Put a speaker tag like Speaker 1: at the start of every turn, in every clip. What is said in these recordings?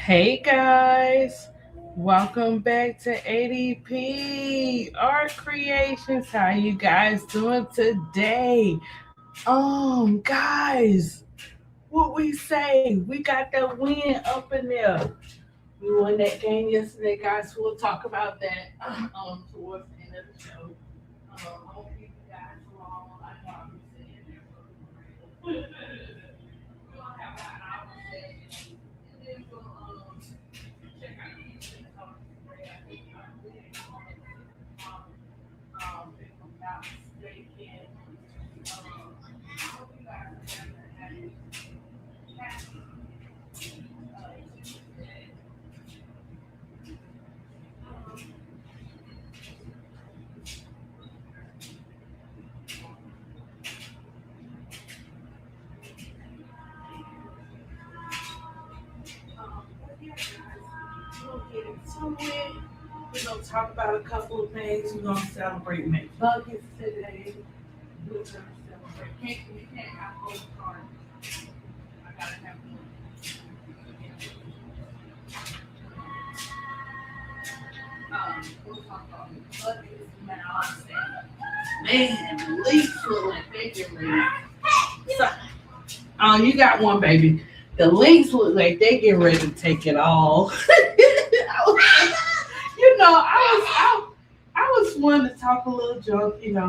Speaker 1: Hey guys, welcome back to ADP Art Creations. How you guys doing today? Guys, what we say? We got that win up in there. We won that game yesterday, guys. We'll talk about that towards the end of the show. I hope you guys along. I know I'm saying that for real. We're gonna have an hour session, and then we'll check out these things on the I think I'm really if I'm not mistaken. I hope you guys are having a happy Tuesday. Um, but yeah, guys, we'll get into it. We're gonna talk about a couple of things. We're gonna celebrate McBuckets today. We're gonna celebrate. We can't have both cards. I gotta have one. We'll talk about McBuckets now. Man, the Leafs look like they get ready. So, you got one, baby. The Lynx look like they get ready to take it all. I was one to talk a little joke, say, and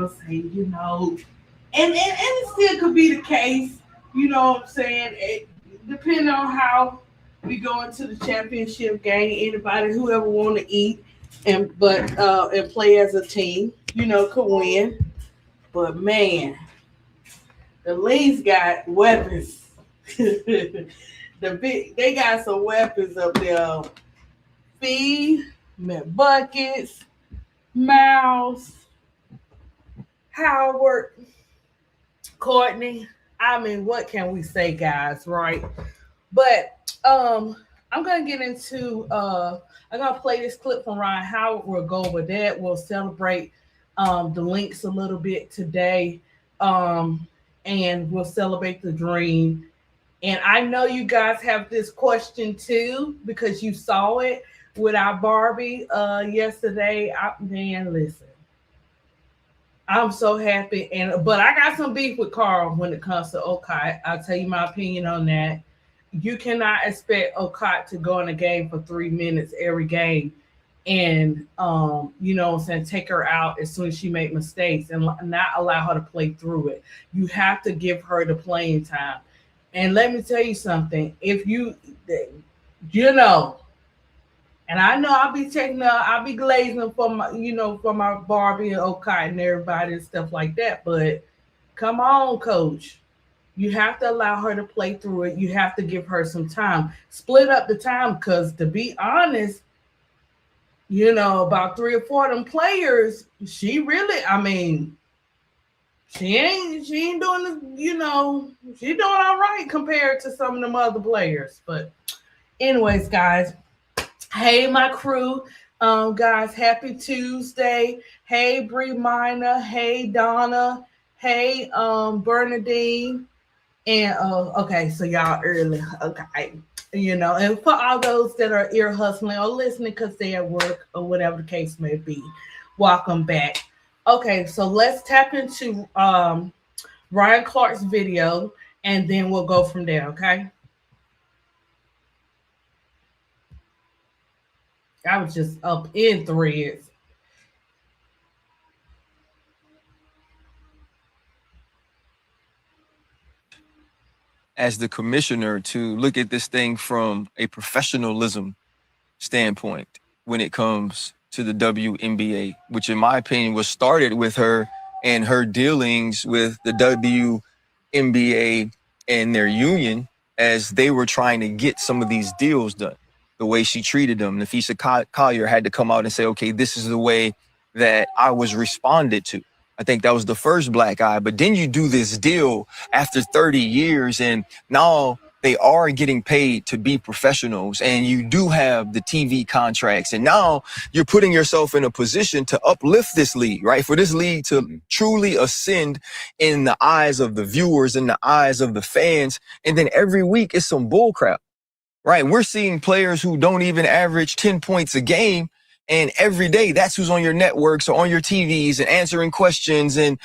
Speaker 1: it still could be the case, you know what I'm saying? Depending on how we go into the championship game, anybody whoever want to eat and play as a team, could win. But man, the Leafs got weapons. They got some weapons up there. Feed, buckets, Mouse, Howard, Courtney. I mean, what can we say, guys? Right? But I'm gonna get into. I'm gonna play this clip from Ryan Howard. We'll go over that. We'll celebrate the links a little bit today, and we'll celebrate the dream. And I know you guys have this question too because you saw it with our Barbie yesterday. Man, listen, I'm so happy, but I got some beef with Carl when it comes to Okai. I'll tell you my opinion on that. You cannot expect Okai to go in a game for 3 minutes every game, and what I'm saying, take her out as soon as she make mistakes and not allow her to play through it. You have to give her the playing time. And let me tell you something. If you know, and I know I'll be glazing for my Barbie and Okai and everybody and stuff like that. But come on, coach. You have to allow her to play through it. You have to give her some time. Split up the time because to be honest, about three or four of them players, she really, I mean, she ain't doing she's doing all right compared to some of them other players. But anyways, guys, hey my crew, guys, happy Tuesday. Hey Bree Minor, hey Donna, hey Bernadine, and okay, so y'all early, okay. And for all those that are ear hustling or listening because they at work or whatever the case may be, welcome back. Okay, so let's tap into Ryan Clark's video and then we'll go from there, okay? I was just up in threads.
Speaker 2: As the commissioner to look at this thing from a professionalism standpoint when it comes to the WNBA, which in my opinion was started with her and her dealings with the WNBA and their union as they were trying to get some of these deals done. The way she treated them, Nafisa Collier had to come out and say, okay, this is the way that I was responded to. I think that was the first black eye. But then you do this deal after 30 years and now they are getting paid to be professionals and you do have the TV contracts. And now you're putting yourself in a position to uplift this league, right? For this league to truly ascend in the eyes of the viewers, in the eyes of the fans. And then every week it's some bull crap. right? We're seeing players who don't even average 10 points a game. And every day, that's who's on your networks or on your TVs and answering questions and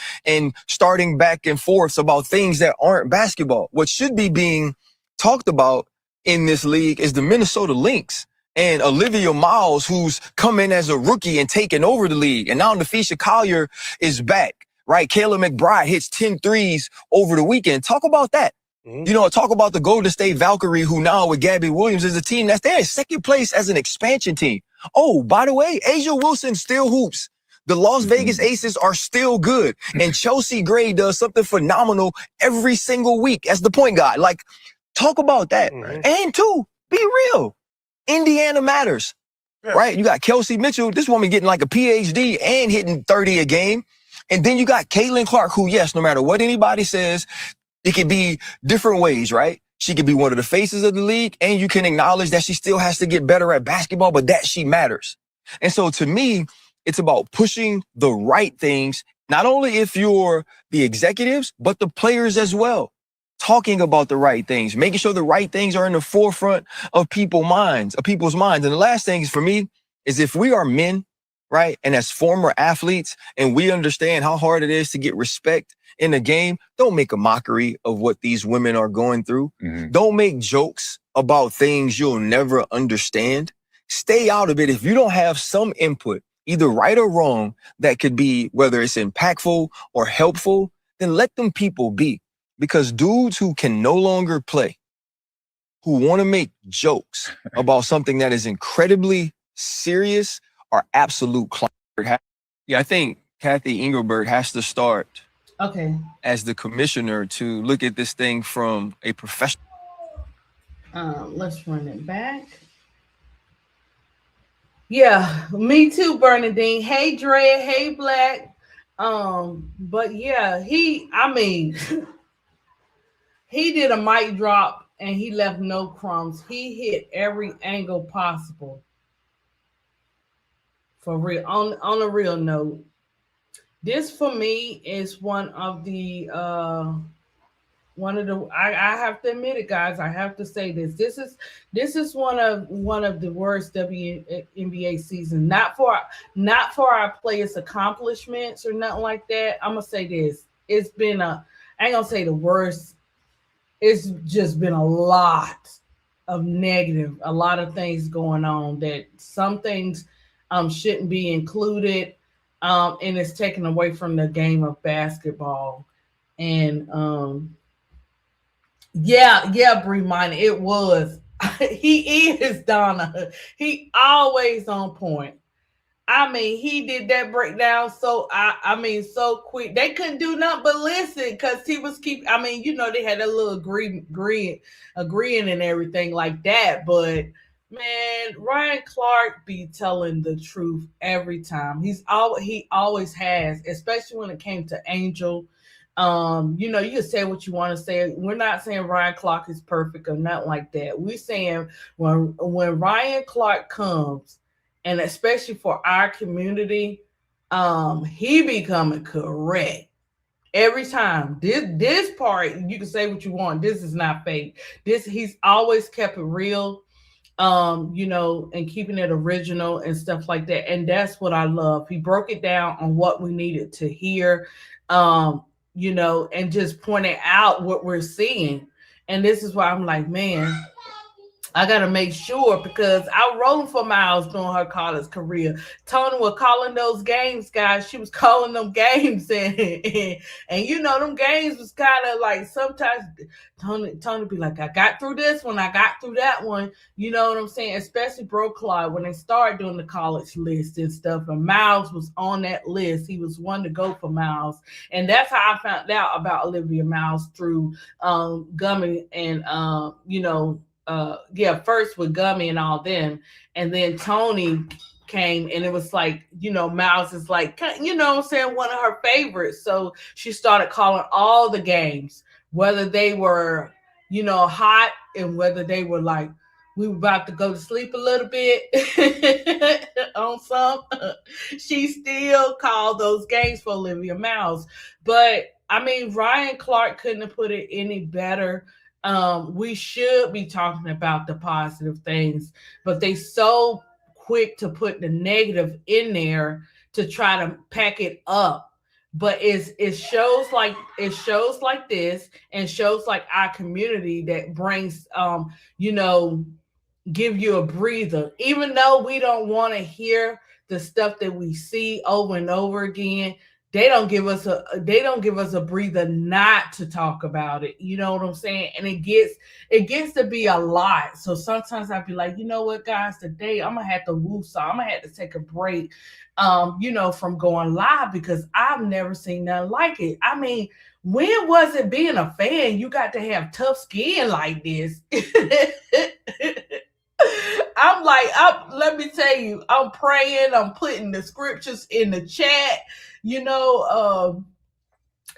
Speaker 2: starting back and forth about things that aren't basketball. What should be being talked about in this league is the Minnesota Lynx and Olivia Miles, who's come in as a rookie and taken over the league. And now Nafisha Collier is back, right? Kayla McBride hits 10 threes over the weekend. Talk about that. You know, talk about the Golden State Valkyrie, who now with Gabby Williams is a team that's there in second place as an expansion team. Oh, by the way, Asia Wilson still hoops. The Las Vegas Aces are still good. And Chelsea Gray does something phenomenal every single week as the point guard. Like, talk about that. And two, be real. Indiana matters, right? You got Kelsey Mitchell, this woman getting like a PhD and hitting 30 a game. And then you got Caitlin Clark, who, yes, no matter what anybody says, it could be different ways, right? She could be one of the faces of the league, and you can acknowledge that she still has to get better at basketball, but that she matters. And so to me, it's about pushing the right things, not only if you're the executives, but the players as well. Talking about the right things, making sure the right things are in the forefront of people's minds. And the last thing is for me is if we are men, right, and as former athletes, and we understand how hard it is to get respect in the game, don't make a mockery of what these women are going through. Don't make jokes about things you'll never understand. Stay out of it. If you don't have some input, either right or wrong, that could be, whether it's impactful or helpful, then let them people be. Because dudes who can no longer play, who want to make jokes about something that is incredibly serious, are absolute clowns. Yeah, I think Kathy Engelbert has to start as the commissioner to look at this thing from a professional.
Speaker 1: Let's run it back. Yeah, me too, Bernadine. Hey, Dre. Hey, Black. But yeah, he did a mic drop and he left no crumbs. He hit every angle possible. For real, on a real note, this for me is one of the I have to admit it, guys. I have to say this. This is one of the worst WNBA seasons. Not for our players' accomplishments or nothing like that. I'm gonna say this. It's been I ain't gonna say the worst. It's just been a lot of negative, a lot of things going on that some things shouldn't be included, and it's taken away from the game of basketball. And Bree Minor, it was. He is Donna. He always on point. I mean, he did that breakdown so so quick. They couldn't do nothing but listen because he was they had a little agreeing and everything like that. But man, Ryan Clark be telling the truth every time. He always has, especially when it came to Angel. You can say what you want to say. We're not saying Ryan Clark is perfect or nothing like that. We're saying when Ryan Clark comes, and especially for our community, he becoming correct every time. This part, you can say what you want. This is not fake. He's always kept it real, and keeping it original and stuff like that. And that's what I love. He broke it down on what we needed to hear, and just pointed out what we're seeing. And this is why I'm like, man, I got to make sure, because I was rolling for Miles during her college career. Tony was calling those games, guys. She was calling them games. And them games was kind of like sometimes Tony be like, I got through this one. I got through that one. You know what I'm saying? Especially Broclaw, when they started doing the college list and stuff. And Miles was on that list. He was one to go for Miles. And that's how I found out about Olivia Miles through Gummy and, first with Gummy and all them, and then Tony came, and it was like, Miles is like, one of her favorites. So she started calling all the games, whether they were, hot, and whether they were like, we were about to go to sleep a little bit on some. She still called those games for Olivia Miles. But I mean, Ryan Clark couldn't have put it any better. We should be talking about the positive things, but they so quick to put the negative in there to try to pack it up. But it shows like this and shows like our community that brings you know give you a breather, even though we don't want to hear the stuff that we see over and over again. They don't give us a breather not to talk about it. You know what I'm saying? And it gets to be a lot. So sometimes I'd be like, you know what, guys, today I'm gonna have to woo, so I'm gonna have to take a break, from going live because I've never seen nothing like it. I mean, when was it being a fan? You got to have tough skin like this. Let me tell you, I'm praying, I'm putting the scriptures in the chat, you know,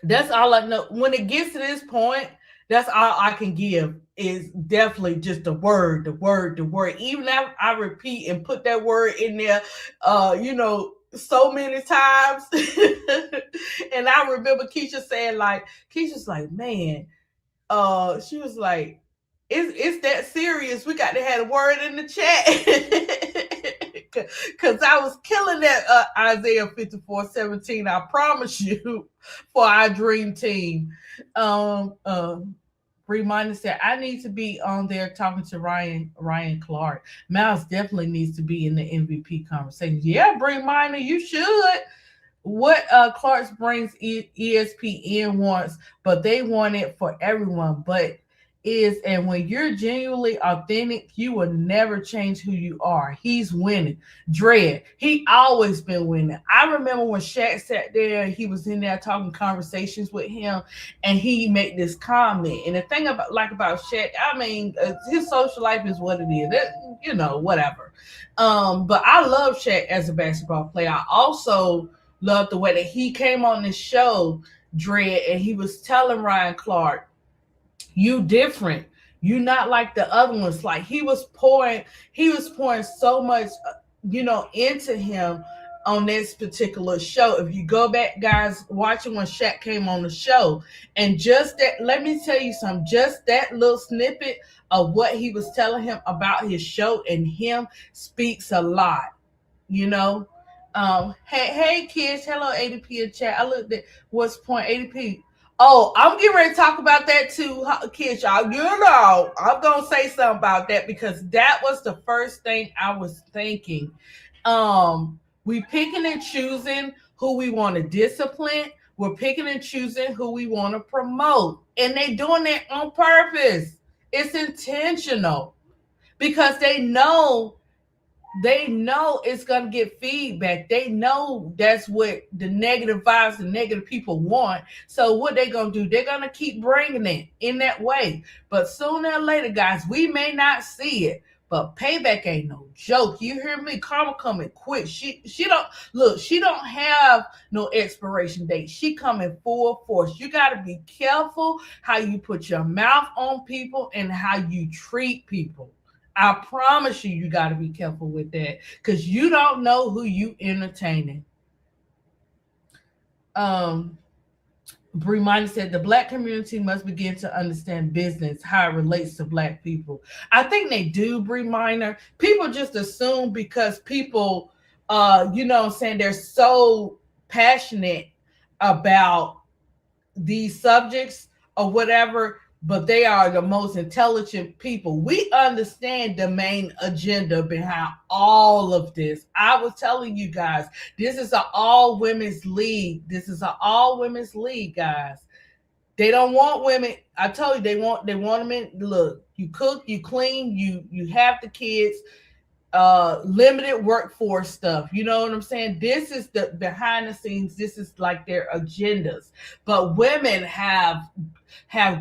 Speaker 1: that's all I know. When it gets to this point, that's all I can give is definitely just the word, the word, the word. Even if I repeat and put that word in there, so many times. And I remember Keisha's like, man, she was like, it's that serious. We got to have a word in the chat. Cause I was killing that Isaiah 54:17. I promise you, for our dream team. Reminder said I need to be on there talking to Ryan Clark. Miles definitely needs to be in the MVP conversation. Yeah, bring Minor, you should. What Clark's brings ESPN wants, but they want it for everyone. But and when you're genuinely authentic, you will never change who you are. He's winning. Dread, he always been winning. I remember when Shaq sat there, he was in there talking conversations with him, and he made this comment. And the thing about Shaq, I mean, his social life is what it is. Whatever. But I love Shaq as a basketball player. I also love the way that he came on this show, Dread, and he was telling Ryan Clark, you different. You not like the other ones. Like he was pouring so much, into him on this particular show. If you go back, guys, watching when Shaq came on the show, and just that, let me tell you something, just that little snippet of what he was telling him about his show and him speaks a lot, you know. Hey kids, hello ADP in chat. I looked at what's point ADP. Oh, I'm getting ready to talk about that too, kids, y'all. I'm gonna say something about that because that was the first thing I was thinking. We picking and choosing who we want to discipline. We're picking and choosing who we want to promote, and they doing that on purpose. It's intentional because they know it's going to get feedback. They know that's what the negative vibes and negative people want. So what they going to do, they're going to keep bringing it in that way. But sooner or later, guys, we may not see it, but payback ain't no joke. You hear me? Karma coming quick. She don't have no expiration date. She coming full force. You got to be careful how you put your mouth on people and how you treat people. I promise you got to be careful with that because you don't know who you entertaining. Bree Minor said the Black community must begin to understand business, how it relates to Black people. I think they do, Bree Minor. People just assume because people, they're so passionate about these subjects or whatever, but they are the most intelligent people. We understand the main agenda behind all of this. I was telling you guys, this is an all women's league. Guys. They don't want women. I told you they want them in. Look, you cook, you clean, you have the kids, limited workforce stuff. You know what I'm saying? This is the behind the scenes. This is like their agendas. But women have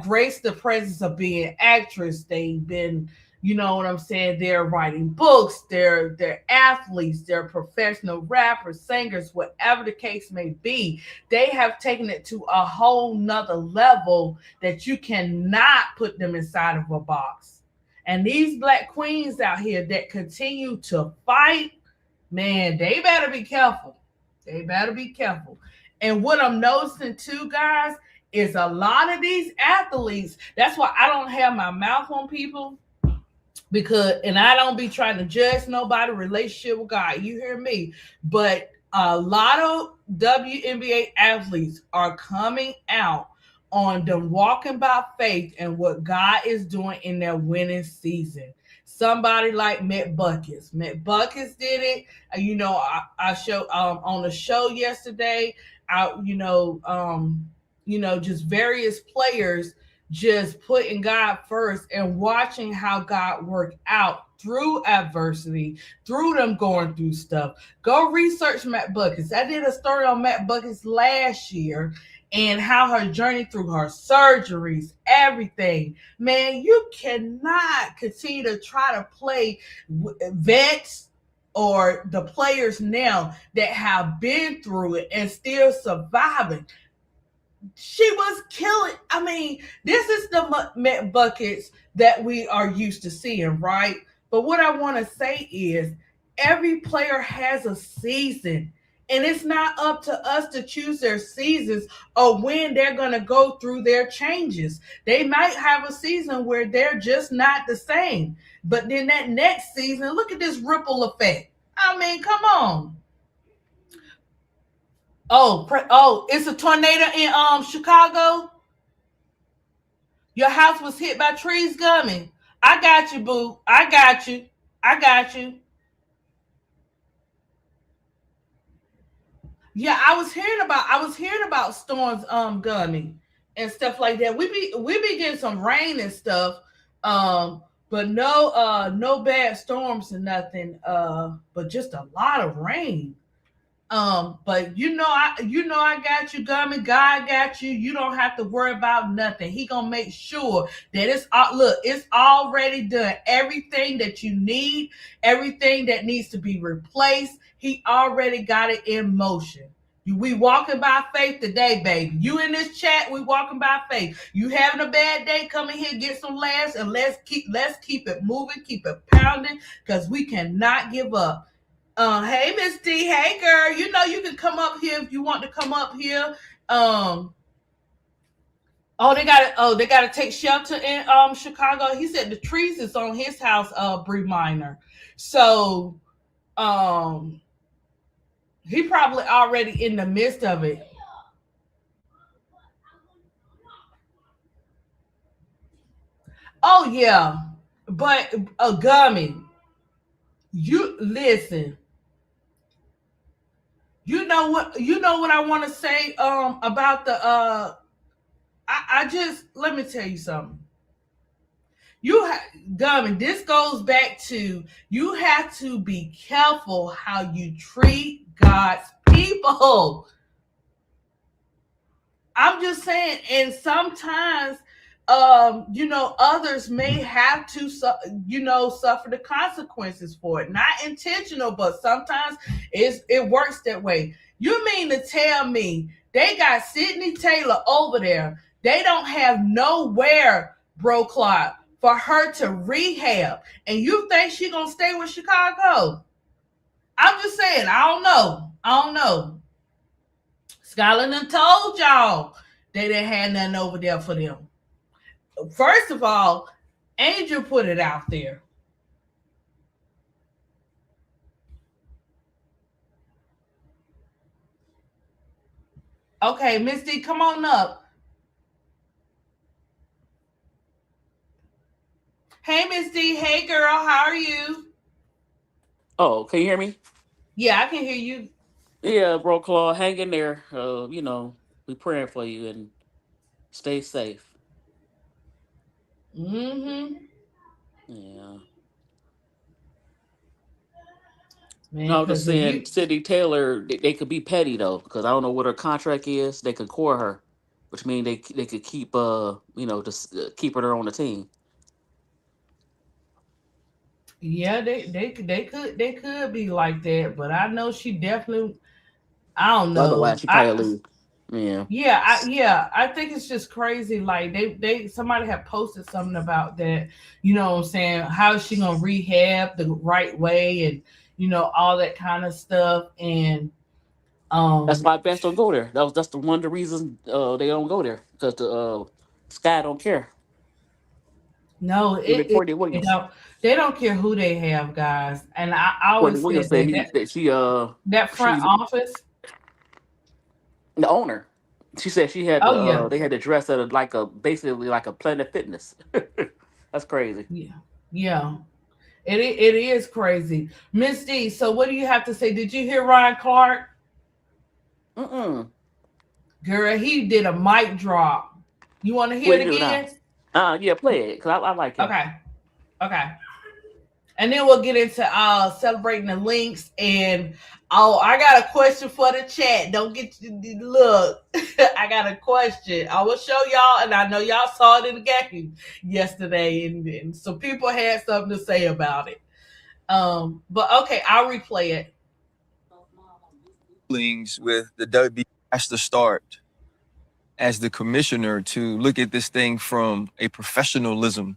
Speaker 1: graced the presence of being actress. They've been, you know what I'm saying? They're writing books. They're athletes. They're professional rappers, singers, whatever the case may be. They have taken it to a whole nother level that you cannot put them inside of a box. And these Black queens out here that continue to fight, man, they better be careful. And what I'm noticing too, guys, is a lot of these athletes. That's why I don't have my mouth on people, because, and I don't be trying to judge nobody relationship with God. You hear me? But a lot of WNBA athletes are coming out on them walking by faith and what God is doing in their winning season. Somebody like Matt Buckets. Matt Buckets did it. I showed on the show yesterday. I, just various players just putting God first and watching how God worked out through adversity, through them going through stuff. Go research Matt Buckets. I did a story on Matt Buckets last year and how her journey through her surgeries, everything. Man, you cannot continue to try to play vets or the players now that have been through it and still surviving. She was killing. I mean, this is the Met buckets that we are used to seeing, right? But what I want to say is every player has a season. And it's not up to us to choose their seasons or when they're going to go through their changes. They might have a season where they're just not the same. But then that next season, look at this ripple effect. I mean, come on. Oh, it's a tornado in Chicago. Your house was hit by trees, Gummy. I got you, boo. I got you. I got you. Yeah, I was hearing about storms, Gummy, and stuff like that. We be getting some rain and stuff, but no bad storms and nothing. But just a lot of rain. But I got you, Gummy. God got you. You don't have to worry about nothing. He gonna make sure that it's already done. Everything that you need, everything that needs to be replaced, he already got it in motion. We walking by faith today, baby. You in this chat, we walking by faith. You having a bad day, come in here, get some laughs, and let's keep it moving, keep it pounding, because we cannot give up. Hey Miss D, hey girl, you can come up here if you want to come up here. They gotta take shelter in Chicago. He said the trees is on his house, Bree Minor. So he probably already in the midst of it. Oh yeah, but a Gummy, you listen. You know what I want to say about the I just let me tell you something. Gummy, this goes back to you have to be careful how you treat God's people. I'm just saying, and sometimes others may have to suffer the consequences for it. Not intentional, but sometimes it works that way. You mean to tell me they got Sydney Taylor over there? They don't have nowhere, bro, Clock, for her to rehab, and you think she gonna stay with Chicago? I'm just saying, I don't know. Scotland done told y'all they didn't have nothing over there for them. First of all, Angel put it out there. Okay, Misty, come on up. Hey, Misty. Hey, girl. How are you?
Speaker 3: Oh, can you hear me?
Speaker 1: Yeah, I can hear you.
Speaker 3: Yeah, bro, Claw, hang in there. We praying for you and stay safe.
Speaker 1: Mm-hmm.
Speaker 3: Yeah.
Speaker 1: Man,
Speaker 3: No, I'm just
Speaker 1: because if
Speaker 3: saying,
Speaker 1: you,
Speaker 3: Sydney Taylor, they could be petty though, because I don't know what her contract is. They could core her, which means they could keep just keep her on the team.
Speaker 1: yeah, they could be like that, but I know she definitely. I don't
Speaker 3: Otherwise,
Speaker 1: know.
Speaker 3: she probably leave. Yeah.
Speaker 1: I think it's just crazy. Like they somebody had posted something about that. You know what I'm saying? How is she gonna rehab the right way and all that kind of stuff. And
Speaker 3: That's
Speaker 1: Um,
Speaker 3: why best don't go there. That's the one of the reasons they don't go there because the Sky don't care.
Speaker 1: no,
Speaker 3: Even Courtney
Speaker 1: they
Speaker 3: Williams.
Speaker 1: don't care who they have, guys. And I
Speaker 3: Courtney
Speaker 1: always
Speaker 3: Williams
Speaker 1: said
Speaker 3: said
Speaker 1: that
Speaker 3: that
Speaker 1: that front
Speaker 3: she's
Speaker 1: office.
Speaker 3: the owner. She said she had to
Speaker 1: Oh yeah,
Speaker 3: they had to dress at like a basically like a Planet Fitness. That's crazy.
Speaker 1: yeah, yeah. It is crazy, Miss D. So what do you have to say? Did you hear Ryan Clark?
Speaker 3: Mm-mm.
Speaker 1: Girl, he did a mic drop. You want to hear
Speaker 3: What
Speaker 1: it
Speaker 3: do you do now?
Speaker 1: again?
Speaker 3: Yeah, play it because I like him.
Speaker 1: Okay, okay. And then we'll get into celebrating the links. And oh, I got a question for the chat. Don't get look. I got a question. I will show y'all, and I know y'all saw it in the game yesterday, and some people had something to say about it. But okay, I'll replay it.
Speaker 2: Dealings with the W has to start as the commissioner to look at this thing from a professionalism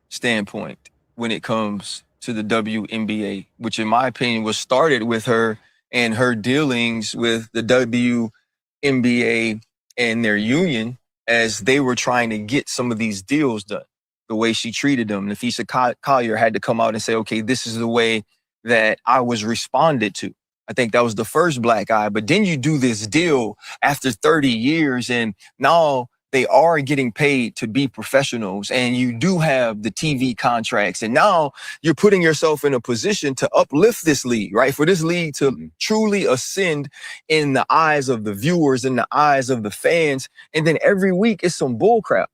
Speaker 2: standpoint when it comes to the WNBA, which in my opinion was started with her and her dealings with the WNBA and their union as they were trying to get some of these deals done. The way she treated them, Nafisa Collier had to come out and say, okay, this is the way that I was responded to. I think that was the first black eye. But then you do this deal after 30 years and now they are getting paid to be professionals and you do have the TV contracts. And now you're putting yourself in a position to uplift this league, right? For this league to truly ascend in the eyes of the viewers, in the eyes of the fans. And then every week it's some bullcrap,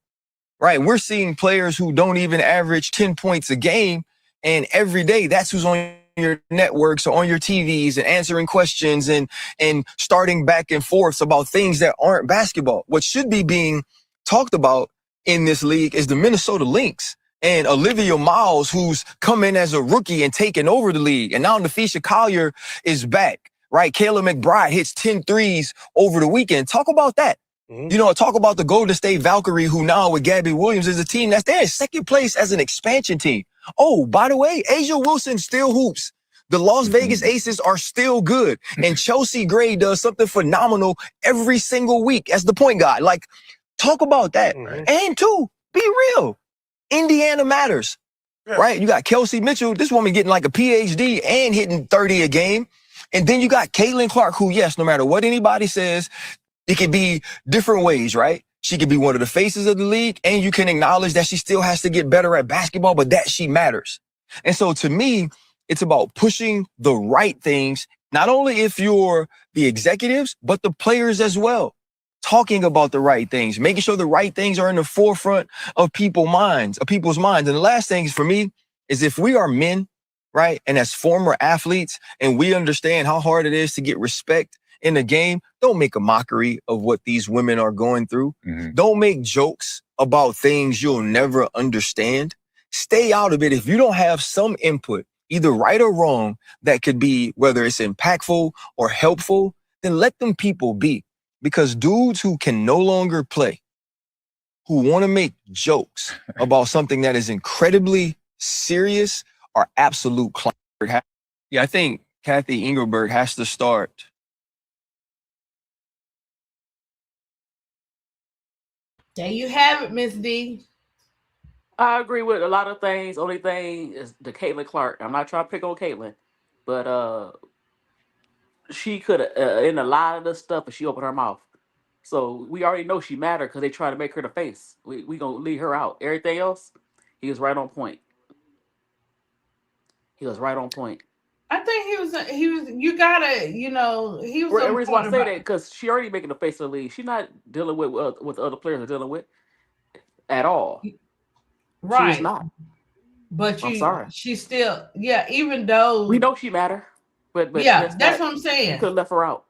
Speaker 2: right? We're seeing players who don't even average 10 points a game. And every day that's who's on your networks or on your TVs and answering questions and starting back and forths about things that aren't basketball. What should be being talked about in this league is the Minnesota Lynx and Olivia Miles, who's come in as a rookie and taken over the league. And now Nafisa Collier is back, right? Kayla McBride hits 10 threes over the weekend. Talk about that. You know, talk about the Golden State Valkyrie, who now with Gabby Williams is a team that's there in second place as an expansion team. Oh, by the way, Asia Wilson still hoops. The Las Vegas Aces are still good. And Chelsea Gray does something phenomenal every single week as the point guard. Like, talk about that. And two, be real. Indiana matters, right? You got Kelsey Mitchell, this woman getting like a PhD and hitting 30 a game. And then you got Caitlin Clark, who, yes, no matter what anybody says, it could be different ways, right? She could be one of the faces of the league, and you can acknowledge that she still has to get better at basketball, but that she matters. And so to me, it's about pushing the right things, not only if you're the executives, but the players as well. Talking about the right things, making sure the right things are in the forefront of people's minds. And the last thing for me is if we are men, right, and as former athletes, and we understand how hard it is to get respect in the game, don't make a mockery of what these women are going through. Don't make jokes about things you'll never understand. Stay out of it. If you don't have some input, either right or wrong, that could be whether it's impactful or helpful, then let them people be. Because dudes who can no longer play, who want to make jokes about something that is incredibly serious, are absolute clowns. Yeah, I think Kathy Engelberg has to start.
Speaker 1: There you have it, Miss D.
Speaker 3: I agree with a lot of things. Only thing is the Caitlin Clark. I'm not trying to pick on Caitlin, but she could have in a lot of the stuff if she opened her mouth. So we already know she mattered because they try to make her the face. We gonna leave her out. Everything else, he was right on point. He was right on point.
Speaker 1: I think he was. You gotta, he was
Speaker 3: The
Speaker 1: on
Speaker 3: reason why I
Speaker 1: point
Speaker 3: say
Speaker 1: about
Speaker 3: that because she already making the face of the league. She's not dealing with what the other players are dealing with at all. She is
Speaker 1: right.
Speaker 3: not.
Speaker 1: But
Speaker 3: I'm sorry.
Speaker 1: she still, yeah. Even
Speaker 3: We
Speaker 1: though,
Speaker 3: know she matter, but
Speaker 1: yeah,
Speaker 3: that's
Speaker 1: that's
Speaker 3: not.
Speaker 1: what I'm
Speaker 3: You
Speaker 1: saying.
Speaker 3: could have left her out.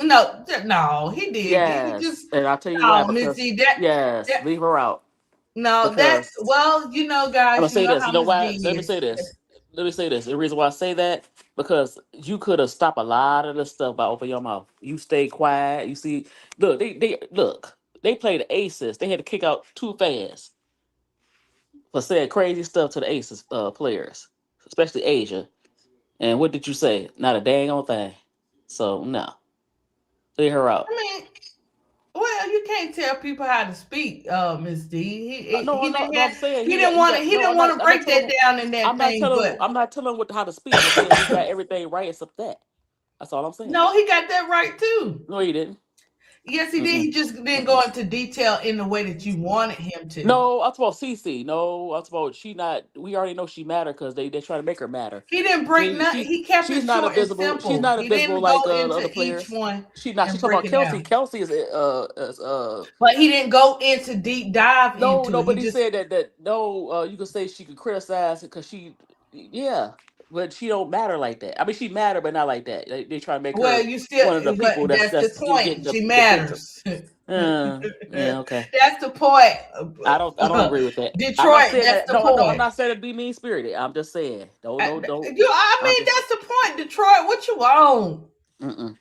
Speaker 1: No, no, he did. He
Speaker 3: Yes,
Speaker 1: just
Speaker 3: and I'll tell you why.
Speaker 1: no,
Speaker 3: Because
Speaker 1: Missy. That
Speaker 3: yes,
Speaker 1: that
Speaker 3: leave her out.
Speaker 1: no, that
Speaker 3: Because
Speaker 1: well,
Speaker 3: I'm gonna
Speaker 1: guys, you
Speaker 3: say
Speaker 1: know
Speaker 3: this. You
Speaker 1: how
Speaker 3: know
Speaker 1: Miss
Speaker 3: why?
Speaker 1: D
Speaker 3: Let me
Speaker 1: is.
Speaker 3: say this. Let me say this. The reason why I say that because you could have stopped a lot of the stuff by opening your mouth. You stay quiet. You see, look, they look. They played the Aces. They had to kick out two fans for saying crazy stuff to the Aces players, especially Asia. And what did you say? Not a dang on thing. So no. Clear her out.
Speaker 1: I mean, well, you can't tell people how to speak, Miss D. He
Speaker 3: No,
Speaker 1: didn't
Speaker 3: no.
Speaker 1: have,
Speaker 3: I'm saying
Speaker 1: he didn't
Speaker 3: he
Speaker 1: want to
Speaker 3: got
Speaker 1: he
Speaker 3: no.
Speaker 1: didn't want to
Speaker 3: I'm not
Speaker 1: break
Speaker 3: telling
Speaker 1: that
Speaker 3: him.
Speaker 1: down in that thing, but
Speaker 3: I'm not telling him how to speak. I'm just saying he got everything right except that. That's all I'm saying.
Speaker 1: no, he got that right too.
Speaker 3: No, he didn't.
Speaker 1: Yes, he did.
Speaker 3: Mm-mm.
Speaker 1: He just didn't
Speaker 3: Mm-mm.
Speaker 1: go into detail in the way that you wanted him to.
Speaker 3: No, that's about Cece. No, that's about she not. We already know she matter because they try to make her matter.
Speaker 1: He didn't break
Speaker 3: She
Speaker 1: nothing.
Speaker 3: she
Speaker 1: He kept
Speaker 3: she's
Speaker 1: it
Speaker 3: not
Speaker 1: short and
Speaker 3: invisible. She's
Speaker 1: simple.
Speaker 3: not
Speaker 1: He
Speaker 3: invisible
Speaker 1: didn't
Speaker 3: like
Speaker 1: go
Speaker 3: the other
Speaker 1: into each
Speaker 3: players.
Speaker 1: one
Speaker 3: She not. She
Speaker 1: and
Speaker 3: talking
Speaker 1: break
Speaker 3: about
Speaker 1: it
Speaker 3: Kelsey.
Speaker 1: down.
Speaker 3: Kelsey is.
Speaker 1: But he didn't go into deep dive
Speaker 3: No,
Speaker 1: into
Speaker 3: no,
Speaker 1: it. He
Speaker 3: but he
Speaker 1: just
Speaker 3: said that no, you could say she could criticize it because yeah, but she don't matter like that. I mean, she matter, but not like that. They try to make
Speaker 1: well,
Speaker 3: her
Speaker 1: you still,
Speaker 3: one of the
Speaker 1: but
Speaker 3: people
Speaker 1: that's the
Speaker 3: that's getting
Speaker 1: point. She
Speaker 3: the victim.
Speaker 1: matters.
Speaker 3: Yeah, okay.
Speaker 1: That's the point.
Speaker 3: I don't agree with that. I'm not
Speaker 1: Detroit,
Speaker 3: saying
Speaker 1: that's
Speaker 3: that.
Speaker 1: the
Speaker 3: No, I'm
Speaker 1: point.
Speaker 3: not saying to be mean spirited. I'm just saying don't.
Speaker 1: I
Speaker 3: I'm
Speaker 1: mean,
Speaker 3: just.
Speaker 1: that's the point. Detroit, what you want?
Speaker 3: Mm-mm.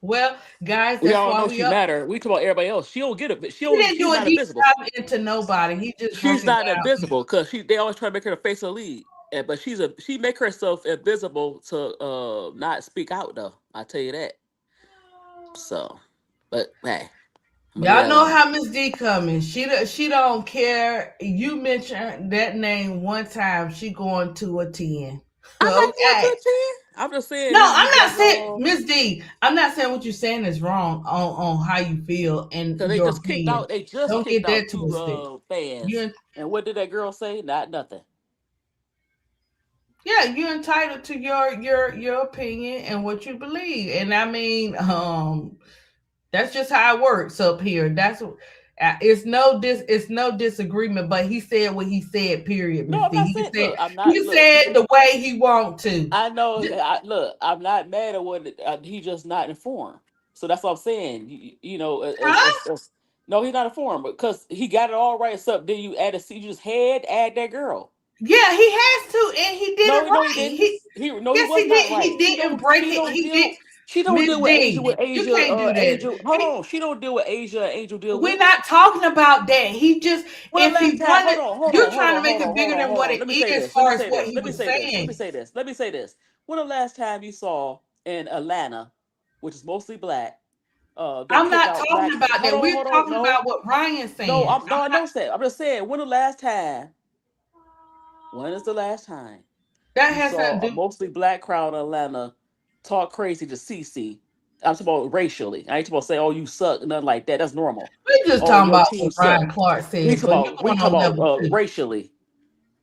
Speaker 1: Well, guys,
Speaker 3: We
Speaker 1: that's
Speaker 3: all
Speaker 1: why
Speaker 3: know
Speaker 1: we
Speaker 3: she
Speaker 1: up.
Speaker 3: matter. We talk about everybody else. She don't get it.
Speaker 1: He didn't do
Speaker 3: She's
Speaker 1: a
Speaker 3: not
Speaker 1: deep
Speaker 3: invisible.
Speaker 1: dive into nobody. He just broke
Speaker 3: She's
Speaker 1: it
Speaker 3: not
Speaker 1: down.
Speaker 3: invisible because they always try to make her the face of the league. But she make herself invisible to not speak out though. I tell you that. So, but hey, I'm gonna leave
Speaker 1: Y'all
Speaker 3: that
Speaker 1: know
Speaker 3: alone.
Speaker 1: how Miss D coming. She don't care. You mentioned that name one time. She going to a 10.
Speaker 3: I'm not going to
Speaker 1: Okay.
Speaker 3: a 10. I'm just saying
Speaker 1: No,
Speaker 3: he
Speaker 1: I'm not
Speaker 3: got it
Speaker 1: saying
Speaker 3: all
Speaker 1: Miss D. I'm not saying what you're saying is wrong on how you feel and
Speaker 3: because
Speaker 1: your opinion.
Speaker 3: they just
Speaker 1: Don't
Speaker 3: kicked
Speaker 1: get
Speaker 3: out
Speaker 1: that
Speaker 3: two
Speaker 1: twisted.
Speaker 3: fans.
Speaker 1: You
Speaker 3: And what did that girl say? Not nothing.
Speaker 1: yeah, you're entitled to your opinion and what you believe. And I mean, that's just how it works up here. It's no disagreement, but he said what he said, period,
Speaker 3: No,
Speaker 1: Miss
Speaker 3: I'm
Speaker 1: D.
Speaker 3: not saying. Look, I'm not.
Speaker 1: He
Speaker 3: Look,
Speaker 1: said the way he want to.
Speaker 3: I know. Look, I'm not mad at what he just not informed. So that's what I'm saying. You know,
Speaker 1: Huh?
Speaker 3: no, he's not informed because he got it all right. Except then you you just had to add that girl.
Speaker 1: Yeah, he has to, and he did it
Speaker 3: No, no, he
Speaker 1: right.
Speaker 3: didn't. He
Speaker 1: Yes, he
Speaker 3: was not
Speaker 1: did. He
Speaker 3: right.
Speaker 1: didn't break it.
Speaker 3: She don't
Speaker 1: Miss
Speaker 3: deal with Asia
Speaker 1: D,
Speaker 3: with
Speaker 1: you
Speaker 3: Asia
Speaker 1: can't do that.
Speaker 3: Angel. Hold on, she don't deal with Asia. Angel deal
Speaker 1: We're
Speaker 3: with.
Speaker 1: not talking about that. He just,
Speaker 3: When the
Speaker 1: if
Speaker 3: last
Speaker 1: he
Speaker 3: time?
Speaker 1: wanted, you're trying to make it bigger than
Speaker 3: Hold
Speaker 1: what
Speaker 3: on.
Speaker 1: it
Speaker 3: Let me say
Speaker 1: is, as
Speaker 3: this. Let me
Speaker 1: far as
Speaker 3: say
Speaker 1: what
Speaker 3: this.
Speaker 1: he
Speaker 3: Let me
Speaker 1: was
Speaker 3: say this. Let me
Speaker 1: saying.
Speaker 3: say this. Let me say this. When the last time you saw in Atlanta, which is mostly black, they
Speaker 1: I'm
Speaker 3: kick
Speaker 1: not
Speaker 3: out
Speaker 1: talking
Speaker 3: black.
Speaker 1: about that. We're
Speaker 3: Hold on.
Speaker 1: talking
Speaker 3: No,
Speaker 1: about what Ryan's
Speaker 3: no,
Speaker 1: saying.
Speaker 3: I know that. I'm just saying. When the last time? When is the last time
Speaker 1: That
Speaker 3: you
Speaker 1: has
Speaker 3: saw
Speaker 1: nothing
Speaker 3: a
Speaker 1: to do.
Speaker 3: mostly black crowd in Atlanta talk crazy to CC? I'm talking about racially. I ain't talking about say, "Oh, you suck," nothing like that. That's normal.
Speaker 1: We're just
Speaker 3: Oh,
Speaker 1: talking
Speaker 3: your
Speaker 1: about
Speaker 3: team
Speaker 1: what Ryan
Speaker 3: suck.
Speaker 1: Clark said, but you're
Speaker 3: We
Speaker 1: going
Speaker 3: talk
Speaker 1: on
Speaker 3: about
Speaker 1: level two.
Speaker 3: racially.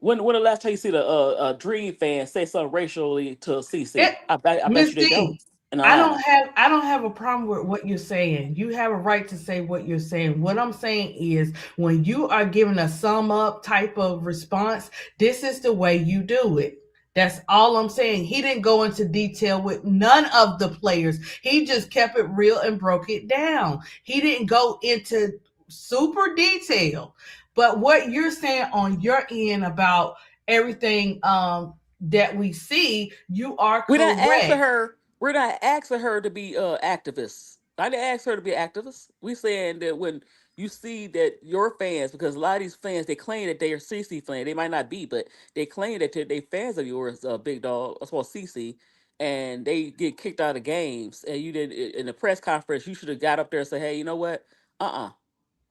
Speaker 3: When the last time you see the Dream fan say something racially to
Speaker 1: It,
Speaker 3: CC? I bet
Speaker 1: Miss
Speaker 3: you they
Speaker 1: D,
Speaker 3: don't in Atlanta.
Speaker 1: I don't have a problem with what you're saying. You have a right to say what you're saying. What I'm saying is when you are giving a sum up type of response, this is the way you do it. That's all I'm saying. He didn't go into detail with none of the players. He just kept it real and broke it down. He didn't go into super detail. But what you're saying on your end about everything that we see, you are
Speaker 3: We're not asking
Speaker 1: correct.
Speaker 3: her. We're not asking her to be activists. I didn't ask her to be an activist. We saying that when you see that your fans, because a lot of these fans they claim that they are CC fans, they might not be, but they claim that they fans of yours, Big Dog, as well as CC, and they get kicked out of games. And you did in the press conference, you should have got up there and said, "Hey, you know what?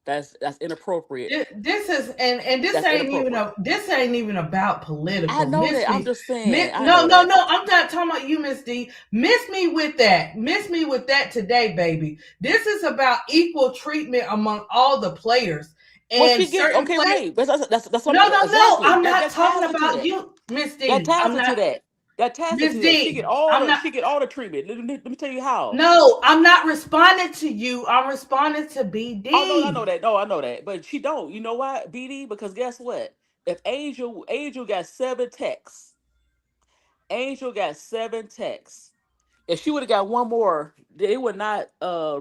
Speaker 3: That's inappropriate.
Speaker 1: This is and
Speaker 3: That's inappropriate."
Speaker 1: this ain't even about
Speaker 3: I
Speaker 1: political.
Speaker 3: know
Speaker 1: Miss
Speaker 3: that. I'm
Speaker 1: me,
Speaker 3: just saying. I
Speaker 1: no,
Speaker 3: know
Speaker 1: no,
Speaker 3: that.
Speaker 1: no. I'm not talking about you, Miss D. Miss me with that. Miss me with that today, baby. This is about equal treatment among all the players
Speaker 3: Well,
Speaker 1: and
Speaker 3: she get
Speaker 1: certain
Speaker 3: okay,
Speaker 1: players.
Speaker 3: right? But that's what
Speaker 1: No, no, no.
Speaker 3: exactly.
Speaker 1: I'm not
Speaker 3: That
Speaker 1: talking
Speaker 3: ties into
Speaker 1: about
Speaker 3: that.
Speaker 1: you, Miss
Speaker 3: That
Speaker 1: D.
Speaker 3: ties
Speaker 1: I'm
Speaker 3: into
Speaker 1: not
Speaker 3: that. That ties
Speaker 1: Miss
Speaker 3: into that.
Speaker 1: D. I'm not.
Speaker 3: She get all the treatment. Let me tell you how.
Speaker 1: No, I'm not responding to you. I'm responding to
Speaker 3: Oh no, I know
Speaker 1: BD.
Speaker 3: that. No, I know that. But she don't. You know why, BD? Because guess what? If Angel got 7 texts, Angel got 7 texts. If she would have got one more, they would not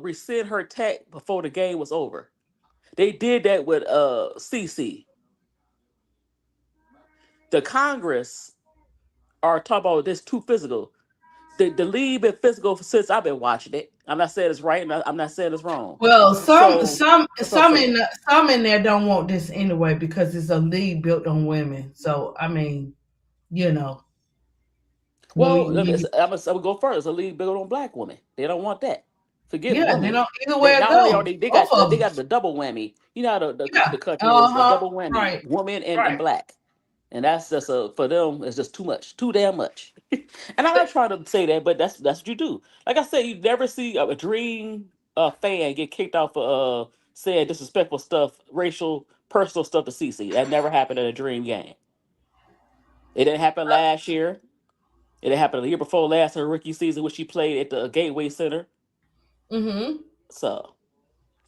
Speaker 3: rescind her text before the game was over. They did that with CC. The Congress are talking about this too physical. The league been physical since I've been watching it. I'm not saying it's right, and I'm not saying it's wrong.
Speaker 1: Well,
Speaker 3: So that's what I'm saying.
Speaker 1: some in there don't want this anyway because it's a league built on women. So I mean, you know, when
Speaker 3: Well,
Speaker 1: we
Speaker 3: I'm gonna go first. A league built on black women. They don't want that. Forget
Speaker 1: Yeah, they
Speaker 3: women.
Speaker 1: don't either
Speaker 3: They
Speaker 1: way it
Speaker 3: not only are
Speaker 1: goes.
Speaker 3: they
Speaker 1: Both of
Speaker 3: they
Speaker 1: them.
Speaker 3: got the double whammy. You know how
Speaker 1: Yeah.
Speaker 3: the country is a
Speaker 1: Uh-huh.
Speaker 3: double whammy,
Speaker 1: Right.
Speaker 3: woman and
Speaker 1: Right.
Speaker 3: black. And that's just for them, it's just too much, too damn much. And I'm not trying to say that, but that's what you do. Like I said, you never see a dream fan get kicked off for saying disrespectful stuff, racial, personal stuff to CC. That never happened in a dream game. It didn't happen last year. It didn't happen the year before last, her rookie season, which she played at the Gateway Center.
Speaker 1: Mm-hmm.
Speaker 3: So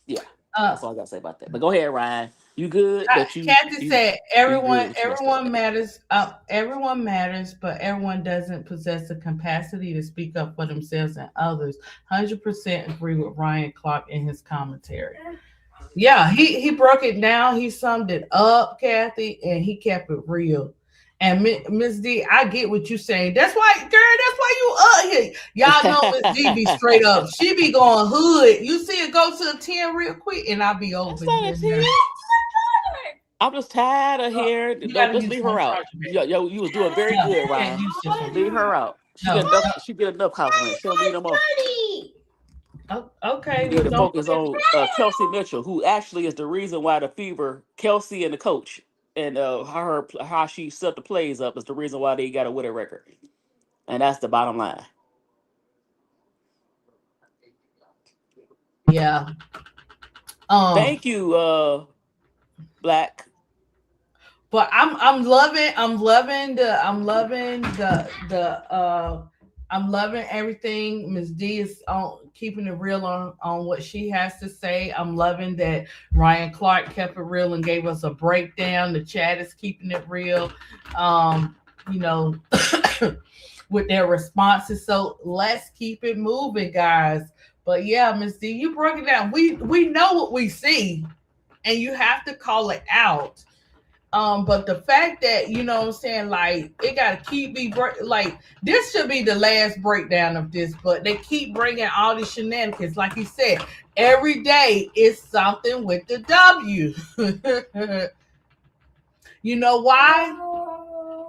Speaker 3: yeah,
Speaker 1: Uh
Speaker 3: that's all I gotta say about that. But go ahead, Ryan. You good? But
Speaker 1: Kathy said
Speaker 3: you good?
Speaker 1: everyone
Speaker 3: What you got to say?
Speaker 1: everyone matters, but everyone doesn't possess the capacity to speak up for themselves and others. 100% agree with Ryan Clark in his commentary. Yeah, he broke it down. He summed it up, Kathy, and he kept it real. And Miss D, I get what you saying. That's why, girl. That's why you up here. Y'all know Miss D be straight up. She be going hood. You see it go to a 10 real quick, and I'll be
Speaker 3: That's
Speaker 1: over
Speaker 3: not a
Speaker 1: here.
Speaker 3: team. I'm just tired of hearing.
Speaker 1: You got to
Speaker 3: Just
Speaker 1: use
Speaker 3: leave
Speaker 1: one
Speaker 3: her out.
Speaker 1: charger, baby.
Speaker 3: Yo, you was doing very
Speaker 1: No,
Speaker 3: good,
Speaker 1: you can't
Speaker 3: Ryan.
Speaker 1: use this one.
Speaker 3: Leave her out. She
Speaker 1: No,
Speaker 3: get enough.
Speaker 1: no.
Speaker 3: She get enough compliments. She don't need no more.
Speaker 1: Okay,
Speaker 3: You need
Speaker 1: well,
Speaker 3: to
Speaker 1: don't
Speaker 3: focus
Speaker 1: forget.
Speaker 3: on Kelsey Mitchell, who actually is the reason why the Fever, Kelsey and the coach, and how she set the plays up is the reason why they got a winning record, and that's the bottom line.
Speaker 1: Yeah. Um.
Speaker 3: Thank you, Black.
Speaker 1: But I'm loving everything. Miss D is on keeping it real on what she has to say. I'm loving that Ryan Clark kept it real and gave us a breakdown. The chat is keeping it real. You know, with their responses. So let's keep it moving, guys. But yeah, Miss D, you broke it down. We know what we see, and you have to call it out. But the fact that what I'm saying, like it gotta keep me like this should be the last breakdown of this, but they keep bringing all these shenanigans. Like you said, every day is something with the W. You know why?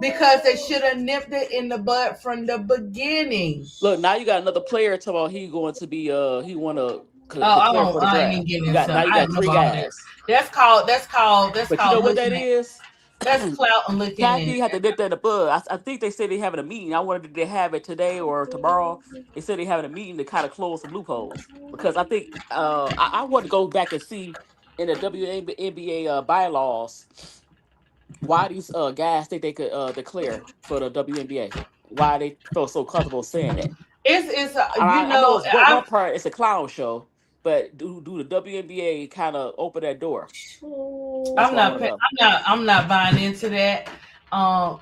Speaker 1: Because they should have nipped it in the bud from the beginning.
Speaker 3: Look, now you got another player talking about he going to be he want to
Speaker 1: Oh,
Speaker 3: declare for the
Speaker 1: I ain't even
Speaker 3: draft.
Speaker 1: getting
Speaker 3: You got
Speaker 1: into.
Speaker 3: now you
Speaker 1: I
Speaker 3: got
Speaker 1: don't know
Speaker 3: three
Speaker 1: about all that.
Speaker 3: guys.
Speaker 1: That's
Speaker 3: But you know
Speaker 1: called
Speaker 3: what that
Speaker 1: looking at.
Speaker 3: is?
Speaker 1: That's clout and looking in.
Speaker 3: Kathy had to nip that in the bud. I think they said they having a meeting. I wondered if they have it today or tomorrow. They said they having a meeting to kind of close some loopholes because I think I want to go back and see in the WNBA bylaws why these guys think they could declare for the WNBA. Why they feel so comfortable saying that.
Speaker 1: It's
Speaker 3: I know it's one part. It's a clown show, but do the WNBA kind of open that door? That's what I want to know.
Speaker 1: I'm not buying into that.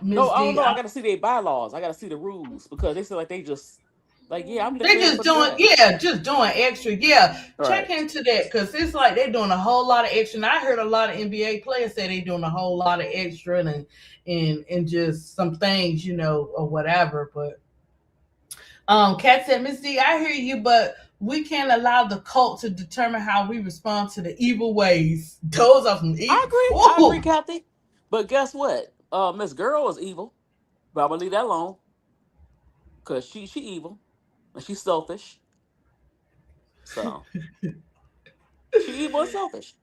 Speaker 1: Miss
Speaker 3: No, I don't
Speaker 1: D,
Speaker 3: know. I got to see their bylaws. I got to see the rules because they feel like they just like I'm
Speaker 1: they
Speaker 3: declaring
Speaker 1: just
Speaker 3: for the
Speaker 1: doing,
Speaker 3: draft.
Speaker 1: yeah, just doing extra. Yeah,
Speaker 3: All
Speaker 1: check
Speaker 3: right.
Speaker 1: into that because it's like they're doing a whole lot of extra. And I heard a lot of NBA players say they doing a whole lot of extra and just some things, or whatever. But Kat said, Miss D, I hear you, but we can't allow the cult to determine how we respond to the evil ways. Those are some evil.
Speaker 3: I agree,
Speaker 1: Ooh.
Speaker 3: Kathy. But guess what? Miss Girl is evil. But I'm gonna leave that alone because she evil and she's selfish. So she evil and selfish.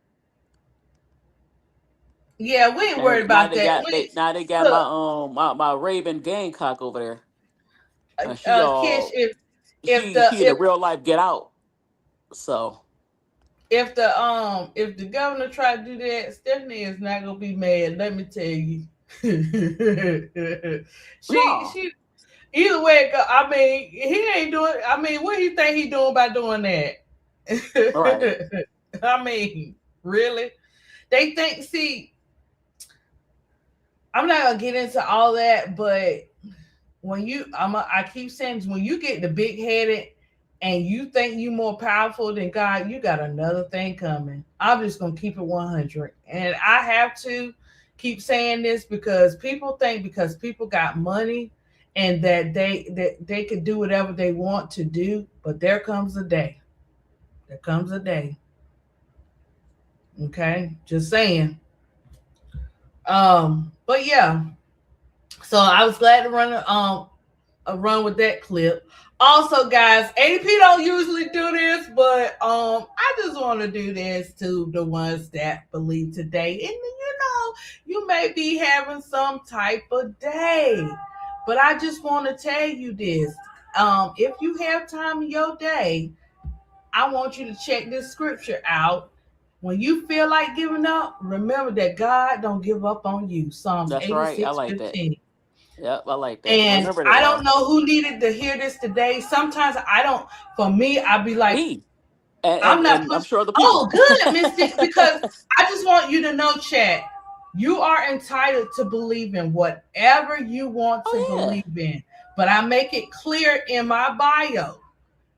Speaker 1: Yeah, we ain't worried
Speaker 3: And now
Speaker 1: about that.
Speaker 3: they got
Speaker 1: Look,
Speaker 3: my Raven Gamecock over there. She
Speaker 1: Kish,
Speaker 3: all
Speaker 1: if the
Speaker 3: she in the real life Get Out. So
Speaker 1: if the governor tried to do that, Stephanie is not gonna be mad. Let me tell you.
Speaker 3: no.
Speaker 1: she either way it go. I mean, he ain't doing. I mean, what do you think he doing by doing
Speaker 3: All right.
Speaker 1: that? I mean, really? They think. See, I'm not gonna get into all that, but when I keep saying when you get the big headed and you think you more powerful than God, you got another thing coming. I'm just gonna keep it 100, and I have to keep saying this because people think because people got money and that they can do whatever they want to do, but there comes a day. There comes a day. Okay, just saying. But yeah, so I was glad to run with that clip. Also, guys, AP don't usually do this, but I just want to do this to the ones that believe today. And you may be having some type of day, but I just want to tell you this. If you have time in your day, I want you to check this scripture out. When you feel like giving up, remember that God don't give up on you. Psalms
Speaker 3: That's right. I like that.
Speaker 1: 86:15.
Speaker 3: Yep, I like that.
Speaker 1: And
Speaker 3: Remember that,
Speaker 1: I don't
Speaker 3: y'all.
Speaker 1: know who needed to hear this today. Sometimes I don't. For me, I'd be like,
Speaker 3: Me and
Speaker 1: I'm
Speaker 3: and,
Speaker 1: not
Speaker 3: and I'm
Speaker 1: pushing.
Speaker 3: sure other
Speaker 1: Oh,
Speaker 3: people.
Speaker 1: good, Misty. Because I just want you to know, chat. You are entitled to believe in whatever you want to
Speaker 3: Oh yeah.
Speaker 1: believe in. But I make it clear in my bio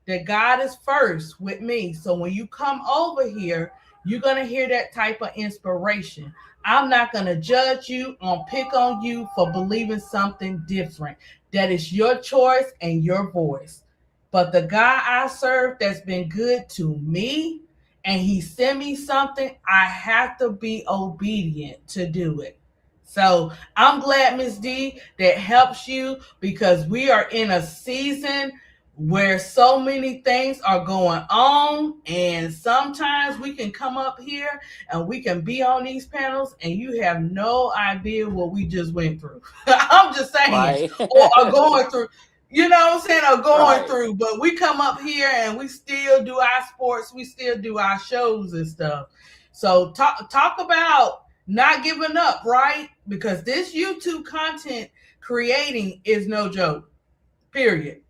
Speaker 1: that God is first with me. So when you come over here, you're going to hear that type of inspiration. I'm not going to judge you or pick on you for believing something different. That is your choice and your voice. But the God I serve that's been good to me and he sent me something, I have to be obedient to do it. So I'm glad, Miss D, that helps you because we are in a season where so many things are going on, and sometimes we can come up here and we can be on these panels and you have no idea what we just went through. I'm just saying,
Speaker 3: Right.
Speaker 1: or are going through, you know what I'm saying, or going
Speaker 3: Right.
Speaker 1: through, but we come up here and we still do our sports, we still do our shows and stuff. So talk about not giving up, right? Because this YouTube content creating is no joke, period.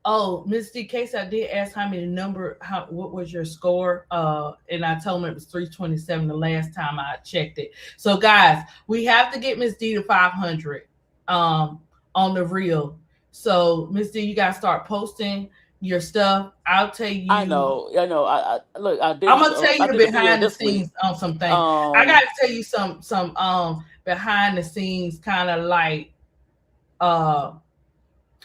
Speaker 1: Oh, Miss D Case, I did ask how many number, how what was your score? And I told him it was 327 the last time I checked it. So guys, we have to get Miss D to 500 on the reel. So Miss D, you gotta start posting your stuff. I'll tell
Speaker 3: I
Speaker 1: you.
Speaker 3: know. I know. I look.
Speaker 1: I'm gonna tell
Speaker 3: I
Speaker 1: you
Speaker 3: did a video
Speaker 1: behind the
Speaker 3: this week.
Speaker 1: scenes on some things. I
Speaker 3: Um.
Speaker 1: gotta tell you some behind the scenes kind of like uh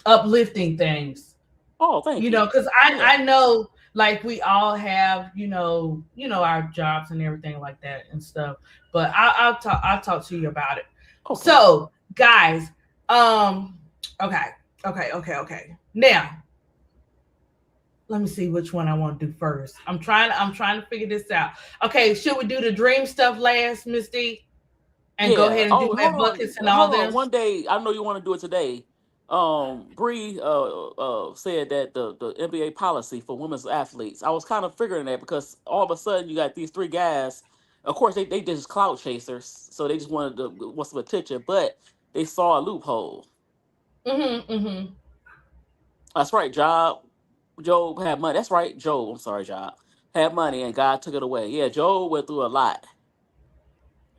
Speaker 1: uplifting things,
Speaker 3: Oh, thank you.
Speaker 1: because
Speaker 3: Yeah.
Speaker 1: I know like we all have our jobs and everything like that and stuff, but I'll talk to you about it.
Speaker 3: Okay.
Speaker 1: So guys, um okay, okay, now let me see which one I want to do first. I'm trying to figure this out. Okay, should we do the dream stuff last, Miss D, and go
Speaker 3: Yeah.
Speaker 1: ahead and do
Speaker 3: Oh,
Speaker 1: that buckets and all
Speaker 3: hold on.
Speaker 1: them?
Speaker 3: One day, I know you want to do it today. Bree said that the NBA policy for women's athletes. I was kind of figuring that because all of a sudden you got these three guys. Of course, they just clout chasers, so they just wanted to want some attention, but they saw a loophole.
Speaker 1: Mm-hmm.
Speaker 3: That's right, Job had money. That's right, Job. I'm sorry, Job had money, and God took it away. Yeah, Job went through a lot.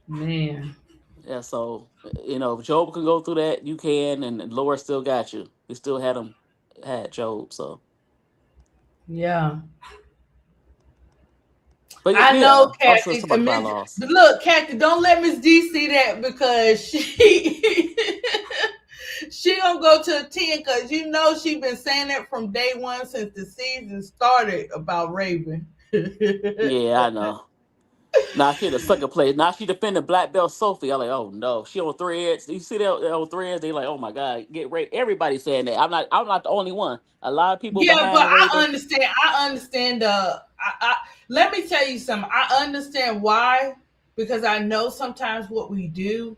Speaker 1: Man.
Speaker 3: Yeah, so if Job can go through that, you can, and the Lord still got you. He still had Job. So,
Speaker 1: Yeah.
Speaker 3: but
Speaker 1: I
Speaker 3: yeah,
Speaker 1: know,
Speaker 3: I was still
Speaker 1: Kathy.
Speaker 3: talking about the bylaws.
Speaker 1: Look, Kathy, don't let Miss D see that because she gonna go to a 10 because she been saying that from day one since the season started about Raven.
Speaker 3: Yeah, I know. Now she in the second place. Now she defending black belt Sophie. I'm like, oh no, she on threads. You see that on threads? They like, oh my god, get Raven. Everybody saying that. I'm not the only one. A lot of people
Speaker 1: Yeah, but
Speaker 3: behind
Speaker 1: I
Speaker 3: Raven.
Speaker 1: understand. I understand let me tell you something. I understand why because I know sometimes what we do.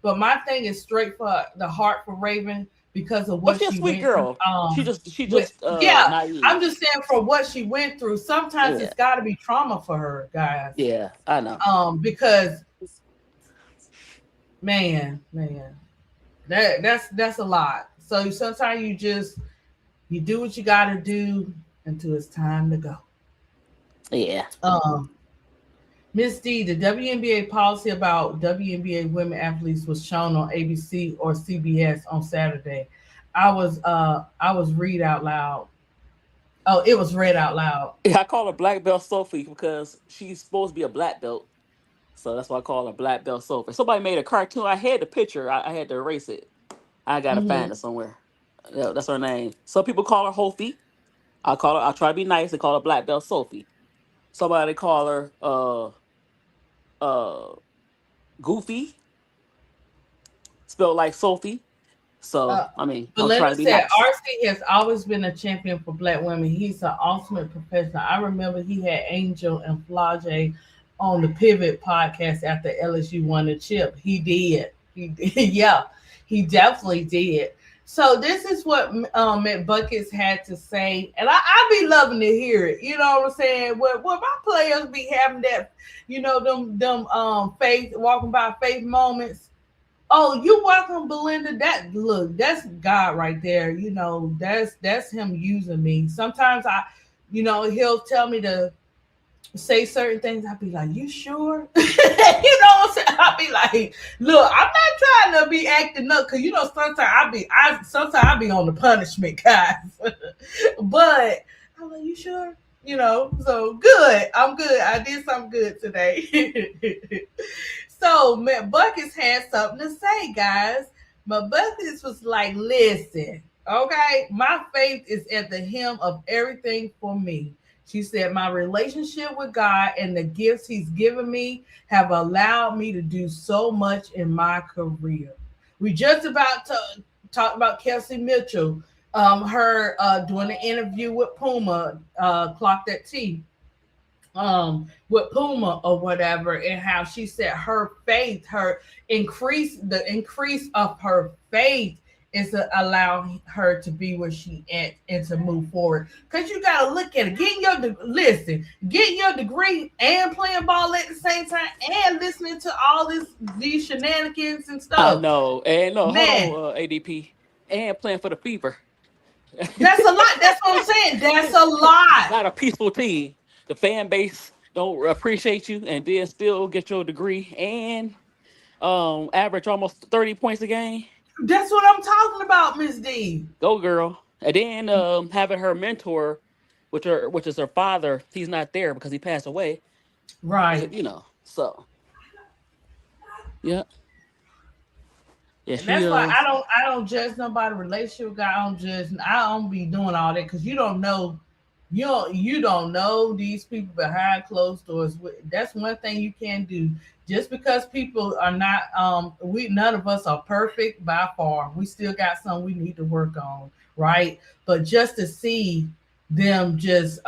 Speaker 1: But my thing is straight for the heart for Raven because of
Speaker 3: Oh,
Speaker 1: what
Speaker 3: she a
Speaker 1: she
Speaker 3: sweet
Speaker 1: went through.
Speaker 3: girl. She
Speaker 1: With
Speaker 3: just
Speaker 1: yeah, I'm
Speaker 3: naive.
Speaker 1: just saying for what she went through. Sometimes
Speaker 3: Yeah,
Speaker 1: it's got to be trauma for her, guys.
Speaker 3: yeah, I know.
Speaker 1: Because man, that's a lot. So sometimes you do what you got to do until it's time to go.
Speaker 3: Yeah.
Speaker 1: Um, Miss D, the WNBA policy about WNBA women athletes was shown on ABC or CBS on Saturday. I was read out loud. Oh, it was read out loud.
Speaker 3: Yeah, I call her Black Belt Sophie because she's supposed to be a black belt. So that's why I call her Black Belt Sophie. Somebody made a cartoon. I had the picture. I had to erase it. I gotta
Speaker 1: Hmm.
Speaker 3: find it somewhere. Yeah, that's her name. Some people call her Hofi. I try to be nice and call her Black Belt Sophie. Somebody call her uh Goofy, spelled like Sophie. So
Speaker 1: Uh,
Speaker 3: I mean, I'm trying
Speaker 1: Belinda
Speaker 3: to be
Speaker 1: said
Speaker 3: nice.
Speaker 1: RC has always been a champion for Black women. He's an ultimate professional. I remember he had Angel and Flage on the Pivot podcast after LSU won the chip. He did. He did. Yeah, he definitely did. So this is what McBuckets had to say, and I be loving to hear it. You know what I'm saying? What my players be having that, them faith walking by faith moments. Oh, you welcome, Belinda. That look, that's God right there. That's him using me. Sometimes he'll tell me to say certain things. I'll be like, you sure? What I'm saying? I'll be like, look, I'm not trying to be acting up because sometimes I be on the punishment, guys. But I'm like, you sure? So good. I'm good. I did something good today. So Buckets had something to say, guys. But Buckets was like, listen, okay, my faith is at the hem of everything for me. She said, my relationship with God and the gifts He's given me have allowed me to do so much in my career. We just about to talk about Kelsey Mitchell, her doing an interview with Puma, Clock That T, with Puma or whatever, and how she said her faith, the increase of her faith is to allow her to be where she at and to move forward. Cause you gotta look at it. Getting your degree and playing ball at the same time and listening to all these shenanigans and
Speaker 3: I
Speaker 1: stuff.
Speaker 3: know. And no, hold
Speaker 1: Man,
Speaker 3: on, ADP. And playing for the Fever.
Speaker 1: that's a lot. That's what I'm saying. That's a lot.
Speaker 3: Not a peaceful team. The fan base don't appreciate you, and then still get your degree and average almost 30 points a game.
Speaker 1: That's what I'm talking about, Miss D.
Speaker 3: Go girl. And then having her mentor, which is her father, he's not there because he passed away.
Speaker 1: Right.
Speaker 3: So yeah, yeah,
Speaker 1: And
Speaker 3: she
Speaker 1: that's why I don't judge nobody relationship with God. I don't be doing all that because you don't know these people behind closed doors. That's one thing you can do. Just because people are not we none of us are perfect by far. We still got some we need to work on, right? But just to see them just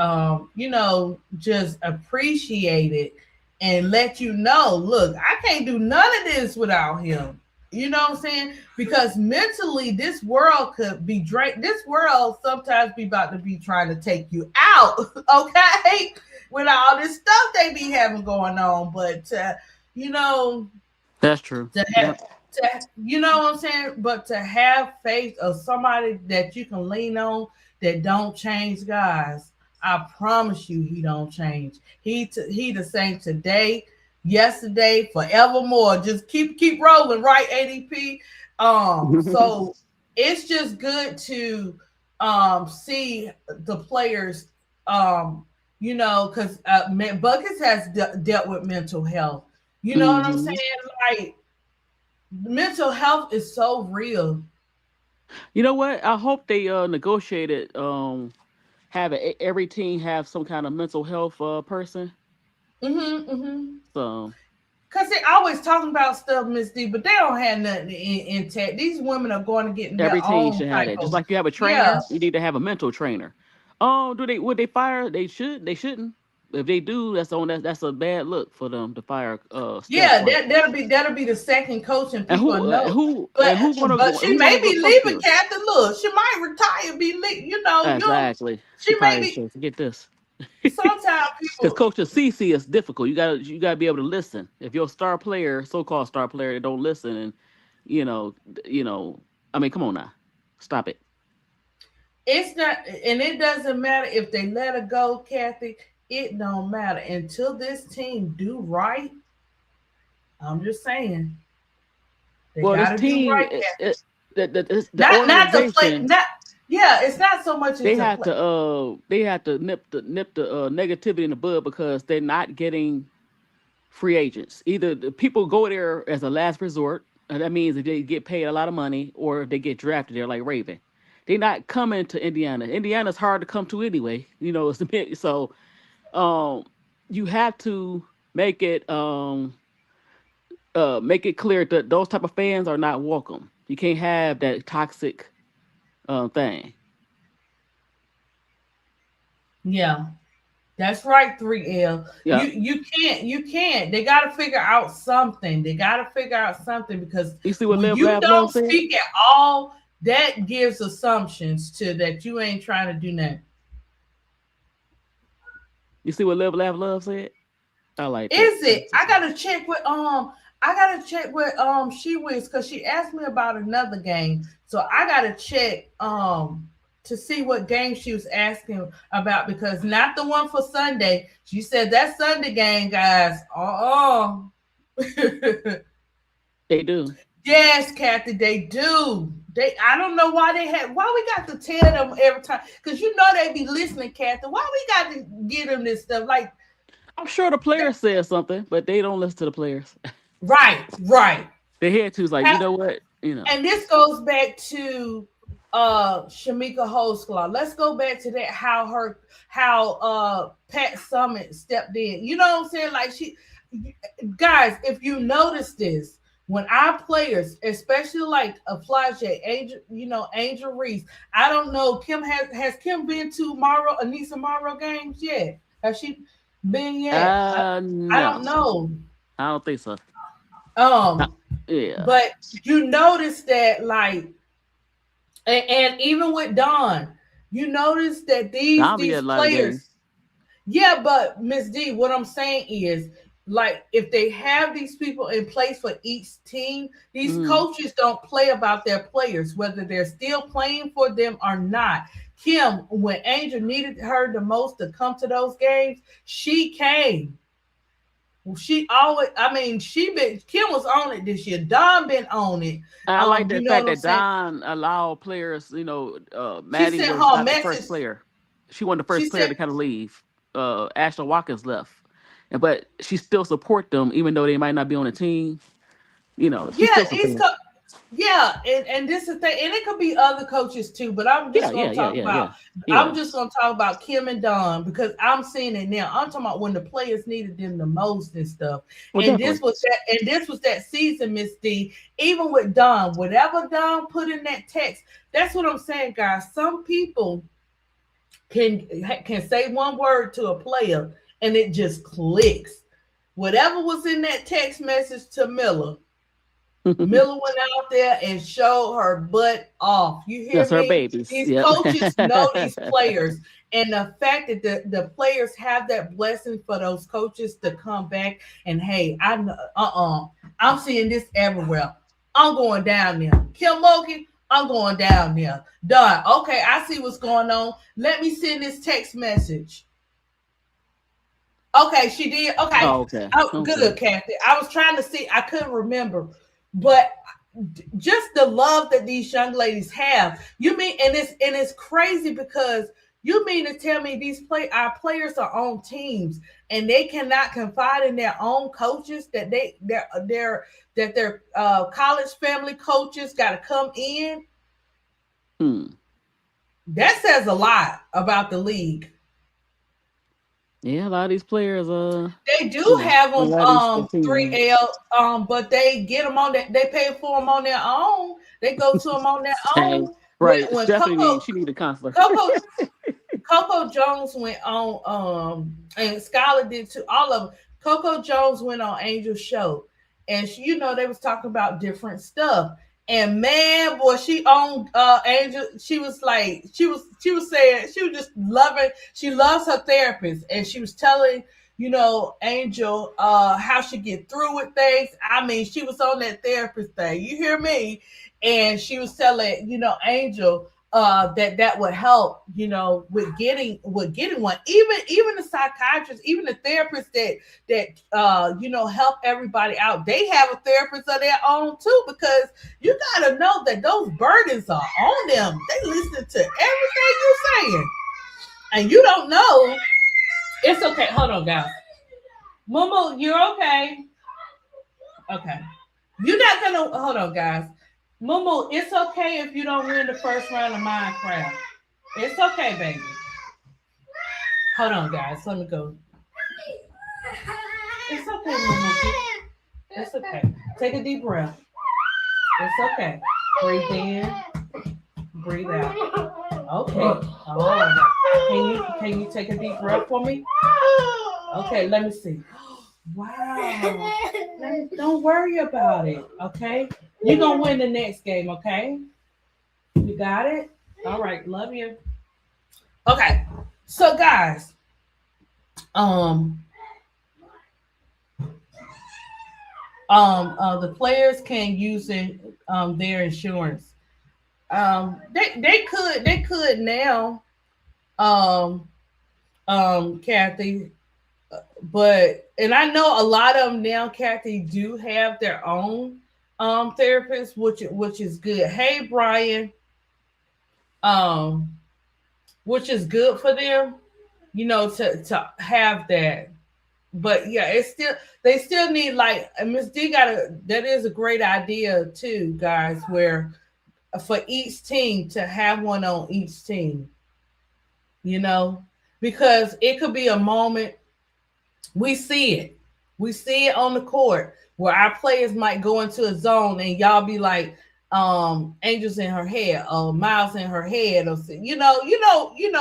Speaker 1: appreciate it and let you know, look, I can't do none of this without him. You know what I'm saying? Because mentally, this world could be drained. This world sometimes be about to be trying to take you out, okay? With all this stuff they be having going on. But, you know,
Speaker 3: That's true.
Speaker 1: to have,
Speaker 3: Yep.
Speaker 1: you know what I'm saying? But to have faith of somebody that you can lean on that don't change, guys, I promise you, he don't change. He the same today, yesterday, forevermore. Just keep rolling, right? ADP. So it's just good to see the players, because Buckets has dealt with mental health. You know what I'm
Speaker 3: hmm
Speaker 1: saying? Like mental health is so real.
Speaker 3: You know what? I hope they negotiated every team have some kind of mental health person.
Speaker 1: Mm-hmm, mm-hmm.
Speaker 3: So
Speaker 1: Cause they always talking about stuff, Miss D, but they don't have nothing intact. These women are going to get their
Speaker 3: every team
Speaker 1: own
Speaker 3: should have
Speaker 1: type
Speaker 3: that. Just
Speaker 1: of,
Speaker 3: like you have a
Speaker 1: yeah,
Speaker 3: trainer, you need to have a mental trainer. Oh, do they would they fire? They should. They shouldn't. If they do, that's a bad look for them to fire Steph.
Speaker 1: yeah. That'll be the second coach, and
Speaker 3: And
Speaker 1: people know. But she
Speaker 3: who
Speaker 1: may
Speaker 3: gonna go
Speaker 1: be
Speaker 3: coach
Speaker 1: leaving,
Speaker 3: them?
Speaker 1: Captain. Look, she might retire, you know.
Speaker 3: Exactly. She
Speaker 1: She may
Speaker 3: probably
Speaker 1: be.
Speaker 3: should forget this.
Speaker 1: Sometimes
Speaker 3: Because
Speaker 1: people,
Speaker 3: coaching CC is difficult. You gotta be able to listen. If your star player, so-called star player, they don't listen, and you know, you know, I mean, come on now, stop it.
Speaker 1: it's not, and it doesn't matter if they let her go, Kathy. It don't matter until this team do right. I'm just saying they
Speaker 3: Well,
Speaker 1: got
Speaker 3: this
Speaker 1: to do
Speaker 3: team,
Speaker 1: right, Kathy.
Speaker 3: the
Speaker 1: Not the play.
Speaker 3: organization,
Speaker 1: Not yeah. It's not so much as a play.
Speaker 3: they have to nip the negativity in the bud because they're not getting free agents. Either the people go there as a last resort, and that means if they get paid a lot of money, or if they get drafted there like Raven. They're not coming to Indiana. Indiana's hard to come to anyway. So um, you have to make it clear that those type of fans are not welcome. You can't have that toxic thing.
Speaker 1: Yeah. That's right, 3L.
Speaker 3: Yeah.
Speaker 1: You can't. They gotta figure out something. They gotta figure out something because
Speaker 3: You see what
Speaker 1: when
Speaker 3: Live,
Speaker 1: you
Speaker 3: Laugh, Love
Speaker 1: don't
Speaker 3: said?
Speaker 1: speak at all, that gives assumptions to that you ain't trying to do nothing.
Speaker 3: You see what Live, Laugh, Love said? I like that.
Speaker 1: Is it? I gotta check with she was because she asked me about another game. So I gotta check to see what game she was asking about because not the one for Sunday. She said that Sunday game, guys.
Speaker 3: They do.
Speaker 1: Yes, Kathy, they do. I don't know why we got to tell them every time. Because you know they be listening, Kathy. Why we got to give them this stuff? Like
Speaker 3: I'm sure the players said something, but they don't listen to the players.
Speaker 1: right, right.
Speaker 3: Their head too's like, you know what?
Speaker 1: And this goes back to Shamika Holsclaw. Let's go back to that how Pat Summit stepped in. You know what I'm saying? Like guys, if you notice this, when our players, especially like a Flage, Angel, Angel Reese, I don't know, Kim has Kim been to Anissa Morrow games yet? Has she been yet? I
Speaker 3: No.
Speaker 1: don't know.
Speaker 3: I don't think so. Yeah.
Speaker 1: But you notice that, like, and even with Don, you notice that these players. Yeah, but Miss D, what I'm saying is, like, if they have these people in place for each team, these coaches don't play about their players, whether they're still playing for them or not. Kim, when Angel needed her the most to come to those games, she came. She always, Kim was on it this year. Don been on it.
Speaker 3: I like the fact that Don allowed players, Maddie was not the first player. She wasn't the first player to kind of leave. Ashley Watkins left. But she still support them, even though they might not be on the team.
Speaker 1: Yeah, and this is the thing, and it could be other coaches too, but I'm just gonna talk about I'm just gonna talk about Kim and Don because I'm seeing it now. I'm talking about when the players needed them the most and stuff. Well, and this was that season, Miss D. Even with Don, whatever Don put in that text, that's what I'm saying, guys. Some people can say one word to a player and it just clicks. Whatever was in that text message to Miller. Miller went out there and showed her butt off. You hear me?
Speaker 3: Her babies.
Speaker 1: These coaches know these players. And the fact that the players have that blessing for those coaches to come back and, hey, I'm seeing this everywhere. I'm going down there. Kim Logan, I'm going down there. Done. Okay, I see what's going on. Let me send this text message. Okay, she did. Okay.
Speaker 3: Oh, okay.
Speaker 1: Good, Kathy. I was trying to see. I couldn't remember. But just the love that these young ladies have, you mean, and it's crazy because you mean to tell me our players are on teams and they cannot confide in their own coaches that their college family coaches got to come in. That says a lot about the league.
Speaker 3: Yeah, a lot of these players,
Speaker 1: they do have them 3L, but they get them on that. They pay for them on their own. They go to them on their own.
Speaker 3: Right. When Stephanie, she need a counselor.
Speaker 1: Coco Jones went on, and Skylar did too. All of them. Coco Jones went on Angel's show, and they was talking about different stuff. And man, boy, she on Angel. She was saying she was just loving. She loves her therapist, and she was telling Angel how she get through with things. I mean, she was on that therapist thing. You hear me? And she was telling Angel that would help with getting one. Even the psychiatrist, even the therapist that help everybody out, they have a therapist of their own too, because you got to know that those burdens are on them. They listen to everything you're saying, and you don't know. It's okay. Hold on, guys. Momo, you're okay. Okay, you're not gonna hold on, guys. Mumu, it's okay if you don't win the first round of Minecraft. It's okay, baby. Hold on, guys. Let me go. It's okay, Mumu. It's okay. Take a deep breath. It's okay. Breathe in, breathe out. Okay. All right. Can you take a deep breath for me? Okay, let me see. Wow. Don't worry about it. Okay. You're gonna win the next game, okay? You got it? All right, love you. Okay. So guys, um the players can use it, their insurance. They could now, um Kathy, but and I know a lot of them now, Kathy, do have their own therapists, which is good. Hey Brian, um which is good for them, to have that. But yeah, it's still, they still need, like, Miss D got a, that is a great idea too, guys, where for each team to have one on each team, you know, because it could be a moment. We see it. We see it on the court where our players might go into a zone and y'all be like, angels in her head or miles in her head, or you know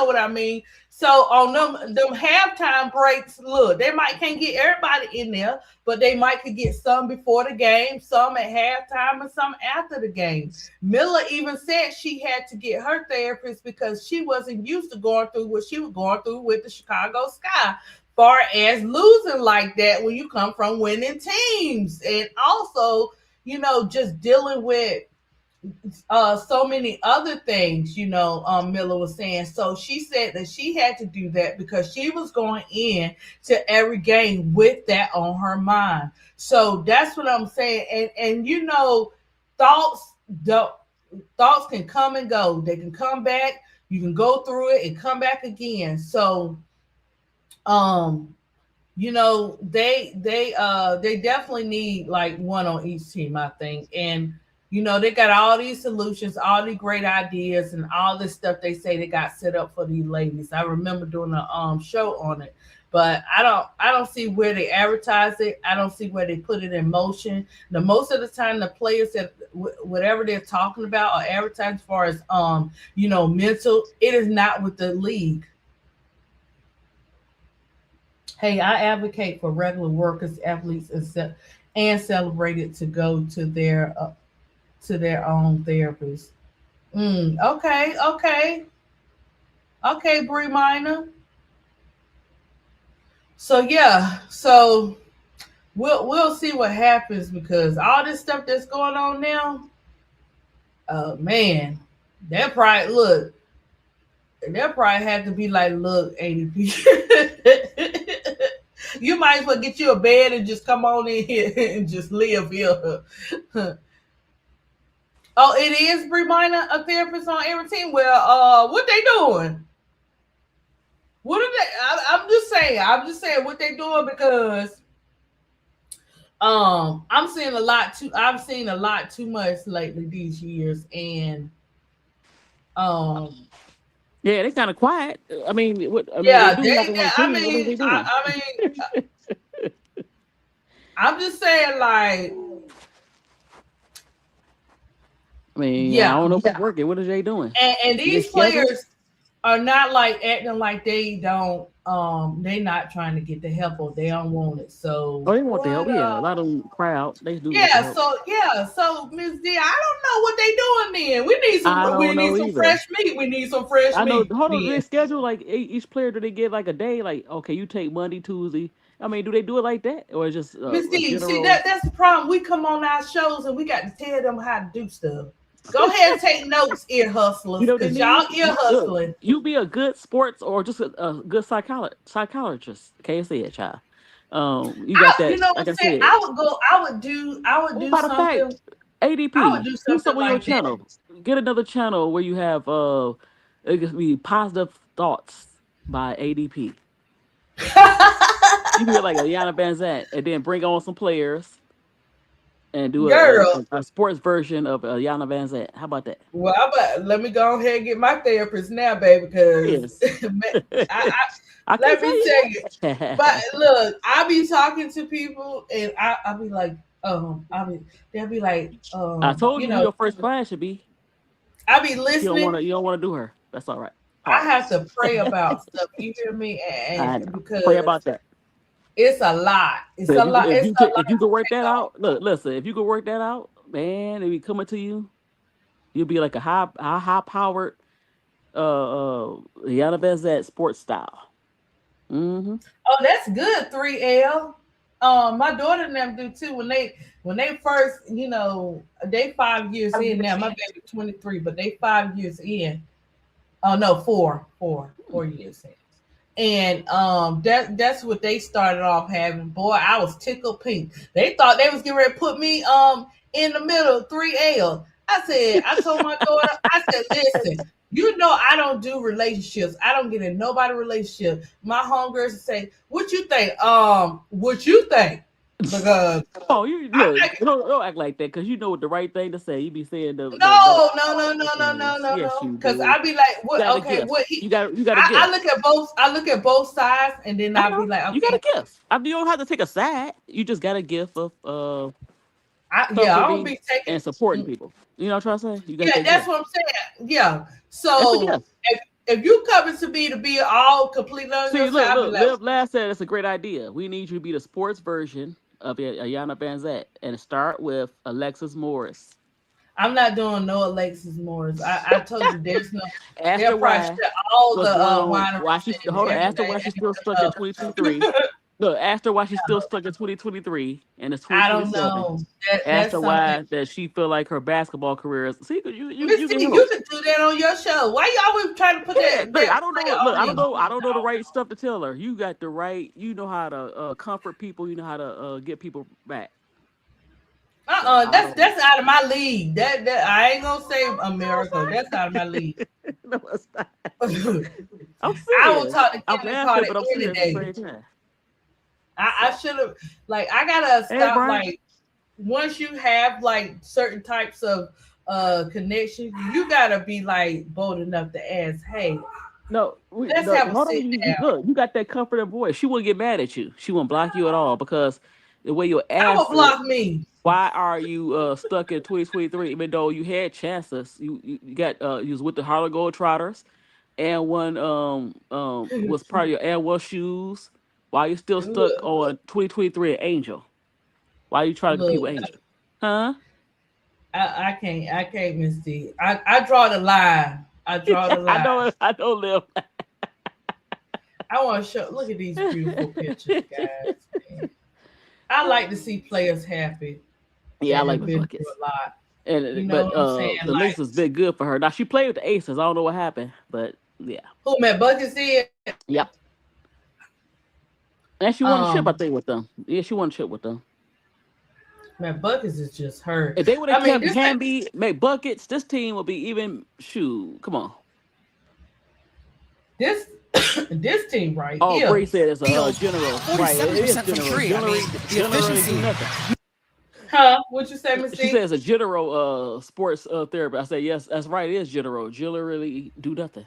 Speaker 1: what I mean. So on them halftime breaks, look, they might can't get everybody in there, but they might could get some before the game, some at halftime, and some after the game. Miller even said she had to get her therapist because she wasn't used to going through what she was going through with the Chicago Sky, far as losing like that when you come from winning teams, and also, just dealing with so many other things, Miller was saying. So she said that she had to do that because she was going in to every game with that on her mind. So that's what I'm saying. And thoughts don't thoughts can come and go. They can come back. You can go through it and come back again. So um they definitely need like one on each team, I think. And they got all these solutions, all these great ideas, and all this stuff they say they got set up for these ladies. I remember doing a show on it, but I don't see where they advertise it. I don't see where they put it in motion. The most of the time, the players that whatever they're talking about or advertising as far as mental, it is not with the league. Hey, I advocate for regular workers, athletes, and celebrated to go to their own therapist. Okay, okay, Brie Minor. So yeah, so we'll see what happens because all this stuff that's going on now. Man, that probably look. That probably had to be like, look, ADP. You might as well get you a bed and just come on in here and just live here. Oh, it is Brie Minor, a therapist on every team. Well, what they doing? What are they? I'm just saying. I'm just saying what they doing because I'm seeing a lot too. I've seen a lot too much lately these years, and um
Speaker 3: Yeah, they kind of quiet. I mean, what? I mean, they
Speaker 1: yeah,
Speaker 3: do have them on the
Speaker 1: I
Speaker 3: team. What are
Speaker 1: mean,
Speaker 3: they doing?
Speaker 1: I'm just saying, like,
Speaker 3: I mean, I
Speaker 1: yeah,
Speaker 3: don't know if it's working. What are they doing?
Speaker 1: and
Speaker 3: Is they
Speaker 1: these
Speaker 3: scheduled?
Speaker 1: players are not like acting like they don't. They not trying to get the help or they don't want it.
Speaker 3: Oh,
Speaker 1: So
Speaker 3: they want the help.
Speaker 1: what?
Speaker 3: Yeah, a lot of them cry out. They do want the
Speaker 1: Yeah.
Speaker 3: help.
Speaker 1: So Miss D, I don't know what they doing then. We need some.
Speaker 3: I
Speaker 1: We
Speaker 3: don't
Speaker 1: need
Speaker 3: know
Speaker 1: some
Speaker 3: either.
Speaker 1: fresh meat. We need some fresh
Speaker 3: I know.
Speaker 1: meat
Speaker 3: Hold on, do they
Speaker 1: then.
Speaker 3: schedule like each player? Do they get like a day? Like, okay, you take Monday, Tuesday. I mean, do they do it like that, or is just
Speaker 1: Miss
Speaker 3: a
Speaker 1: D, see
Speaker 3: general?
Speaker 1: that's the problem. We come on our shows and we got to tell them how to do stuff. Go ahead and take notes, ear
Speaker 3: You
Speaker 1: hustlers,
Speaker 3: know what they
Speaker 1: because y'all
Speaker 3: need?
Speaker 1: ear
Speaker 3: Look,
Speaker 1: hustling.
Speaker 3: you be a good sports or just a good psychologist. Can't say it, child. You got
Speaker 1: You
Speaker 3: that.
Speaker 1: know what
Speaker 3: Like
Speaker 1: I'm
Speaker 3: I
Speaker 1: saying?
Speaker 3: said.
Speaker 1: I would
Speaker 3: Oh,
Speaker 1: do
Speaker 3: matter of
Speaker 1: something.
Speaker 3: fact,
Speaker 1: I would
Speaker 3: ADP,
Speaker 1: do
Speaker 3: do
Speaker 1: something
Speaker 3: something on your
Speaker 1: like that.
Speaker 3: channel. Get another channel where you have it could be positive thoughts by ADP. You can get like a Yana Banzat and then bring on some players and do
Speaker 1: Girl,
Speaker 3: a sports version of Yana Banzat. How about that?
Speaker 1: well, let me go ahead and get my therapist now, baby, because
Speaker 3: Yes.
Speaker 1: I
Speaker 3: I can
Speaker 1: let me
Speaker 3: tell you
Speaker 1: tell you. But
Speaker 3: that.
Speaker 1: look, I be talking to people and I be like, they'll be like,
Speaker 3: I told
Speaker 1: you
Speaker 3: you who
Speaker 1: know,
Speaker 3: your first client should be.
Speaker 1: I be
Speaker 3: You don't want
Speaker 1: listening.
Speaker 3: to. You don't want to do her. That's all right.
Speaker 1: I have
Speaker 3: Pause.
Speaker 1: to pray about stuff. You hear me?
Speaker 3: I
Speaker 1: And
Speaker 3: know. Pray about
Speaker 1: because
Speaker 3: that.
Speaker 1: it's a lot. It's
Speaker 3: But
Speaker 1: a lot. It's a lot
Speaker 3: if you
Speaker 1: to
Speaker 3: could work that
Speaker 1: take on.
Speaker 3: out, look, listen. If you could work that out, man, they be coming to you. You'll be like a high powered Yana Bezat sports style. Mm-hmm.
Speaker 1: Oh, that's good. 3L. My daughter and them do too. When they first, they 5 years in now. My baby 23, but they 5 years in. Oh no, four years in. And that's what they started off having. Boy, I was tickled pink. They thought they was getting ready to put me in the middle 3L. I told my daughter, I said, listen, I don't do relationships. I don't get in nobody relationship. My homegirls say, what you think? What you think? Because
Speaker 3: Oh, you
Speaker 1: I'm
Speaker 3: look,
Speaker 1: like,
Speaker 3: don't act like that because you know what the right thing to say. You be saying the
Speaker 1: no, no, no, no, no, no,
Speaker 3: things.
Speaker 1: no,
Speaker 3: Yes,
Speaker 1: no.
Speaker 3: you
Speaker 1: Because
Speaker 3: do.
Speaker 1: I be like,
Speaker 3: You
Speaker 1: what?
Speaker 3: got a
Speaker 1: Okay,
Speaker 3: gift.
Speaker 1: what he?
Speaker 3: You got a
Speaker 1: I
Speaker 3: gift.
Speaker 1: look at both. I look at both sides, and then
Speaker 3: I
Speaker 1: I'll be
Speaker 3: know.
Speaker 1: like,
Speaker 3: You got a
Speaker 1: okay,
Speaker 3: gift. I mean, you don't have to take a side. You just got a gift of
Speaker 1: yeah, I don't
Speaker 3: comforting
Speaker 1: be taking.
Speaker 3: and supporting
Speaker 1: mm,
Speaker 3: people. You know what I'm trying to say? You got
Speaker 1: Yeah,
Speaker 3: that
Speaker 1: that's
Speaker 3: gift.
Speaker 1: what I'm saying. Yeah.
Speaker 3: That's a
Speaker 1: So
Speaker 3: gift.
Speaker 1: if you come to be all completely on your
Speaker 3: See,
Speaker 1: side, I'll be
Speaker 3: look.
Speaker 1: like,
Speaker 3: Liv Last said it's a great idea. We need you to be the sports version of Ayana Banzette and start with Alexis Morris.
Speaker 1: I'm not doing no Alexis Morris. I told you there's no.
Speaker 3: Ask
Speaker 1: They'll
Speaker 3: her
Speaker 1: probably
Speaker 3: why.
Speaker 1: shut all
Speaker 3: What's
Speaker 1: the
Speaker 3: going on? Why
Speaker 1: wineries
Speaker 3: she's
Speaker 1: and
Speaker 3: hold on? Ask her
Speaker 1: everything.
Speaker 3: why she's still stuck in 2023. Look, ask her why she's still stuck in 2023 and it's
Speaker 1: I don't
Speaker 3: 2027.
Speaker 1: know. That
Speaker 3: Ask
Speaker 1: that's
Speaker 3: her
Speaker 1: something.
Speaker 3: why that she feel like her basketball career is. See, you can
Speaker 1: Missy,
Speaker 3: help.
Speaker 1: you could do that on your show. Why you always trying to put
Speaker 3: Yeah,
Speaker 1: that
Speaker 3: look,
Speaker 1: that
Speaker 3: I don't know.
Speaker 1: player
Speaker 3: Look,
Speaker 1: on him?
Speaker 3: I don't know the right stuff to tell her. You got the right. You know how to comfort people. You know how to get people back. So I
Speaker 1: That's
Speaker 3: don't know.
Speaker 1: that's out of my league. That I ain't gonna say America. That's out of my league.
Speaker 3: No, it's not. I'm
Speaker 1: I will
Speaker 3: serious.
Speaker 1: talk to
Speaker 3: I'm
Speaker 1: Kevin
Speaker 3: laughing,
Speaker 1: Carter
Speaker 3: but I'm
Speaker 1: any
Speaker 3: serious at the
Speaker 1: day.
Speaker 3: same time.
Speaker 1: I
Speaker 3: So,
Speaker 1: should have I gotta
Speaker 3: hey,
Speaker 1: stop
Speaker 3: Brian.
Speaker 1: once you have certain types of connections, you gotta be bold enough to ask, hey, let's have a
Speaker 3: Hold on.
Speaker 1: sit down.
Speaker 3: Look, you got that comforting voice. She wouldn't get mad at you. She wouldn't block you at all because the way you
Speaker 1: How will
Speaker 3: answer,
Speaker 1: block me?
Speaker 3: why are you stuck in 2023? Even though you had chances, you got you was with the Harlem Globetrotters, and one was part of your and one shoes. Why you still stuck
Speaker 1: look,
Speaker 3: on 2023 and Angel? Why you trying to compete
Speaker 1: look,
Speaker 3: with Angel? Huh?
Speaker 1: I can't Misty. I draw the line. I draw the
Speaker 3: I
Speaker 1: line.
Speaker 3: know. I know, Liv.
Speaker 1: I want to show. Look at these beautiful pictures, guys. Man. I like to see players happy
Speaker 3: Yeah, I
Speaker 1: that
Speaker 3: like
Speaker 1: have
Speaker 3: my
Speaker 1: been through
Speaker 3: buckets.
Speaker 1: a lot. You
Speaker 3: And
Speaker 1: know
Speaker 3: but
Speaker 1: what I'm saying?
Speaker 3: the Lynx has been good for her. Now she played with the Aces. I don't know what happened, but yeah.
Speaker 1: Who Matt Buckets did?
Speaker 3: Yep. And she won the chip, I
Speaker 1: Um,
Speaker 3: think, with them. Yeah, she won the chip with them.
Speaker 1: Matt Buckets is just hurt.
Speaker 3: If they would have
Speaker 1: I mean,
Speaker 3: kept
Speaker 1: this
Speaker 3: Hamby, make buckets, this team would be even shoot. Come on.
Speaker 1: this this team right
Speaker 3: Oh,
Speaker 1: here.
Speaker 3: Bray said it's a
Speaker 4: Field,
Speaker 3: general. Right. It is
Speaker 4: 47% from
Speaker 3: general.
Speaker 4: three. I mean, the
Speaker 3: Generally do
Speaker 4: efficiency.
Speaker 3: nothing.
Speaker 1: Huh? What you say,
Speaker 3: She
Speaker 1: Mystique?
Speaker 3: says a general sports therapy. I say yes, that's right, it is general. Generally do nothing.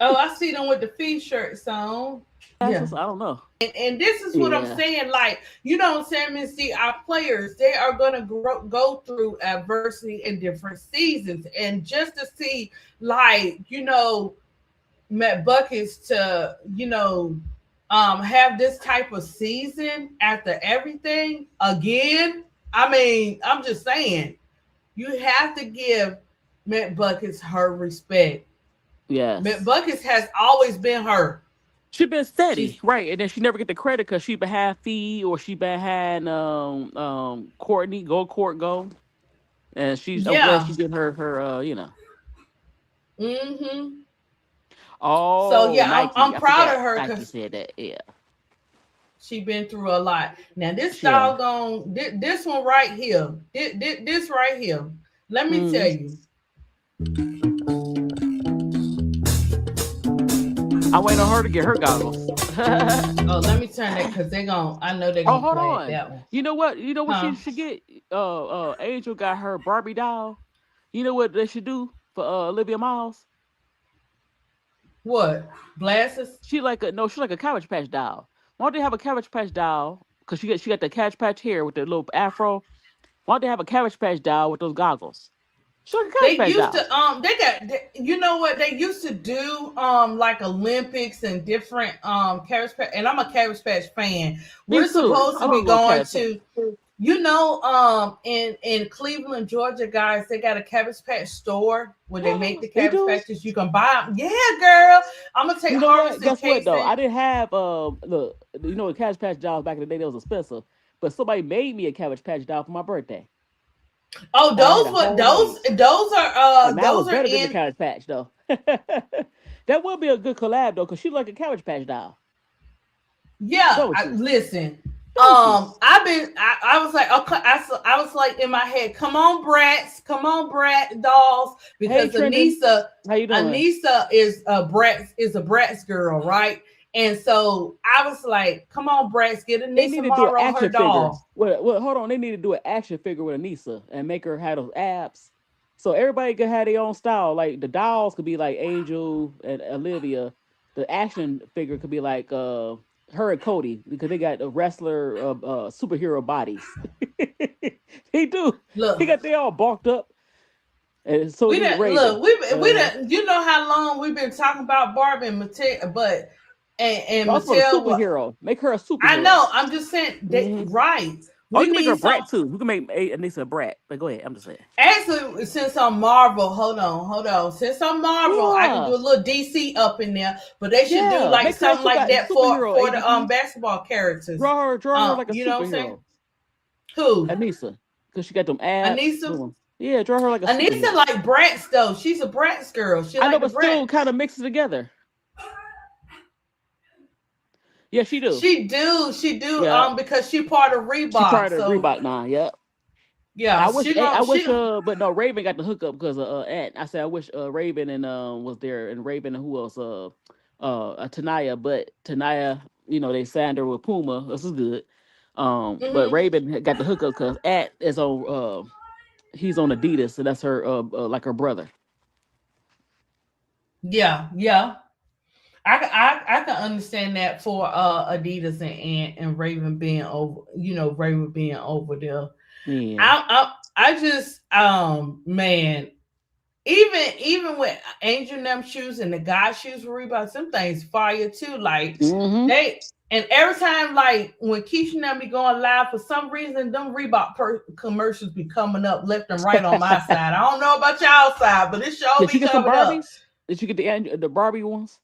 Speaker 1: Oh, I see them with the feet shirts on. Yeah.
Speaker 3: I don't know.
Speaker 1: And this is what I'm
Speaker 3: Yeah.
Speaker 1: saying. You know what I'm saying, Missy? Our players, they are going to go through adversity in different seasons. And just to see, Matt Buckets to, have this type of season after everything again. I mean, I'm just saying, you have to give Matt Buckets her respect. Matt
Speaker 3: Yes.
Speaker 1: Buckets has always been her.
Speaker 3: She been
Speaker 1: She's
Speaker 3: steady, right? And then she never get the credit because she behind Fee or she behind Courtney, go court go. And I'm glad
Speaker 1: yeah.
Speaker 3: she did her.
Speaker 1: Mm-hmm. So
Speaker 3: Oh,
Speaker 1: yeah, I'm
Speaker 3: Nike. I
Speaker 1: proud
Speaker 3: forgot
Speaker 1: of her
Speaker 3: Nike
Speaker 1: because
Speaker 3: said that. Yeah.
Speaker 1: she been through a lot. Now this
Speaker 3: Yeah.
Speaker 1: doggone this one right here, this right here. Let me tell
Speaker 3: Mm.
Speaker 1: you.
Speaker 3: I waiting on her to get her goggles.
Speaker 1: Oh, let me turn that because I know they're
Speaker 3: Oh,
Speaker 1: gonna
Speaker 3: hold
Speaker 1: play
Speaker 3: on.
Speaker 1: that one.
Speaker 3: You know what? You know what she
Speaker 1: Huh?
Speaker 3: should get? Angel got her Barbie doll. You know what they should do for Olivia Miles?
Speaker 1: What? Glasses?
Speaker 3: She like a no, she like a Cabbage Patch doll. Why don't they have a Cabbage Patch doll because she got the Cabbage Patch hair with the little afro. Why don't they have a Cabbage Patch doll with those goggles? She like a
Speaker 1: They
Speaker 3: Cabbage Patch
Speaker 1: used
Speaker 3: doll.
Speaker 1: to you know what they used to do like Olympics and different Cabbage Patch, and I'm a Cabbage Patch fan.
Speaker 3: Me
Speaker 1: We're
Speaker 3: too.
Speaker 1: supposed
Speaker 3: I
Speaker 1: to be
Speaker 3: love little
Speaker 1: going
Speaker 3: Cabbage Patch.
Speaker 1: to, in Cleveland, Georgia, guys, they got a Cabbage Patch store where they make the
Speaker 3: They
Speaker 1: Cabbage
Speaker 3: do.
Speaker 1: Patches. You can buy them. Yeah, girl. I'm gonna take
Speaker 3: You know what?
Speaker 1: harvesting
Speaker 3: Guess what
Speaker 1: cakes
Speaker 3: though? I
Speaker 1: and
Speaker 3: didn't have look. You know the Cabbage Patch dolls back in the day, they was expensive. But somebody made me a Cabbage Patch doll for my birthday.
Speaker 1: oh,
Speaker 3: And I had
Speaker 1: those
Speaker 3: a
Speaker 1: what
Speaker 3: whole range. And mine was
Speaker 1: those are
Speaker 3: better than the
Speaker 1: in.
Speaker 3: Cabbage Patch though. That would be a good collab though, because she like a Cabbage Patch doll.
Speaker 1: Yeah,
Speaker 3: Don't she?
Speaker 1: listen.
Speaker 3: Don't she?
Speaker 1: I was like, okay, I was like in my head, come on, brat dolls,
Speaker 3: Hey
Speaker 1: because
Speaker 3: Trendon, how you doing?
Speaker 1: Anissa is a Bratz girl, right? And so I was like, come on, Bratz, get
Speaker 3: They need
Speaker 1: Anissa
Speaker 3: to do an
Speaker 1: Morrow her
Speaker 3: action figure.
Speaker 1: doll.
Speaker 3: Well, hold on. They need to do an action figure with Anissa and make her have those abs. So everybody could have their own style. Like the dolls could be like Angel and Olivia. The action figure could be like her and Cody because they got the wrestler superhero bodies. They do. They
Speaker 1: Look,
Speaker 3: got they all bulked up. And so
Speaker 1: we
Speaker 3: do
Speaker 1: didn't
Speaker 3: Raven.
Speaker 1: look, we didn't. You know how long we've been talking about Barbie and Mattel, but and
Speaker 3: Also a
Speaker 1: Mattel.
Speaker 3: superhero. Make her a
Speaker 1: I
Speaker 3: superhero.
Speaker 1: know. I'm just saying that
Speaker 3: Mhm.
Speaker 1: right.
Speaker 3: Oh, you
Speaker 1: We
Speaker 3: can make her
Speaker 1: need
Speaker 3: a
Speaker 1: some.
Speaker 3: brat too. You can make Anissa a brat. But go ahead. I'm just saying.
Speaker 1: Actually, since I'm Marvel, hold on. Since I'm Marvel, I can
Speaker 3: Yeah.
Speaker 1: do a little DC up in there, but they should do
Speaker 3: Yeah.
Speaker 1: like
Speaker 3: Make her a
Speaker 1: something like that
Speaker 3: superhero,
Speaker 1: for the
Speaker 3: ADP.
Speaker 1: basketball characters.
Speaker 3: Draw her like a
Speaker 1: You know what I'm saying?
Speaker 3: superhero.
Speaker 1: Who?
Speaker 3: Anissa. Because she got them abs.
Speaker 1: Anissa?
Speaker 3: Boom. Yeah, draw her like a
Speaker 1: Anissa
Speaker 3: superhero.
Speaker 1: like Bratz though. She's a Bratz girl. She
Speaker 3: I know,
Speaker 1: like the
Speaker 3: but still
Speaker 1: Bratz.
Speaker 3: kind of mix it together. Yeah, she do.
Speaker 1: She do.
Speaker 3: Yeah.
Speaker 1: Because she part of
Speaker 3: She
Speaker 1: Reebok.
Speaker 3: part of
Speaker 1: So
Speaker 3: Reebok now. Yeah.
Speaker 1: yeah,
Speaker 3: I wish
Speaker 1: she.
Speaker 3: but no, Raven got the hookup because of Ant. I said I wish Raven and was there and Raven and who else Tanaya, but Tanaya, they signed her with Puma. This is good. But
Speaker 1: Mhm.
Speaker 3: Raven got the hookup because Ant is on he's on Adidas, so that's her like her brother.
Speaker 1: Yeah. I can understand that for Adidas and Raven being over, Raven being over there.
Speaker 3: Yeah.
Speaker 1: I just man, even with Angel them shoes and the guy shoes for Reebok, some things fire too. Like
Speaker 3: Mm-hmm.
Speaker 1: and every time like when Keisha and them be going live, for some reason them Reebok commercials be coming up left and right on my side. I don't know about y'all side, but it sure
Speaker 3: Did
Speaker 1: be
Speaker 3: you get some
Speaker 1: coming up.
Speaker 3: Barbies? Did you get the Barbie ones?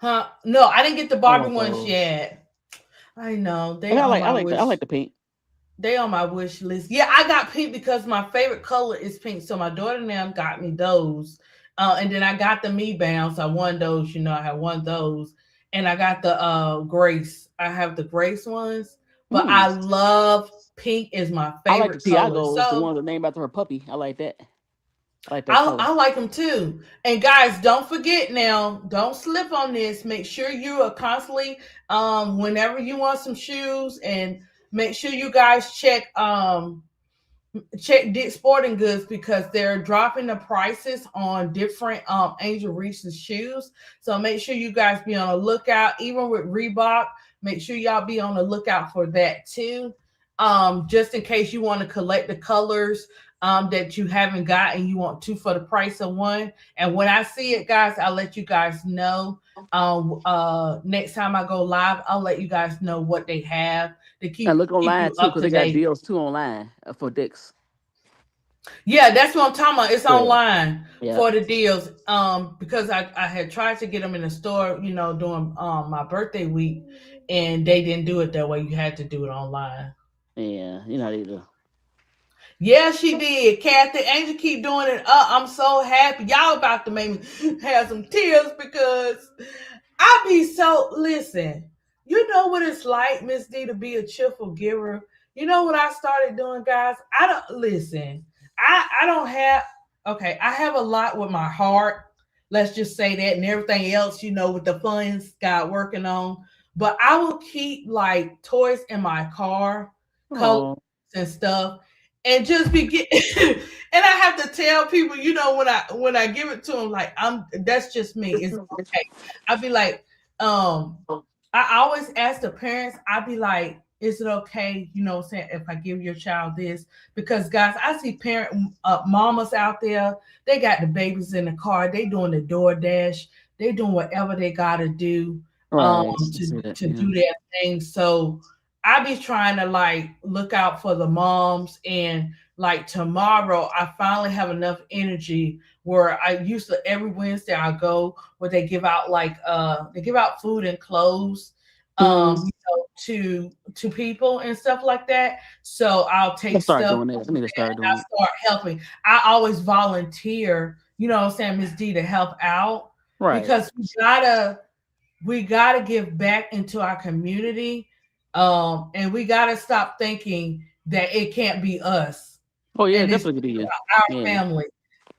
Speaker 1: Huh? No, I didn't get the
Speaker 3: I
Speaker 1: Barbie
Speaker 3: want
Speaker 1: ones
Speaker 3: those.
Speaker 1: yet. I know they
Speaker 3: I
Speaker 1: on
Speaker 3: like I
Speaker 1: my
Speaker 3: like I
Speaker 1: wish.
Speaker 3: like the pink.
Speaker 1: They on my wish list. Yeah, I got pink because my favorite color is pink. So my daughter now got me those. And then I got the Me Bounce. I won those, I have won those. And I got the Grace. I have the Grace ones. But I
Speaker 3: Mm.
Speaker 1: love pink is my
Speaker 3: I like the
Speaker 1: favorite color.
Speaker 3: Tiagos, the
Speaker 1: So
Speaker 3: ones that named after her puppy. I like that. I like that color.
Speaker 1: I like them too. And guys, don't forget now, don't slip on this. Make sure you are constantly, whenever you want some shoes, and make sure you guys check Dick Sporting Goods, because they're dropping the prices on different Angel Reese's shoes. So make sure you guys be on the lookout. Even with Reebok, make sure y'all be on the lookout for that too. Just in case you want to collect the colors that you haven't got and you want two for the price of one. And when I see it, guys, I'll let you guys know. Next time I go live, I'll let you guys know what they have to keep
Speaker 3: And look online
Speaker 1: you
Speaker 3: too,
Speaker 1: up
Speaker 3: because
Speaker 1: to
Speaker 3: they got
Speaker 1: date.
Speaker 3: deals too online for Dicks.
Speaker 1: Yeah, that's what I'm talking about. It's
Speaker 3: Yeah.
Speaker 1: online
Speaker 3: Yeah.
Speaker 1: for the deals. Because I had tried to get them in the store, during my birthday week, and they didn't do it that way. You had to do it online.
Speaker 3: Yeah, you know they do.
Speaker 1: Yeah, she did. Kathy Angel keep doing it. I'm so happy. Y'all about to make me have some tears, because I be so, listen, you know what it's like, Miss D, to be a cheerful giver. You know what I started doing, guys? I don't listen. I don't have, okay, I have a lot with my heart. Let's just say that, and everything else, with the funds got working on. But I will keep like toys in my car, colors
Speaker 3: Oh,
Speaker 1: and stuff, and just be and I have to tell people, when I give it to them, like, that's just me. It's okay. I'd be like, I always ask the parents, I'd be like, is it okay, you know what I'm saying, if I give your child this? Because guys, I see mamas out there, they got the babies in the car, they doing the DoorDash, they doing whatever they gotta do
Speaker 3: Right. I
Speaker 1: to
Speaker 3: see that.
Speaker 1: to
Speaker 3: Yeah.
Speaker 1: do their thing. So I be trying to like look out for the moms, and like tomorrow I finally have enough energy where I used to every Wednesday I go where they give out like they give out food and clothes
Speaker 3: Mm.
Speaker 1: to people and stuff like that. So I'll
Speaker 3: I
Speaker 1: take
Speaker 3: start
Speaker 1: stuff
Speaker 3: doing that. I need to start
Speaker 1: and I
Speaker 3: doing it.
Speaker 1: start helping. I always volunteer, you know what I'm saying, Miss D, to help out
Speaker 3: Right.
Speaker 1: because we gotta give back into our community. And we gotta stop thinking that it can't be us
Speaker 3: Oh yeah,
Speaker 1: and it's
Speaker 3: definitely could be.
Speaker 1: our
Speaker 3: Yeah.
Speaker 1: family.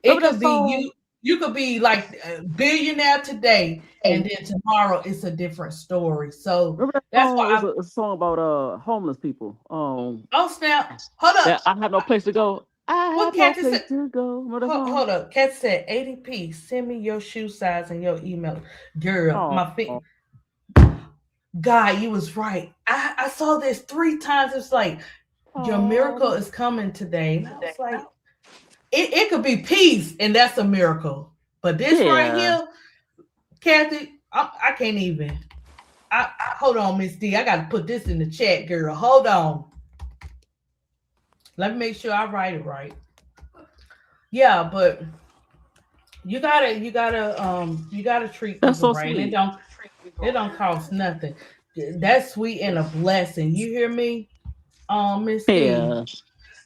Speaker 1: It
Speaker 3: Remember that
Speaker 1: could be
Speaker 3: song?
Speaker 1: you. You could be like a billionaire today, and then tomorrow it's a different story. So
Speaker 3: Remember that
Speaker 1: that's
Speaker 3: song?
Speaker 1: why
Speaker 3: It's a song about homeless people.
Speaker 1: oh snap. Hold up.
Speaker 3: That I have no place to go. I
Speaker 1: What
Speaker 3: have no
Speaker 1: Kathy
Speaker 3: place
Speaker 1: said?
Speaker 3: to go. Remember that
Speaker 1: Hold
Speaker 3: song?
Speaker 1: up. Kat said, ADP, send me your shoe size and your email. Girl,
Speaker 3: Oh,
Speaker 1: my feet. Guy, you was right. I saw this 3 times. It's like your miracle
Speaker 3: oh,
Speaker 1: is coming today. And I was like, it could be peace, and that's a miracle. But this right
Speaker 3: yeah.
Speaker 1: here, Kathy, I can't even. Hold on, Miss D. I got to put this in the chat, girl. Hold on. Let me make sure I write it right. Yeah, but you gotta treat
Speaker 3: That's
Speaker 1: people
Speaker 3: so
Speaker 1: right, and it
Speaker 3: sweet.
Speaker 1: don't cost nothing. That's sweet and a blessing. You hear me, Miss D?
Speaker 3: Yeah.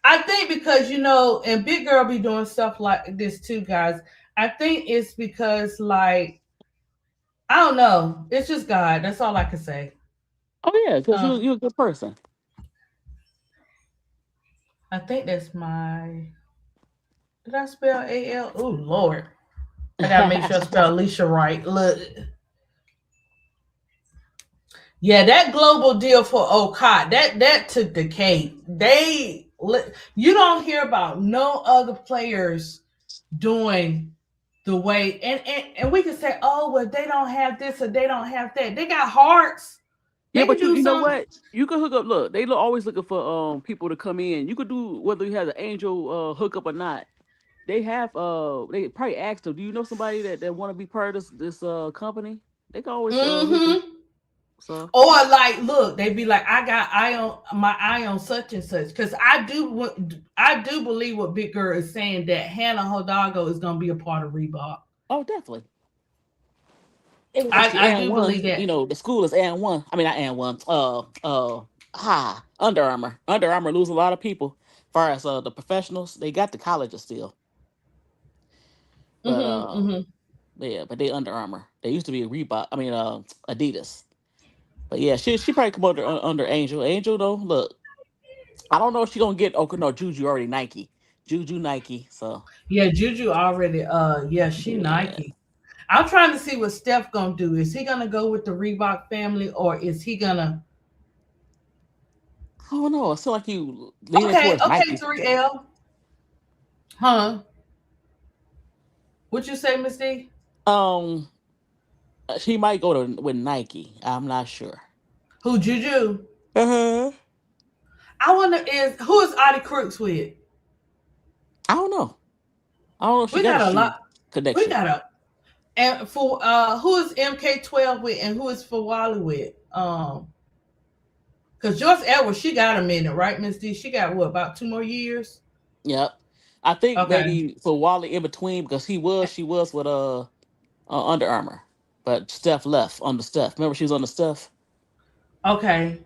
Speaker 1: I think because and Big Girl be doing stuff like this too, guys. I think it's because like I don't know. It's just God. That's all I can say.
Speaker 3: Oh yeah, because
Speaker 1: Uh,
Speaker 3: you're a good person.
Speaker 1: I think that's my. Did I spell AL? Oh Lord, I gotta make sure I spell Alicia right. Look, yeah, that global deal for Okai, that took the cake. You don't hear about no other players doing the way, and we can say, oh well, they don't have this or they don't have that. They got hearts.
Speaker 3: Yeah,
Speaker 1: They can
Speaker 3: but you
Speaker 1: do
Speaker 3: you know
Speaker 1: something.
Speaker 3: what? You could hook up. Look, they always looking for people to come in. You could do whether you have an angel hookup or not. They probably asked them. Do you know somebody that want to be part of this company? They can always hook them.
Speaker 1: Mm-hmm.
Speaker 3: So
Speaker 1: Or like, look, they be like, I got eye on such and such. Because I do believe what Big Girl is saying that Hannah Hodago is gonna be a part of Reebok.
Speaker 3: oh definitely. It was actually
Speaker 1: I
Speaker 3: and
Speaker 1: do
Speaker 3: one.
Speaker 1: believe that.
Speaker 3: You know the school is and one. I mean not and one. Under Armour. Under Armour lose a lot of people. Far as the professionals, they got the colleges still, but
Speaker 1: Mm-hmm, mm-hmm.
Speaker 3: yeah, but they Under Armour. They used to be a Reebok. I mean Adidas. But yeah, she probably come under Angel. Angel though, look, I don't know if she gonna get. Oh no, Juju already Nike. Juju Nike. So
Speaker 1: Yeah, Juju already. Yeah, she
Speaker 3: yeah,
Speaker 1: Nike. I'm trying to see what Steph gonna do. Is he gonna go with the Reebok family, or is he gonna?
Speaker 3: I don't know. I feel like you leaning
Speaker 1: Okay,
Speaker 3: towards
Speaker 1: okay,
Speaker 3: Nike.
Speaker 1: 3L. Huh? What you say, Miss D?
Speaker 3: Um, she might go to with Nike. I'm not sure.
Speaker 1: Who Juju?
Speaker 3: Uh-huh.
Speaker 1: I wonder who is Audie Crooks with?
Speaker 3: I don't know. I don't know if she
Speaker 1: We
Speaker 3: got a
Speaker 1: got a
Speaker 3: shoe
Speaker 1: lot. We
Speaker 3: connection.
Speaker 1: got a and for who is MK12 with, and who is for Wally with? Because Joyce Edwards, she got a minute, right, Miss D? She got what, about 2 more years?
Speaker 3: Yep. I think
Speaker 1: Okay.
Speaker 3: maybe for Wally in between because she was with Under Armour, but Steph left on the Steph. Remember she was on the Steph.
Speaker 1: Okay.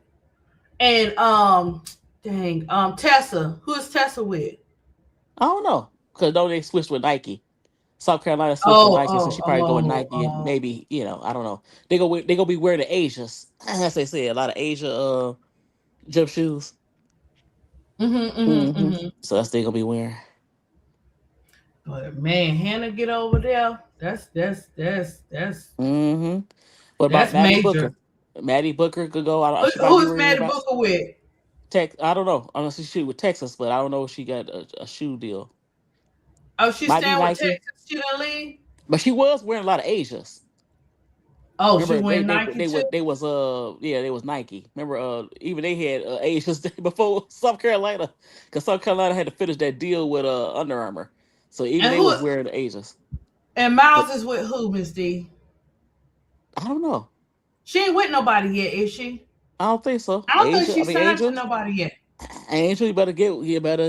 Speaker 1: And dang, Tessa. Who is Tessa with?
Speaker 3: I don't know because though they switched with Nike. South Carolina switched with
Speaker 1: Oh,
Speaker 3: Nike, so
Speaker 1: oh,
Speaker 3: she probably go with
Speaker 1: oh,
Speaker 3: Nike and
Speaker 1: oh.
Speaker 3: maybe I don't know. They go be wearing the Asias, as they say, a lot of Asia jump shoes.
Speaker 1: Mm-hmm, mm-hmm,
Speaker 3: Hmm.
Speaker 1: mm-hmm.
Speaker 3: So that's they gonna be wearing.
Speaker 1: But man, Hannah get over there. That's
Speaker 3: Hmm. What about
Speaker 1: that's
Speaker 3: Maddie
Speaker 1: major.
Speaker 3: Booker? Maddie Booker could go. I don't. She might
Speaker 1: Who
Speaker 3: be
Speaker 1: is
Speaker 3: worried
Speaker 1: Maddie
Speaker 3: about
Speaker 1: Booker with?
Speaker 3: Tech. I don't know. I don't know if she shoot with Texas, but I don't know if she got a shoe deal.
Speaker 1: Oh, she's
Speaker 3: Might be
Speaker 1: staying with
Speaker 3: Nike,
Speaker 1: Texas. She done leave.
Speaker 3: but she was wearing a lot of Asias.
Speaker 1: Oh, she
Speaker 3: Remember
Speaker 1: went Nike too.
Speaker 3: they was they was Nike. Remember even they had Asians before South Carolina, because South Carolina had to finish that deal with Under Armour, so even
Speaker 1: And
Speaker 3: they
Speaker 1: who?
Speaker 3: was wearing the Asians.
Speaker 1: And
Speaker 3: But
Speaker 1: Miles is with who, Miss D?
Speaker 3: I don't know.
Speaker 1: She ain't with nobody yet, is she?
Speaker 3: I don't think so.
Speaker 1: I don't think
Speaker 3: Asia,
Speaker 1: she
Speaker 3: I mean
Speaker 1: signed to
Speaker 3: Angel,
Speaker 1: nobody yet.
Speaker 3: Angel, you better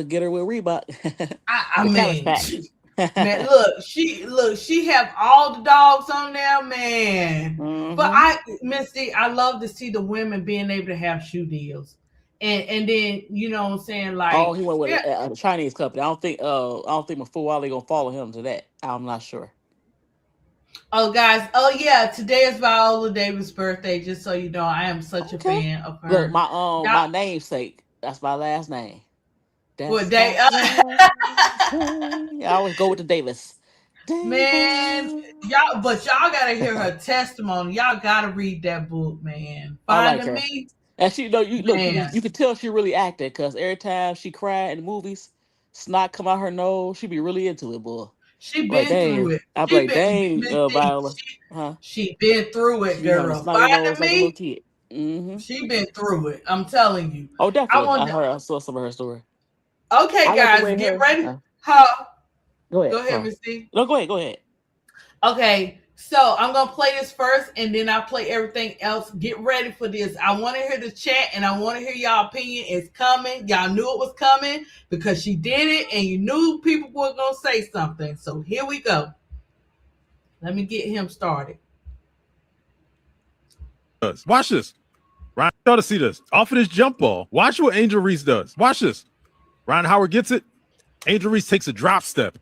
Speaker 3: get her with Reebok,
Speaker 1: I
Speaker 3: the challenge
Speaker 1: mean,
Speaker 3: pack.
Speaker 1: man, she have all the dogs on there, man. But
Speaker 3: Hmm.
Speaker 1: Misty, I love to see the women being able to have shoe deals, and then you know what I'm saying,
Speaker 3: Oh,
Speaker 1: like
Speaker 3: he went with
Speaker 1: yeah.
Speaker 3: a Chinese company. I don't think Mafua gonna follow him to that. I'm not sure.
Speaker 1: Oh, guys, oh yeah, today is Viola Davis' birthday. Just so you know, I am such a
Speaker 3: Okay.
Speaker 1: fan of
Speaker 3: Look,
Speaker 1: her. Y'all,
Speaker 3: my namesake. That's my last name.
Speaker 1: what
Speaker 3: That's
Speaker 1: day?
Speaker 3: my last name. I always go with the Davis.
Speaker 1: Man,
Speaker 3: Davis.
Speaker 1: y'all gotta hear her testimony. Y'all gotta read that book, man.
Speaker 3: I like
Speaker 1: Finding
Speaker 3: her.
Speaker 1: Me,
Speaker 3: And she know you look,
Speaker 1: man.
Speaker 3: you could tell she really acted, because every time she cried in the movies, snot come out her nose, she be really into it, boy.
Speaker 1: She
Speaker 3: I'm like,
Speaker 1: been through
Speaker 3: dang.
Speaker 1: it.
Speaker 3: I'm
Speaker 1: She
Speaker 3: like,
Speaker 1: been
Speaker 3: dang,
Speaker 1: Miss D,
Speaker 3: Viola. Huh?
Speaker 1: she been through
Speaker 3: She
Speaker 1: it,
Speaker 3: be having a
Speaker 1: girl.
Speaker 3: snotty nose
Speaker 1: Finding
Speaker 3: like a little
Speaker 1: Me,
Speaker 3: kid. Hmm.
Speaker 1: she been through it. I'm telling you.
Speaker 3: Oh,
Speaker 1: I
Speaker 3: definitely.
Speaker 1: want to.
Speaker 3: I saw some of her story.
Speaker 1: Okay,
Speaker 3: I like the
Speaker 1: guys,
Speaker 3: way
Speaker 1: get
Speaker 3: her.
Speaker 1: ready. Huh?
Speaker 3: Go
Speaker 1: Go
Speaker 3: ahead.
Speaker 1: ahead,
Speaker 3: Sorry.
Speaker 1: Miss D.
Speaker 3: No, go ahead. Go ahead.
Speaker 1: Okay, so I'm gonna play this first, and then I'll play everything else. Get ready for this. I want to hear the chat, and I want to hear y'all opinion. It's coming. Y'all knew it was coming because she did it, and you knew people were gonna say something. So here we go. Let me get him started.
Speaker 4: Watch this. Ryan, you ought to see this. Off of this jump ball. Watch what Angel Reese does. Watch this. Ryan Howard gets it. Angel Reese takes a drop step,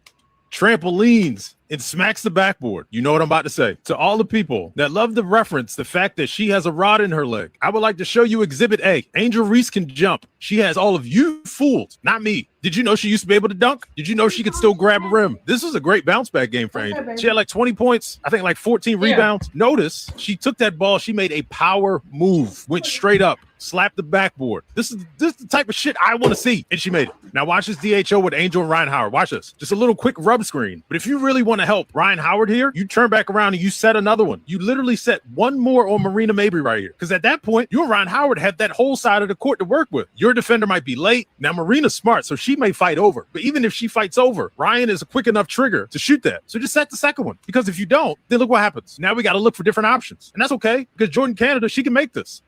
Speaker 4: trampolines, and smacks the backboard. You know what I'm about to say. To all the people that love to reference the fact that she has a rod in her leg, I would like to show you Exhibit A. Angel Reese can jump. She has all of you fooled, not me. Did you know she used to be able to dunk? Did you know she could still grab a rim? This was a great bounce back game for Angel. She had like 20 points, I think like 14 rebounds. Notice she took that ball, she made a power move, went straight up, slapped the backboard. This is the type of shit I want to see, and she made it. Now watch this DHO with Angel and Ryan Howard. Watch this. Just a little quick rub screen. But if you really want to help Ryan Howard here, you turn back around and you set another one. You literally set one more on Marina Mabry right here. Because at that point, you and Ryan Howard have that whole side of the court to work with. Your defender might be late. Now Marina's smart, so she may fight over. But even if she fights over, Ryan is a quick enough trigger to shoot that. So just set the second one. Because if you don't, then look what happens. Now we got to look for different options. And that's okay, because Jordan Canada, she can make this.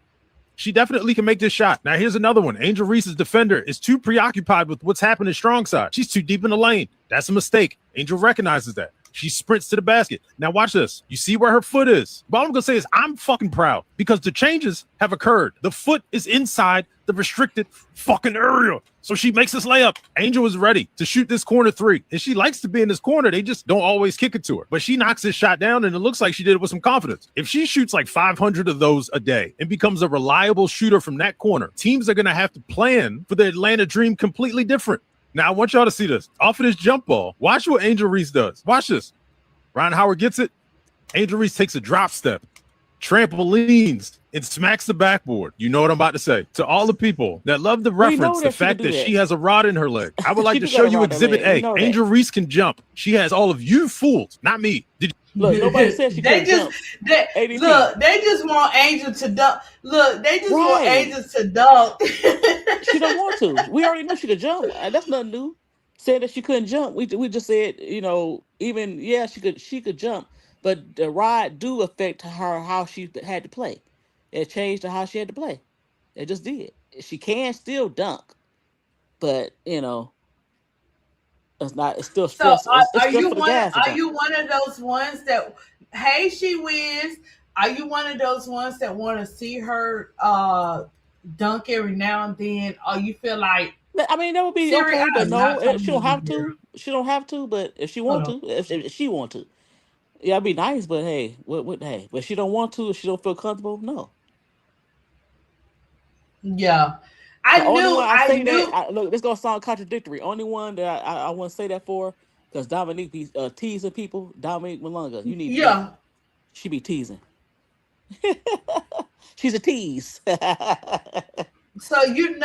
Speaker 4: She definitely can make this shot. Now, here's another one. Angel Reese's defender is too preoccupied with what's happening strong side. She's too deep in the lane. That's a mistake. Angel recognizes that. She sprints to the basket. Now, watch this. You see where her foot is. But all I'm going to say is I'm fucking proud because the changes have occurred. The foot is inside the restricted fucking area. So she makes this layup. Angel is ready to shoot this corner three. And she likes to be in this corner. They just don't always kick it to her. But she knocks this shot down, and it looks like she did it with some confidence. If she shoots like 500 of those a day and becomes a reliable shooter from that corner, teams are going to have to plan for the Atlanta Dream completely different. Now, I want y'all to see this. Off of this jump ball, watch what Angel Reese does. Watch this. Ryan Howard gets it. Angel Reese takes a drop step, trampolines, and smacks the backboard. You know what I'm about to say. To all the people that love to reference the fact that she has a rod in her leg, I would like to show you Exhibit A. Angel Reese can jump. She has all of you fooled, not me.
Speaker 3: Look, nobody said she couldn't jump.
Speaker 1: They just want Angel to dunk. Look, they just want Angel to dunk.
Speaker 3: She don't want to. We already know she could jump. That's nothing new. Said that she couldn't jump. We just said, even she could jump, but the rod do affect her how she had to play. It changed to how she had to play. It just did. She can still dunk, but it's not. It's still stress.
Speaker 1: So
Speaker 3: It's stress for the guys.
Speaker 1: Are you one of those ones that? Hey, she wins. Are you one of those ones that want to see her dunk every now and then, or you feel like?
Speaker 3: I mean, that would be okay, but no, she don't have to. She don't have to, but if she want to, if she want to, yeah, it'd be nice. But hey, hey, but she don't want to. If she don't feel comfortable, no.
Speaker 1: Yeah, I knew.
Speaker 3: Look, this gonna sound contradictory. Only one that I want to say that for, because Dominique be teasing people. Dominique Malunga, you need.
Speaker 1: Yeah,
Speaker 3: she be teasing. She's a tease.
Speaker 1: So we're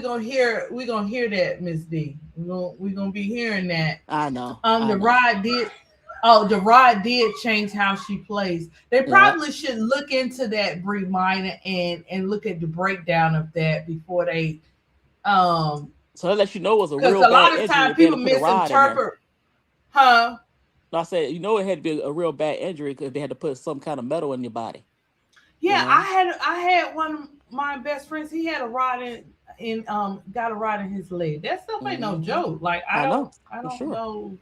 Speaker 1: gonna hear that, Miss D. We're gonna be hearing that.
Speaker 3: I know.
Speaker 1: The rod did. Oh, the rod did change how she plays. They
Speaker 3: Yeah.
Speaker 1: probably should look into that, Brie Minor, and look at the breakdown of that before they
Speaker 3: So that lets you know it was a
Speaker 1: because
Speaker 3: real
Speaker 1: a
Speaker 3: bad
Speaker 1: lot of
Speaker 3: injury
Speaker 1: times
Speaker 3: if they had
Speaker 1: people
Speaker 3: to put a rod in there.
Speaker 1: misinterpret, huh?
Speaker 3: No, I said, you know, it had to be a real bad injury because they had to put some kind of metal in your body. You
Speaker 1: Yeah,
Speaker 3: know?
Speaker 1: I had one of my best friends. He had a rod in got a rod in his leg. That stuff ain't no
Speaker 3: Hmm.
Speaker 1: joke. Like
Speaker 3: I know
Speaker 1: I
Speaker 3: for
Speaker 1: don't
Speaker 3: sure.
Speaker 1: know.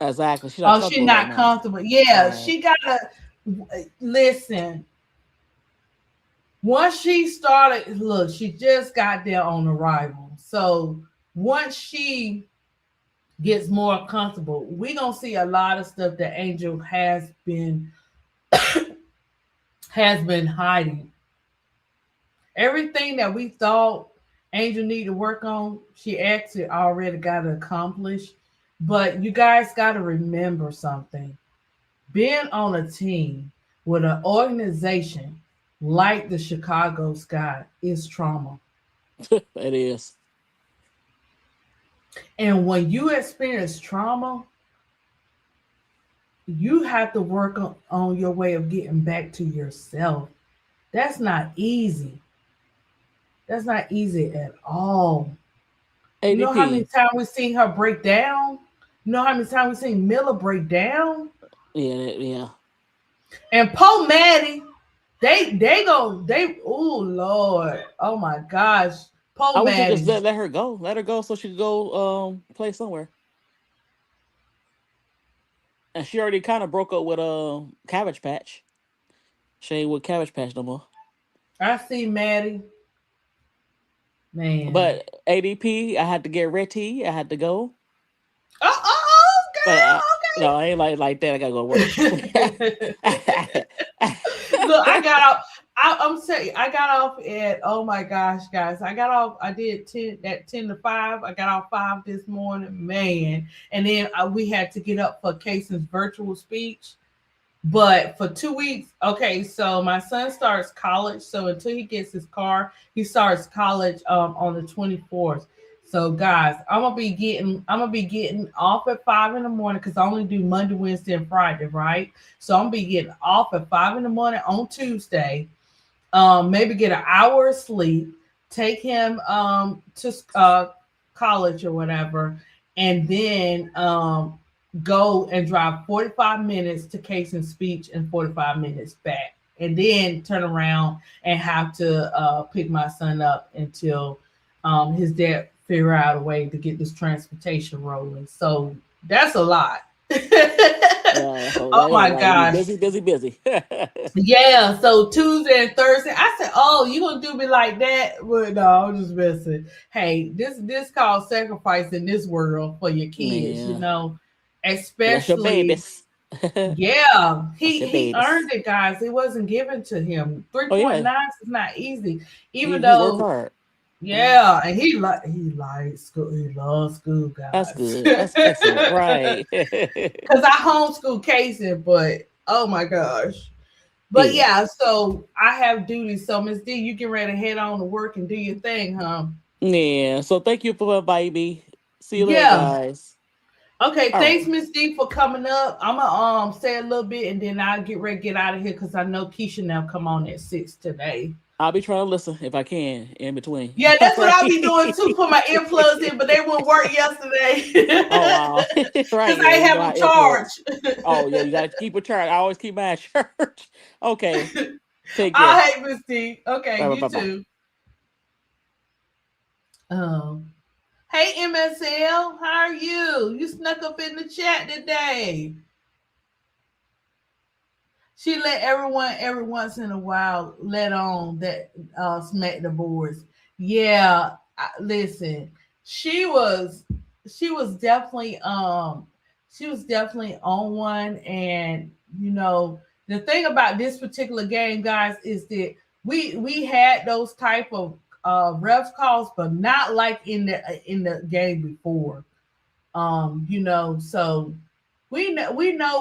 Speaker 3: Exactly. She's not
Speaker 1: Oh, she's
Speaker 3: comfortable right
Speaker 1: not
Speaker 3: now.
Speaker 1: comfortable. Yeah,
Speaker 3: Right.
Speaker 1: she gotta listen. Once she started, look, she just got there on arrival. So once she gets more comfortable, we gonna see a lot of stuff that Angel has been hiding. Everything that we thought Angel needed to work on, she actually already got it accomplished. But you guys got to remember something. Being on a team with an organization like the Chicago Sky is trauma.
Speaker 3: It is.
Speaker 1: And when you experience trauma, you have to work on your way of getting back to yourself. That's not easy. That's not easy at all. You know how many
Speaker 3: ADP.
Speaker 1: times we've seen her break down? You know how many times we've seen Miller break down?
Speaker 3: Yeah, yeah.
Speaker 1: And Poe Maddie, oh Lord. Oh my gosh. Poe
Speaker 3: I wish they just
Speaker 1: Maddie.
Speaker 3: let her go. Let her go so she could go play somewhere. And she already kind of broke up with Cabbage Patch. She ain't with Cabbage Patch no more.
Speaker 1: I see Maddie. Man.
Speaker 3: But ADP, I had to get Retty. I had to go.
Speaker 1: Oh,
Speaker 3: But
Speaker 1: girl.
Speaker 3: no, I ain't like that. I gotta go to work.
Speaker 1: Okay. Look, I got off. I'm saying I got off at, oh my gosh, guys. I got off. I did 10 to 5. I got off 5 this morning, man. And then we had to get up for Casey's virtual speech. But for 2 weeks, okay, so my son starts college. So until he gets his car, he starts college on the 24th. So guys, I'm gonna be getting off at 5 in the morning because I only do Monday, Wednesday, and Friday, right? So I'm gonna be getting off at 5 in the morning on Tuesday. Maybe get an hour of sleep, take him to college or whatever, and then go and drive 45 minutes to Casey's speech and 45 minutes back, and then turn around and have to pick my son up until his dad figure out a way to get this transportation rolling. So that's a lot.
Speaker 3: Yeah, so
Speaker 1: Oh my
Speaker 3: like be
Speaker 1: gosh.
Speaker 3: busy.
Speaker 1: Yeah, so Tuesday and Thursday, I said, "Oh, you gonna do me like that?" But no, I'm just messing. Hey, this called sacrifice in this world for your kids, you
Speaker 3: Yeah,
Speaker 1: know,
Speaker 3: that's your
Speaker 1: especially.
Speaker 3: babies.
Speaker 1: Yeah,
Speaker 3: That's your
Speaker 1: he
Speaker 3: babies.
Speaker 1: earned it, guys. It wasn't given to him.
Speaker 3: Oh yeah,
Speaker 1: 3.9 is not easy, even
Speaker 3: he worked
Speaker 1: though.
Speaker 3: hard. Mhm.
Speaker 1: Yeah, and he likes school. He loves school,
Speaker 3: That's
Speaker 1: guys.
Speaker 3: good. That's excellent. Right.
Speaker 1: Because I homeschool Casey, but oh my gosh. But
Speaker 3: Yeah.
Speaker 1: yeah, so I have duties. So Miss D, you get ready to head on to work and do your thing, huh?
Speaker 3: Yeah. So thank you for inviting me. See you later,
Speaker 1: Yeah.
Speaker 3: guys.
Speaker 1: Okay,
Speaker 3: All
Speaker 1: thanks,
Speaker 3: right.
Speaker 1: Miss D, for coming up. I'm gonna say a little bit and then I'll get ready to get out of here because I know Keisha now come on at 6 today.
Speaker 3: I'll be trying to listen if I can in between.
Speaker 1: Yeah,
Speaker 3: All
Speaker 1: that's what I'll be doing too.
Speaker 3: right.
Speaker 1: Put my earplugs in, but they wouldn't work yesterday
Speaker 3: Oh wow.
Speaker 1: because
Speaker 3: Right.
Speaker 1: I
Speaker 3: Yeah.
Speaker 1: ain't
Speaker 3: You
Speaker 1: have
Speaker 3: know how
Speaker 1: them
Speaker 3: airport.
Speaker 1: charged.
Speaker 3: Oh yeah. You got to keep a chart. I always keep my church. Okay. Take care.
Speaker 1: I hate Miss D. Okay,
Speaker 3: Bye bye
Speaker 1: you
Speaker 3: bye bye.
Speaker 1: too. Hey MSL, how are you? You snuck up in the chat today. She let everyone every once in a while let on that smack the boards. Yeah, listen, she was she was definitely on one, and you know the thing about this particular game, guys, is that we had those type of ref calls, but not like in the game before. You know, so we know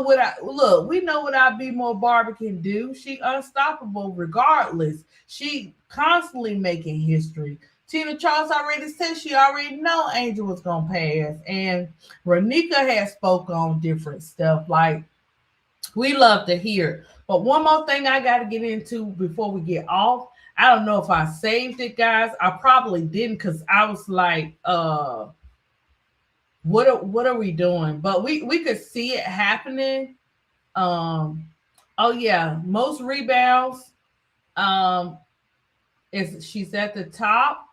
Speaker 1: what I look. We know what our Be More Barbara can do. She unstoppable regardless. She constantly making history. Tina Charles already said she already know Angel was gonna pass, and Renika has spoke on different stuff. Like, we love to hear. But one more thing I got to get into before we get off. I don't know if I saved it, guys. I probably didn't because I was like, what are we doing? But we could see it happening. Oh yeah, most rebounds. Um, is she's at the top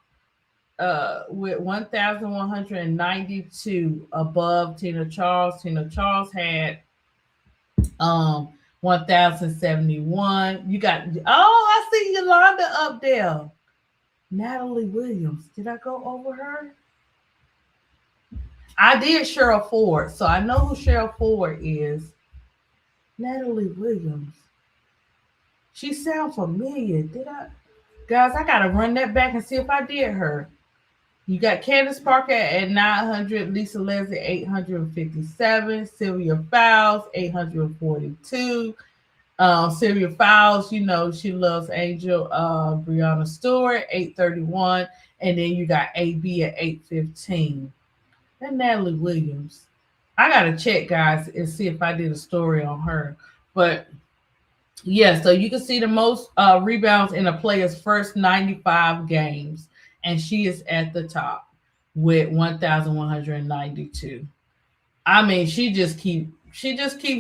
Speaker 1: with 1,192 above Tina Charles. Tina Charles had 1,071. You got, I see Yolanda up there. Natalie Williams. Did I go over her? I did Cheryl Ford, so I know who Cheryl Ford is. Natalie Williams. She sounds familiar. Did I? Guys, I gotta run that back and see if I did her. You got Candace Parker at 900, Lisa Leslie 857, Sylvia Fowles 842. Sylvia Fowles, you know, she loves Angel. Brianna Stewart 831, and then you got AB at 815. And Natalie Williams. I gotta check, guys, and see if I did a story on her. But yeah, so you can see the most rebounds in a player's first 95 games, and she is at the top with 1,192. I mean, she just keeps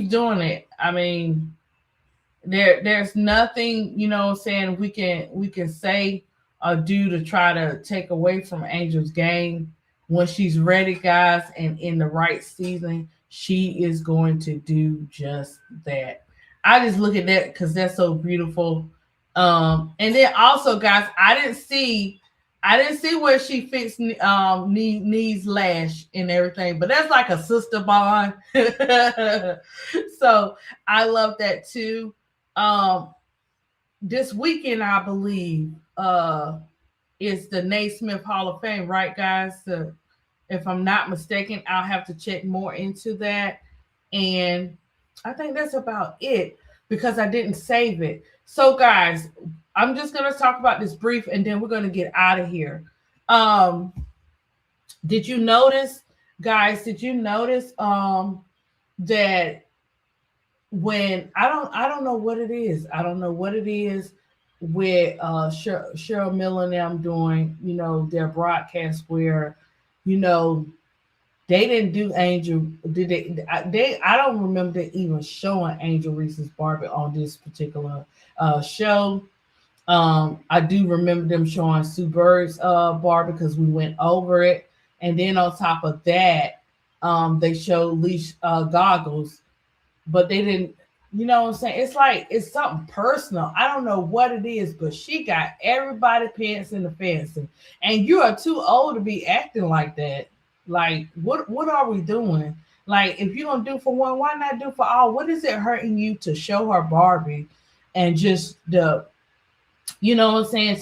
Speaker 1: doing it. I mean, there's nothing, you know what I'm saying, we can say or do to try to take away from Angel's game. When she's ready, guys, and in the right season, she is going to do just that. I just look at that because that's so beautiful. And then also, guys, I didn't see where she fixed knees lash and everything, but that's like a sister bond. So I love that too. This weekend, I believe, is the Naismith Hall of Fame, right, guys? If I'm not mistaken, I'll have to check more into that. And I think that's about it because I didn't save it. So, guys, I'm just going to talk about this brief and then we're going to get out of here. Did you notice, guys, that when I don't know what it is. I don't know what it is with Cheryl Miller and them doing, you know, their broadcast where, you know, they didn't do Angel. Did they? I don't remember even showing Angel Reese's Barbie on this particular show. I do remember them showing Sue Bird's Barbie because we went over it, and then on top of that, they showed leash goggles, but they didn't. You know what I'm saying? It's like it's something personal. I don't know what it is, but she got everybody pants in the fancy, and you are too old to be acting like that. Like, what are we doing? Like, if you're gonna do for one, why not do for all? What is it hurting you to show her Barbie and just you know what I'm saying,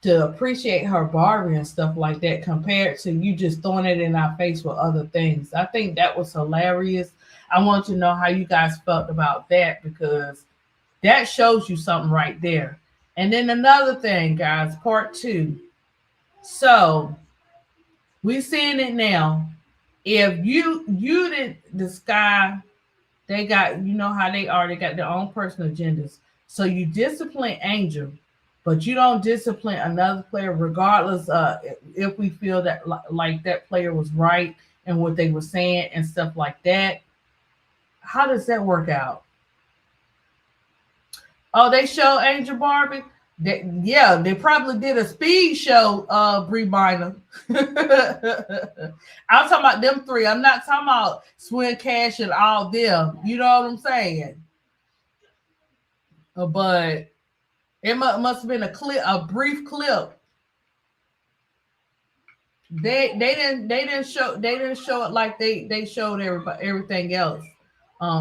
Speaker 1: to appreciate her Barbie and stuff like that compared to you just throwing it in our face with other things? I think that was hilarious. I want to know how you guys felt about that because that shows you something right there. And then another thing, guys, part 2. So we're seeing it now. If you did the Sky, they got, you know how they are, they got their own personal agendas. So you discipline Angel, but you don't discipline another player, regardless if we feel that like that player was right and what they were saying and stuff like that. How does that work out? Oh, they show Angel Barbie. They probably did a speed show, Brie Minor. I'm talking about them 3. I'm not talking about Swin Cash and all them. You know what I'm saying? But it must have been a brief clip. They didn't show it like they showed everything else.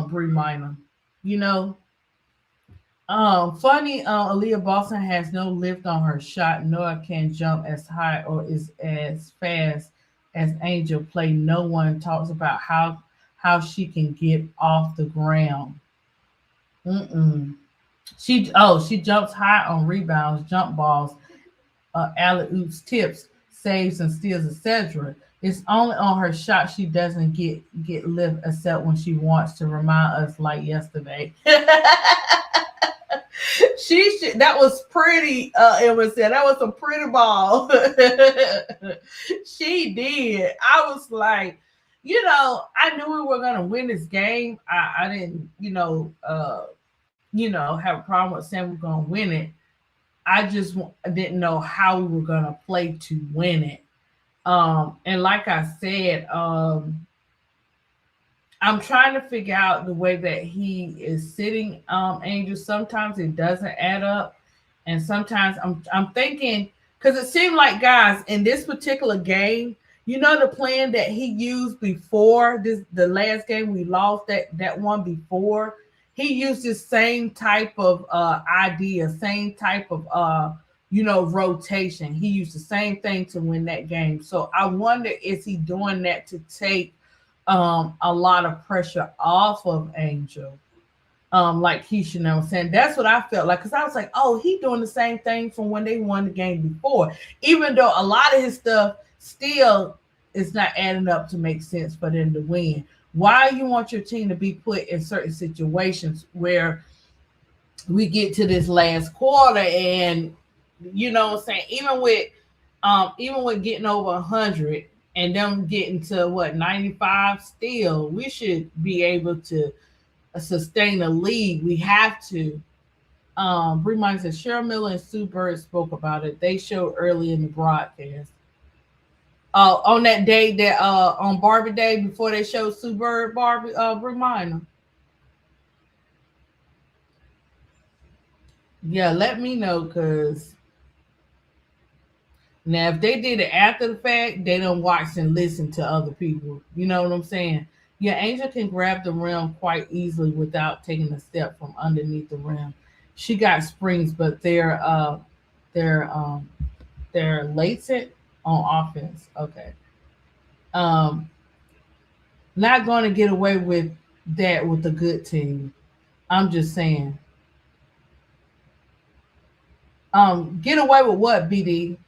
Speaker 1: Brie Minor, you know. Funny, Aaliyah Boston has no lift on her shot, nor can jump as high or is as fast as Angel play. No one talks about how she can get off the ground. She jumps high on rebounds, jump balls. alley-oops, tips, saves, and steals, etc. It's only on her shot she doesn't get lift, except when she wants to remind us, like yesterday. That was pretty. Emma said that was a pretty ball. She did. I was like, I knew we were gonna win this game. I didn't, have a problem with saying we're gonna win it. I just didn't know how we were gonna play to win it. And like I said, I'm trying to figure out the way that he is sitting Angel. Sometimes it doesn't add up, and sometimes I'm thinking, because it seemed like, guys, in this particular game, the plan that he used before the last game we lost, that one before, he used the same type of idea, same type of rotation. He used the same thing to win that game. So I wonder, is he doing that to take a lot of pressure off of Angel? Like Keisha was saying, that's what I felt like, because I was like, oh, he doing the same thing from when they won the game before, even though a lot of his stuff still is not adding up to make sense for them to win. Why you want your team to be put in certain situations where we get to this last quarter, and what I'm saying, even with getting over 100 and them getting to 95 still, we should be able to sustain a lead. We have to. Bree Mike says Cheryl Miller and Sue Bird spoke about it. They showed early in the broadcast. On that day that on Barbie Day, before they showed Sue Bird, Bree Minor. Yeah, let me know, because now if they did it after the fact, they don't watch and listen to other people. You know what I'm saying? Yeah, Angel can grab the rim quite easily without taking a step from underneath the rim. She got springs, but they're latent on offense. Okay. Not going to get away with that with a good team. I'm just saying. Get away with what, BD?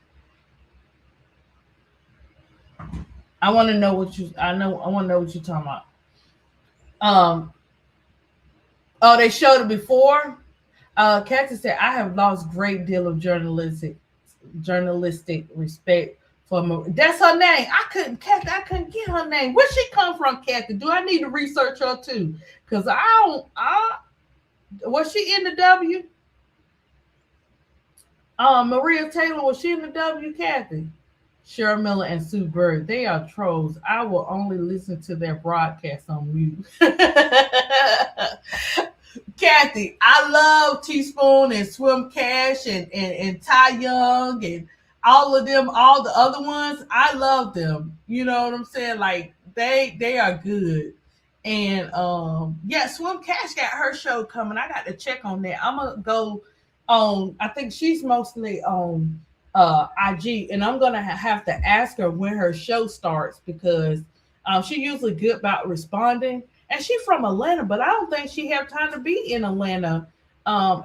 Speaker 1: I want to know what I want to know what you're talking about. Oh, they showed it before. Kathy said, I have lost great deal of journalistic respect for Marie. That's her name. I couldn't get her name. Where she come from, Kathy? Do I need to research her too? Because was she in the W? Maria Taylor, was she in the W, Kathy? Cheryl Miller and Sue Bird, they are trolls. I will only listen to their broadcast on mute. Kathy, I love Teaspoon and Swim Cash and Ty Young and all of them, all the other ones. I love them. You know what I'm saying? Like they are good. And Swim Cash got her show coming. I got to check on that. I'm gonna go on. I think she's mostly on IG, and I'm gonna have to ask her when her show starts, because she usually good about responding. And she's from Atlanta, but I don't think she have time to be in Atlanta,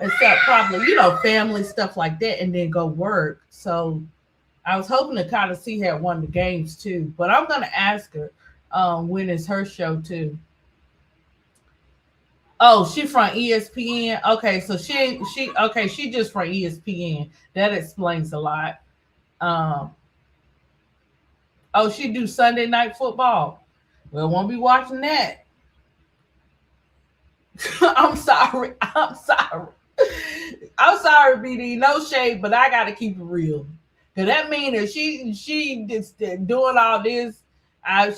Speaker 1: except probably, family stuff like that, and then go work. So I was hoping to kind of see her at one of the games too. But I'm gonna ask her when is her show too. Oh, she from ESPN. Okay, so she just from ESPN. That explains a lot. She do Sunday Night Football. Well, won't be watching that. I'm sorry, BD. No shade, but I gotta keep it real. Cause that means that she just doing all this.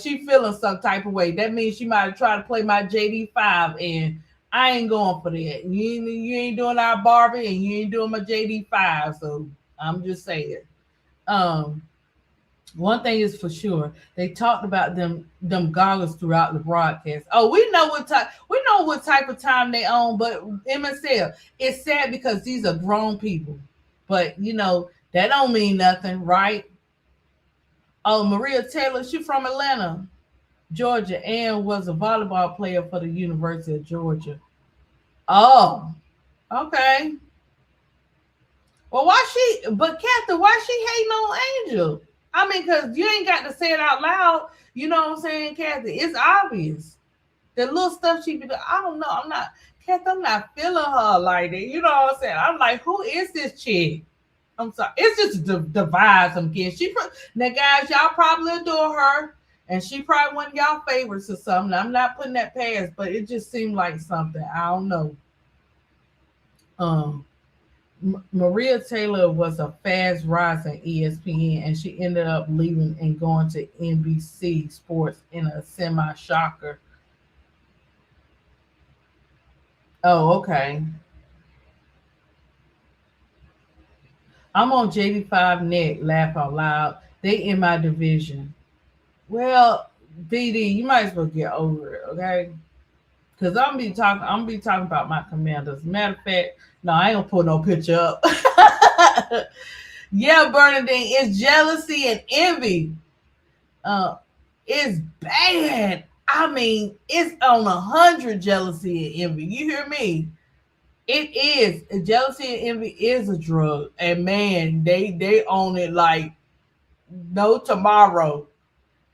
Speaker 1: She feeling some type of way. That means she might have tried to play my JD5, and I ain't going for that. You ain't doing our Barbie, and you ain't doing my JD5. So I'm just saying. One thing is for sure, they talked about them goggles throughout the broadcast. Oh, we know what type of time they own, but MSL, it's sad because these are grown people. But that don't mean nothing, right? Oh, Maria Taylor, she from Atlanta, Georgia, and was a volleyball player for the University of Georgia. Oh, okay. Well, but Kathy, why she hating on Angel? I mean, because you ain't got to say it out loud. You know what I'm saying, Kathy? It's obvious. The little stuff she be doing, I don't know. Kathy, I'm not feeling her like that. You know what I'm saying? I'm like, who is this chick? I'm sorry. It's just the vibes I'm getting. Now, guys, y'all probably adore her. And she probably one of y'all favorites or something. I'm not putting that past, but it just seemed like something. I don't know. Um, Maria Taylor was a fast rise in ESPN, and she ended up leaving and going to NBC Sports in a semi shocker. Oh, okay. I'm on JD5 Net. Laugh out loud. They in my division. Well, BD, you might as well get over it, okay? Cause I'm be talking about my Commanders. Matter of fact, no, I ain't gonna put no picture up. Yeah, Bernadine, it's jealousy and envy. Uh, it's bad. I mean, it's on 100 jealousy and envy. You hear me? It is jealousy and envy is a drug, and man, they own it like no tomorrow.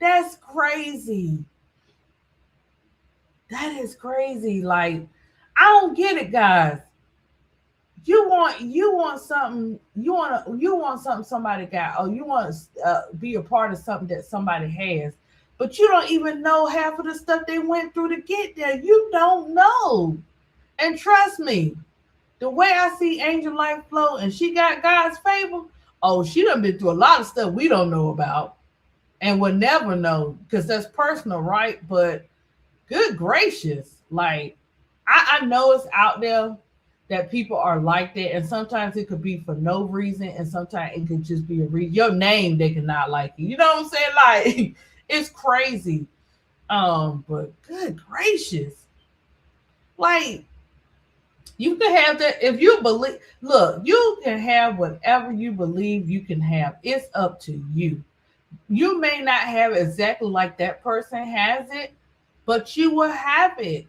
Speaker 1: That's crazy. That is crazy. Like, I don't get it, guys. You want something you want something somebody got, or you want to be a part of something that somebody has, but you don't even know half of the stuff they went through to get there. You don't know, and trust me, the way I see Angel Life flow, and she got God's favor. Oh, she done been through a lot of stuff we don't know about, and will never know because that's personal, right? But good gracious, like I know it's out there that people are like that, and sometimes it could be for no reason, and sometimes it could just be a reason. Your name, they cannot like you. You know what I'm saying? Like it's crazy. But good gracious, like you can have that if you believe. Look, you can have whatever you believe you can have. It's up to you. You may not have exactly like that person has it, but you will have it.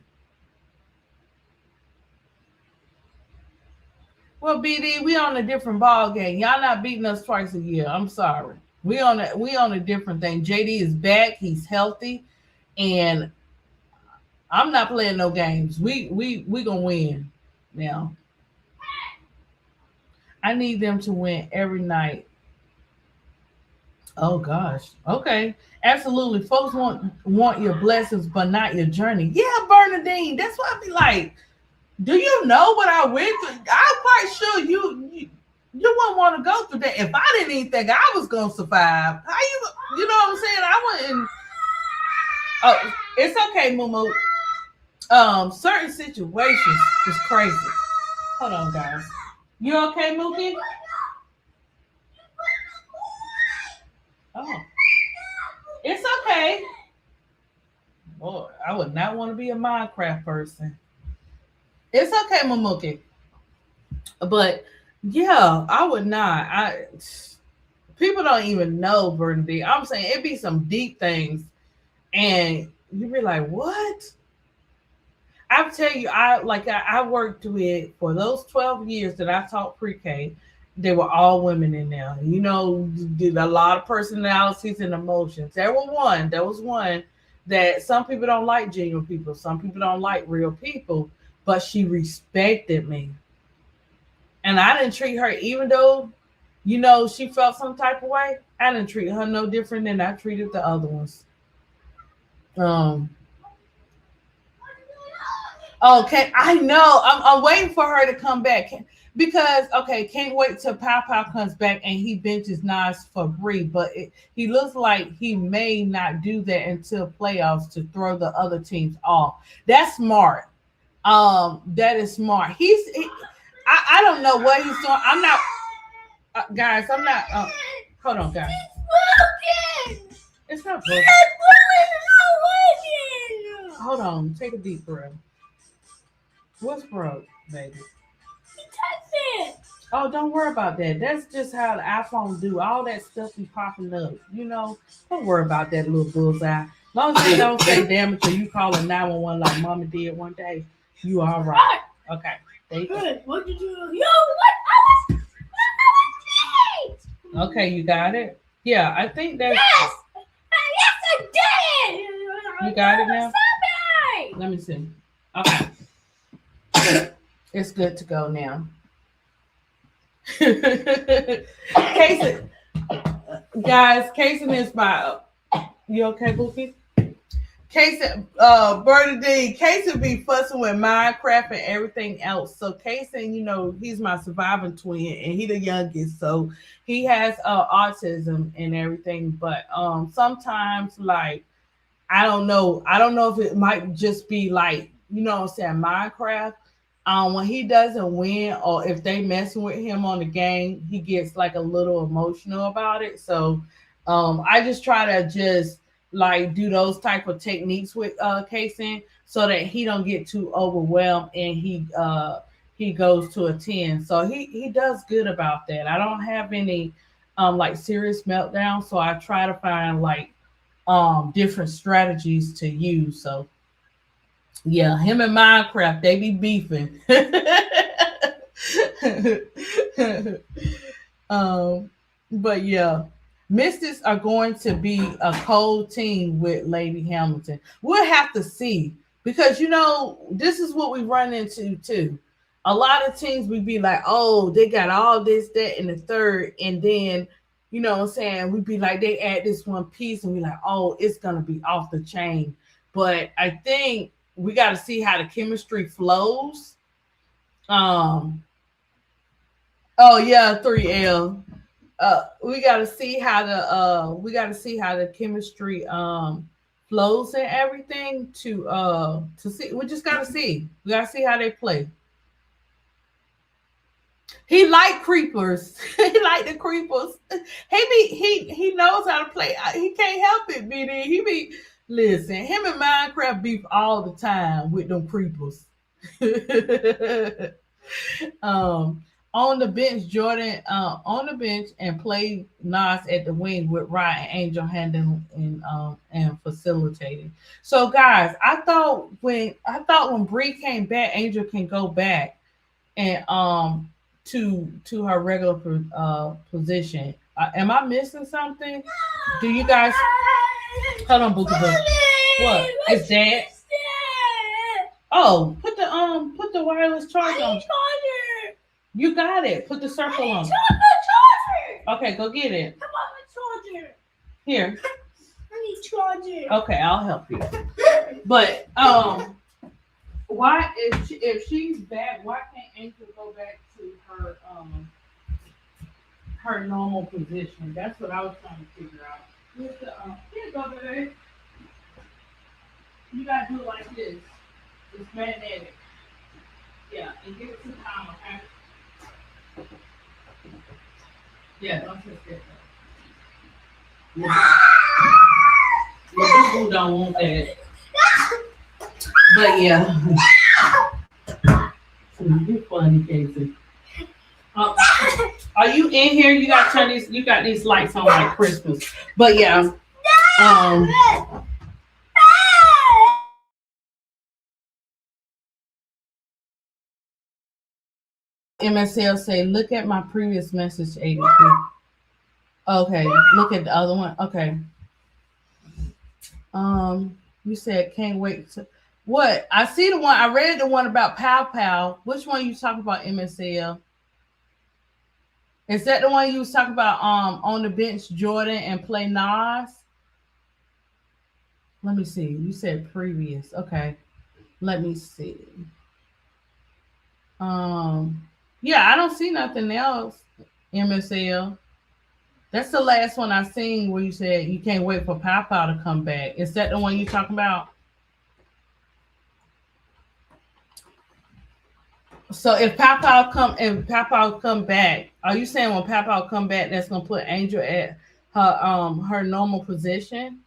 Speaker 1: Well, BD, we on a different ball game. Y'all not beating us twice a year. I'm sorry. We on a different thing. JD is back. He's healthy, and I'm not playing no games. We gonna win. Now, I need them to win every night. Oh gosh. Okay. Absolutely. Folks want your blessings, but not your journey. Yeah, Bernadine. That's what I be like. Do you know what I went through? I'm quite sure you wouldn't want to go through that if I didn't even think I was gonna survive. How you know what I'm saying? I wouldn't. Oh, it's okay, Mumu. Certain situations is crazy. Hold on, guys. You okay, Mookie? Oh, it's okay. Boy, I would not want to be a Minecraft person. It's okay, Mamuki. But yeah, I would not. People don't even know Bernadine. I'm saying it be some deep things, and you be like, what? I tell you, I worked with for those 12 years that I taught pre-K. They were all women in there. You know, did a lot of personalities and emotions. There was one that some people don't like genuine people. Some people don't like real people. But she respected me. And I didn't treat her, even though, she felt some type of way. I didn't treat her no different than I treated the other ones. Okay, I know. I'm waiting for her to come back because can't wait till Pow Pow comes back and he benches Nas for free. But he looks like he may not do that until playoffs to throw the other teams off. That's smart. That is smart. I don't know what he's doing. I'm not, guys. I'm not. Hold on, guys. It's not broken. Hold on. Take a deep breath. What's broke, baby? Oh, don't worry about that. That's just how the iPhone do. All that stuff be popping up. Don't worry about that little bullseye. As long as you don't say damage or you call it 911 like Mama did one day, you all right. Okay. There you go.
Speaker 5: What did you do? Yo, what?
Speaker 1: Okay, you got it. Yeah, I think that's.
Speaker 5: Yes, I did.
Speaker 1: You got it now. Let me see. Okay, it's good to go now. Casey, guys, Casey is my. You okay, Bookie? Casey, Birdie D, Casey be fussing with Minecraft and everything else. So Casey, he's my surviving twin, and he the youngest, so he has autism and everything. But sometimes, like, I don't know if it might just be like, what I'm saying, Minecraft. When he doesn't win, or if they messing with him on the game, he gets like a little emotional about it. So I just try to just like do those type of techniques with Kason, so that he don't get too overwhelmed, and he goes to a 10. So he does good about that. I don't have any like serious meltdown, so I try to find like different strategies to use. So yeah, him and Minecraft, they be beefing. But yeah, Mystics are going to be a cold team with Lady Hamilton. We'll have to see, because this is what we run into too. A lot of teams we be like, oh, they got all this, that, and the third, and then what I'm saying, we'd be like, they add this one piece, and we like, oh, it's gonna be off the chain. But I think we got to see how the chemistry flows. Oh yeah, 3L. We got to see how the chemistry flows and everything to see. We just got to see. We got to see how they play. He like creepers. He like the creepers. He knows how to play. He can't help it, BD. He be listen. Him and Minecraft beef all the time with them creepers. On the bench, Jordan on the bench and played Nas at the wing with Ryan and Angel handling and facilitating. So guys, I thought when Bree came back, Angel can go back and to her regular position. Am I missing something? Do you guys hold on, Bookie? What is that? Oh, put the wireless charger on. You got it. Put the circle on. Okay, go get it.
Speaker 5: I want my charger.
Speaker 1: Here.
Speaker 5: I need charger.
Speaker 1: Okay, I'll help you. But why if she's back, why can't Angel go back to her normal position? That's what I was trying to figure out. Here you go, baby. You gotta do it like this. It's magnetic. Yeah, and give it some time, okay? Yeah, don't touch that. Yeah, people don't want that. But yeah. You're funny, Casey. Are you in here? You got to turn these. You got these lights on like Christmas. But yeah. MSL say, look at my previous message, ADP. Okay, look at the other one. Okay. You said can't wait to what? I see the one. I read the one about Pow Pow. Which one you talking about, MSL? Is that the one you was talking about? On the bench, Jordan and play Nas. Let me see. You said previous. Okay. Let me see. Yeah, I don't see nothing else, MSL. That's the last one I seen where you said you can't wait for Pow Pow to come back. Is that the one you talking about? So if Pow Pow come back, are you saying when Pow Pow come back, that's gonna put Angel at her normal position?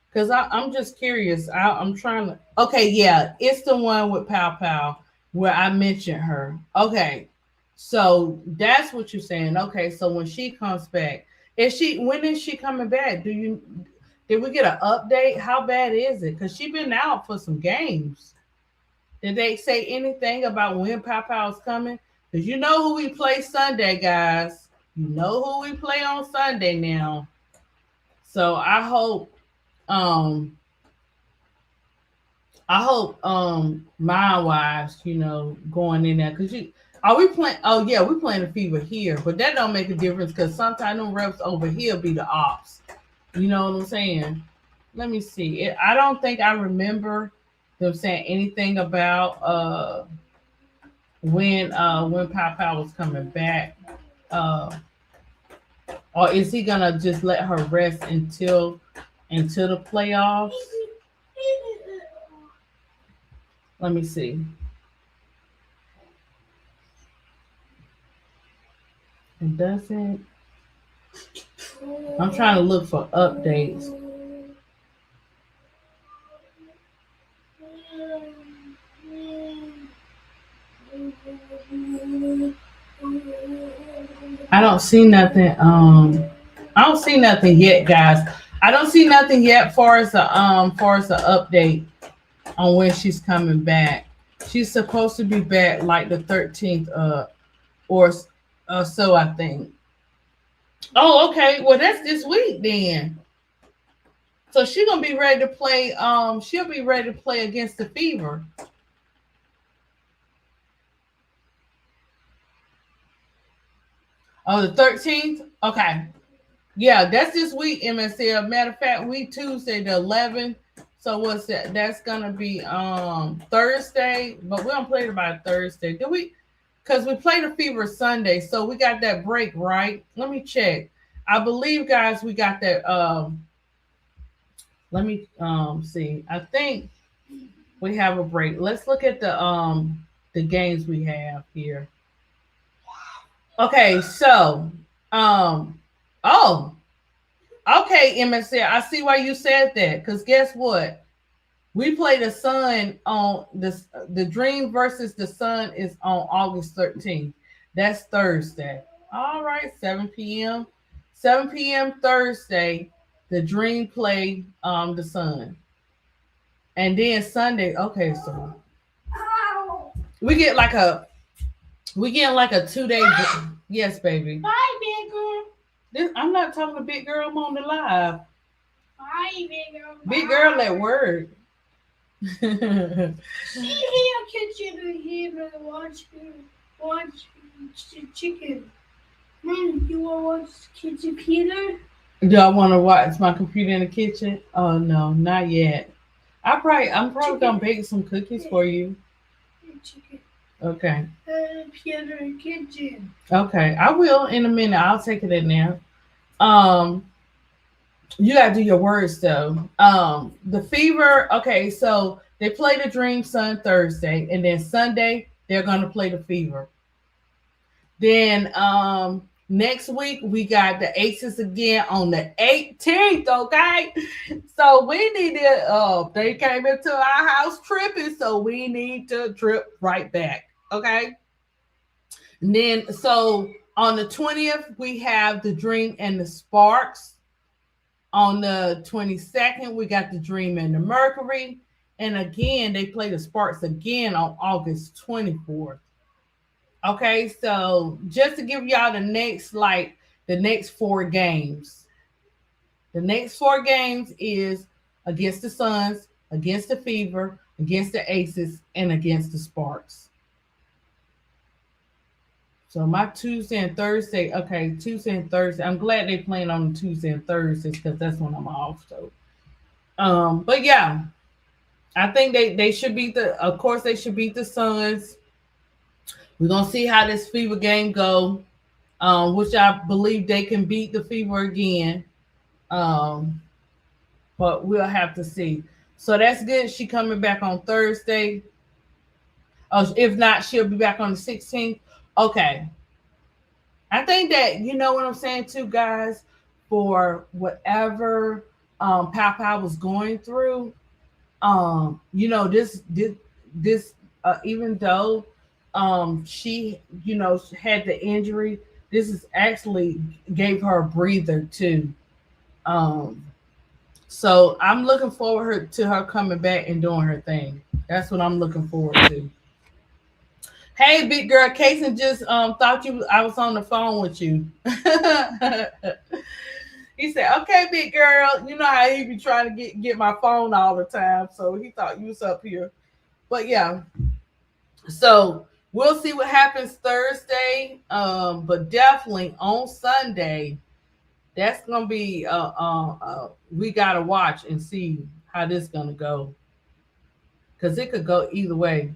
Speaker 1: Because I'm just curious. I'm trying to. Okay, yeah, it's the one with Pow Pow where I mentioned her. Okay, so that's what you're saying. Okay, so when she comes back, when is she coming back? Did we get an update? How bad is it? Because she's been out for some games. Did they say anything about when Pow Pow's coming? Because you know who we play Sunday, guys. You know who we play on Sunday now. So I hope mind wise, going in there because you are we playing oh yeah, we playing the fever here, but that don't make a difference because sometimes them reps over here be the ops. You know what I'm saying? Let me see. I don't think I remember them saying anything about when Pow was coming back. Uh or is he gonna just let her rest until the playoffs? Let me see. It doesn't. I'm trying to look for updates. I don't see nothing. I don't see nothing yet, guys. I don't see nothing yet for as the update on when she's coming back. She's supposed to be back like the 13th or so, I think. Oh, okay. Well, that's this week then. So she's gonna be ready to play. She'll be ready to play against the Fever. Oh, the 13th. Okay. Yeah, that's this week, MSL. Matter of fact, week Tuesday the 11th. So what's that? That's gonna be Thursday, but we don't play it by Thursday. Do we? Because we played the Fever Sunday, so we got that break, right? Let me check. I believe, guys, we got that. Let me see. I think we have a break. Let's look at the games we have here. Okay, so oh, okay, MSL. I see why you said that. Because guess what? We play the Sun on this. The Dream versus the Sun is on August 13th. That's Thursday. All right, 7 p.m. 7 p.m. Thursday. The Dream play the Sun. And then Sunday. Okay, so we get like a 2-day. Yes, baby.
Speaker 5: Bye, big girl.
Speaker 1: I'm not talking to big girl. I'm on the live.
Speaker 5: Bye, big girl.
Speaker 1: Big girl at work.
Speaker 5: See here, kitchen here, watch the chicken. Man, you want to watch Kitchen Peter?
Speaker 1: Do I want to watch my computer in the kitchen? Oh no, not yet. I'm probably gonna bake some cookies for you.
Speaker 5: Chicken.
Speaker 1: Okay.
Speaker 5: Peter kitchen.
Speaker 1: Okay, I will in a minute. I'll take it in there. You gotta do your words though. The Fever. Okay, so they play the Dream Sun Thursday, and then Sunday they're gonna play the Fever. Then next week we got the Aces again on the 18th. Okay, so we need to. They came into our house tripping, so we need to trip right back. Okay, and then so on the 20th we have the Dream and the Sparks. On the 22nd, we got the Dream and the Mercury. And again, they play the Sparks again on August 24th. Okay, so just to give y'all the next 4 games. The next 4 games is against the Suns, against the Fever, against the Aces, and against the Sparks. So my Tuesday and Thursday, okay, Tuesday and Thursday. I'm glad they playing on Tuesday and Thursdays because that's when I'm off. So, but yeah, I think they should beat of course they should beat the Suns. We're gonna see how this Fever game go, which I believe they can beat the Fever again. But we'll have to see. So that's good. She coming back on Thursday. If not, she'll be back on the 16th. Okay. I think that you know what I'm saying too, guys, for whatever Pow was going through, this even though she, had the injury, this is actually gave her a breather too. So I'm looking forward to her coming back and doing her thing. That's what I'm looking forward to. Hey, big girl, Casey just thought I was on the phone with you. He said, "Okay, big girl, you know how he be trying to get my phone all the time, so he thought you was up here." But yeah, so we'll see what happens Thursday. But definitely on Sunday, that's gonna be we gotta watch and see how this gonna go because it could go either way.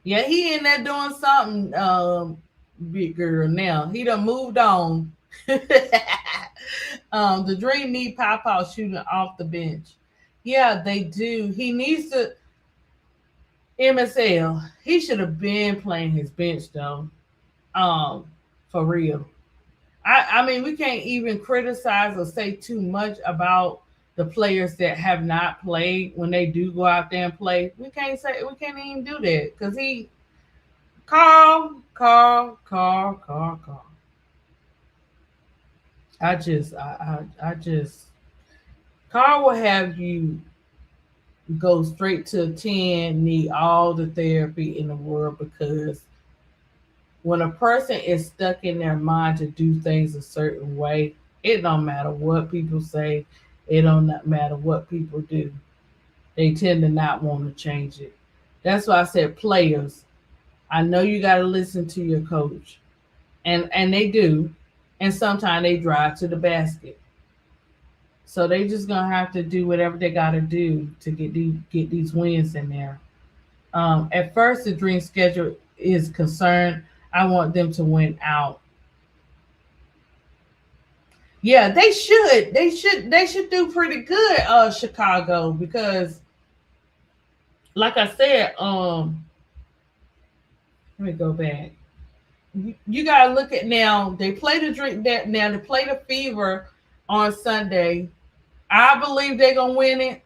Speaker 1: Yeah, he in there doing something, big girl. Now he done moved on. The Dream need Pow shooting off the bench. Yeah, they do. He needs to MSL. He should have been playing his bench though. For real. I mean, we can't even criticize or say too much about the players that have not played when they do go out there and play. We can't even do that because he Carl. I just Carl will have you go straight to 10, need all the therapy in the world because when a person is stuck in their mind to do things a certain way, it don't matter what people say, it don't not matter what people do. They tend to not want to change it. That's why I said players. I know you got to listen to your coach, and they do, and sometimes they drive to the basket. So they just gonna have to do whatever they got to do to get these wins in there. At first, the dream schedule is concerned. I want them to win out. Yeah, they should. They should do pretty good, Chicago, because like I said, let me go back. You gotta look at now. They play the drink that now. They play the Fever on Sunday. I believe they're gonna win it.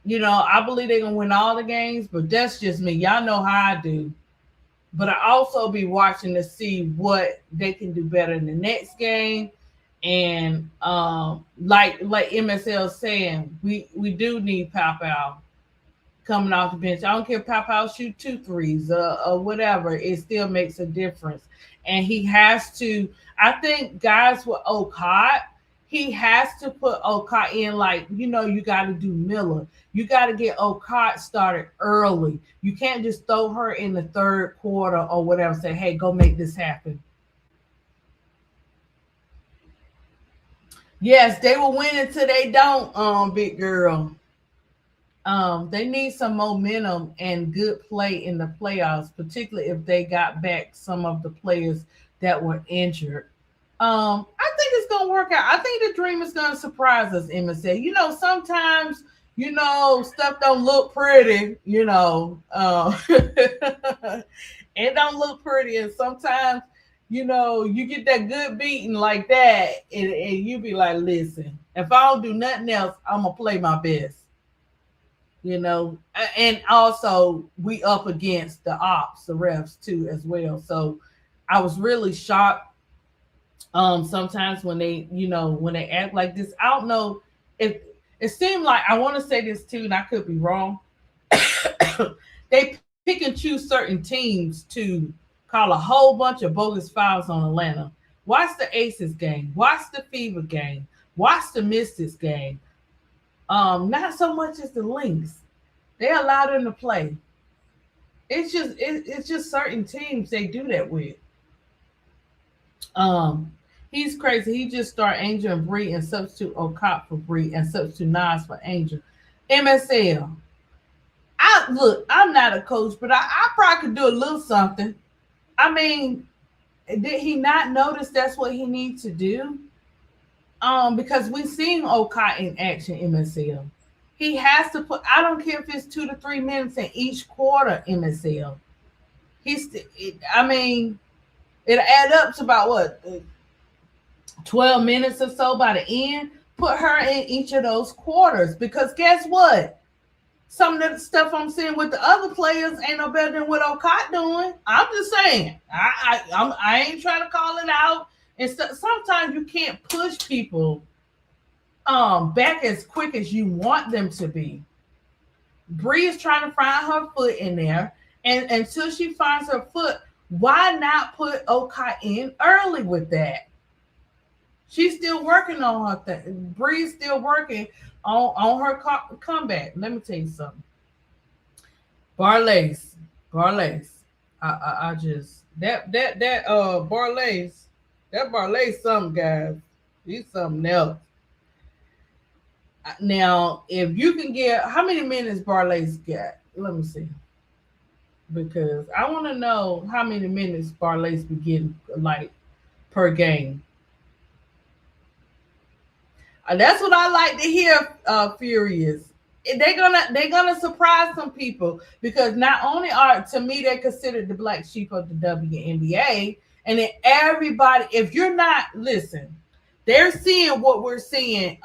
Speaker 1: I believe they're gonna win all the games, but that's just me. Y'all know how I do. But I also be watching to see what they can do better in the next game. And like MSL saying, we do need Pow coming off the bench. I don't care if Pow shoot 2 threes or whatever. It still makes a difference. And he has to. I think guys with Okot, he has to put Okot in like, you got to do Miller. You got to get Okot started early. You can't just throw her in the third quarter or whatever. Say, hey, go make this happen. Yes, they will win until they don't, big girl. They need some momentum and good play in the playoffs, particularly if they got back some of the players that were injured. I think it's gonna work out. I think the dream is gonna surprise us, Emma said. Sometimes, stuff don't look pretty, it don't look pretty. And sometimes, you get that good beating like that, and you be like, listen, if I don't do nothing else, I'm gonna play my best. And also we up against the ops, the refs too, as well. So I was really shocked. Sometimes when they act like this, I don't know if it seemed like, I want to say this too, and I could be wrong. They pick and choose certain teams to call a whole bunch of bogus fouls on Atlanta. Watch the Aces game. Watch the Fever game. Watch the Mystics game. Not so much as the Lynx. They allow them to play. It's just certain teams they do that with. He's crazy. He just start Angel and Bree and substitute Okot for Bree and substitute Nas for Angel. MSL. I'm not a coach, but I probably could do a little something. I mean, did he not notice that's what he needs to do? Because we've seen Okot in action, MSL. He has to put, I don't care if it's 2 to 3 minutes in each quarter, MSL. It add up to about what, 12 minutes or so by the end. Put her in each of those quarters, because guess what? Some of the stuff I'm seeing with the other players ain't no better than what Okot doing. I'm just saying. I ain't trying to call it out. And sometimes you can't push people back as quick as you want them to be. Bree is trying to find her foot in there. And until she finds her foot, why not put Okai in early with that? She's still working on her thing. Bree's still working on her comeback. Let me tell you something. Barlays, Barlays. I just that Barlays, that Barlays something, guys. He's something else. Now, if you can get how many minutes Barlays got, let me see, because I want to know how many minutes Barlays be getting like per game. That's what I like to hear, Furious. They're gonna surprise some people because not only are to me they're considered the black sheep of the WNBA, and then everybody, if you're not listen, they're seeing what we're seeing.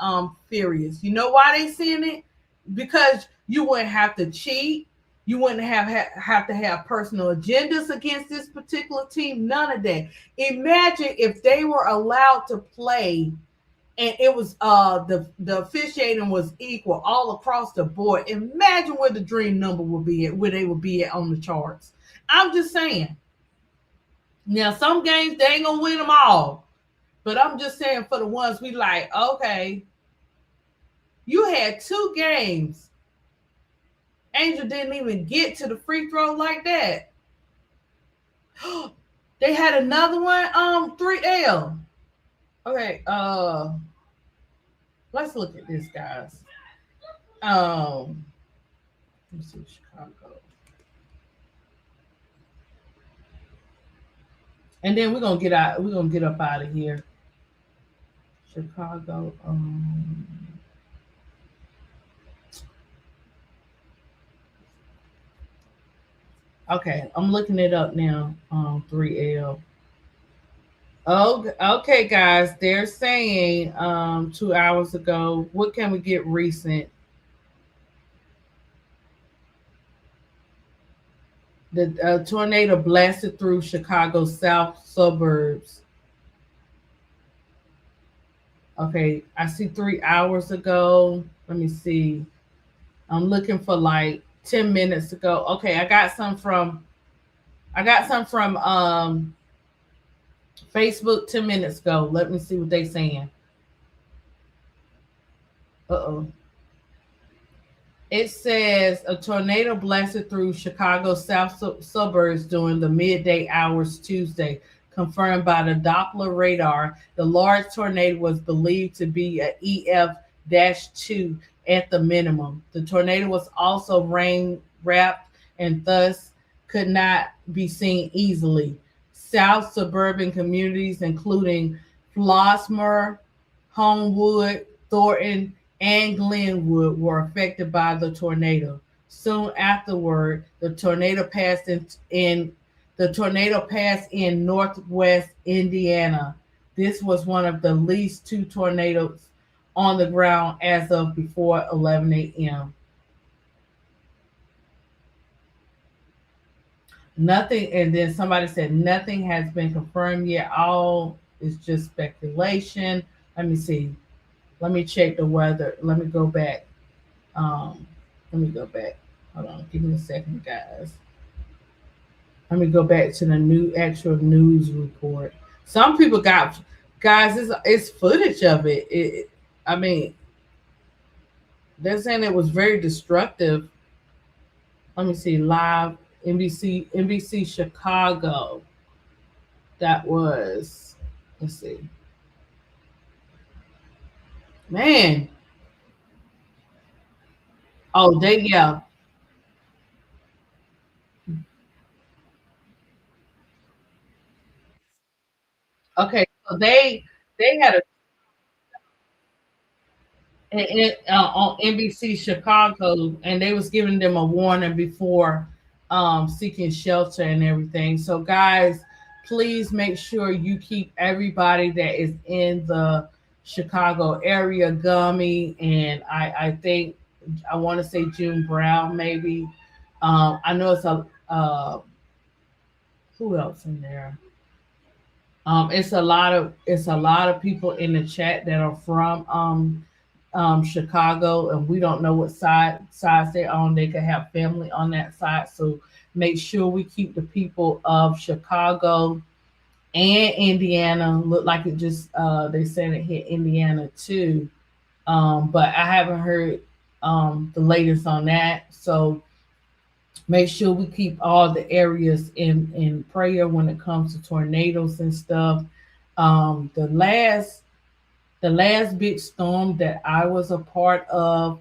Speaker 1: Furious. You know why they seeing it? Because you wouldn't have to cheat. You wouldn't have to have personal agendas against this particular team. None of that. Imagine if they were allowed to play and it was the officiating was equal all across the board. Imagine where the dream number would be at, where they would be at on the charts. I'm just saying. Now, some games they ain't gonna win them all, but I'm just saying for the ones we like, okay, you had 2 games. Angel didn't even get to the free throw like that. They had another one, 3L. Okay, let's look at this, guys. Let's see Chicago. And then we're gonna get up out of here. Chicago. Okay, I'm looking it up now. 3L. Oh, okay, guys. They're saying 2 hours ago. What can we get recent? The tornado blasted through Chicago's south suburbs. Okay, I see 3 hours ago. Let me see. I'm looking for like 10 minutes ago. Okay, I got some from Facebook 10 minutes ago. Let me see what they saying. Uh-oh. It says a tornado blasted through Chicago's south suburbs during the midday hours Tuesday, confirmed by the Doppler radar. The large tornado was believed to be an EF-2 at the minimum. The tornado was also rain-wrapped and thus could not be seen easily. South suburban communities, including Flossmoor, Homewood, Thornton, and Glenwood, were affected by the tornado. Soon afterward, the tornado passed in northwest Indiana. This was one of the least 2 tornadoes on the ground as of before 11 a.m. Nothing, and then somebody said nothing has been confirmed yet. All is just speculation. Let me see. Let me check the weather. Let me go back. Hold on. Give me a second, guys. Let me go back to the actual news report. Some people got, guys, it's footage of it. I mean, they're saying it was very destructive. Let me see. Live NBC Chicago. That was, let's see. Man. Oh, yeah. Okay, so they had a on NBC Chicago, and they was giving them a warning before seeking shelter and everything. So, guys, please make sure you keep everybody that is in the Chicago area gummy, and I think I want to say June Brown maybe. I know it's a who else in there? It's a lot of people in the chat that are from Chicago, and we don't know what sides they're on. They could have family on that side, so Make sure we keep the people of Chicago and Indiana. Look like it just they said it hit Indiana too. But I haven't heard the latest on that. So make sure we keep all the areas in prayer when it comes to tornadoes and stuff. The last big storm that I was a part of.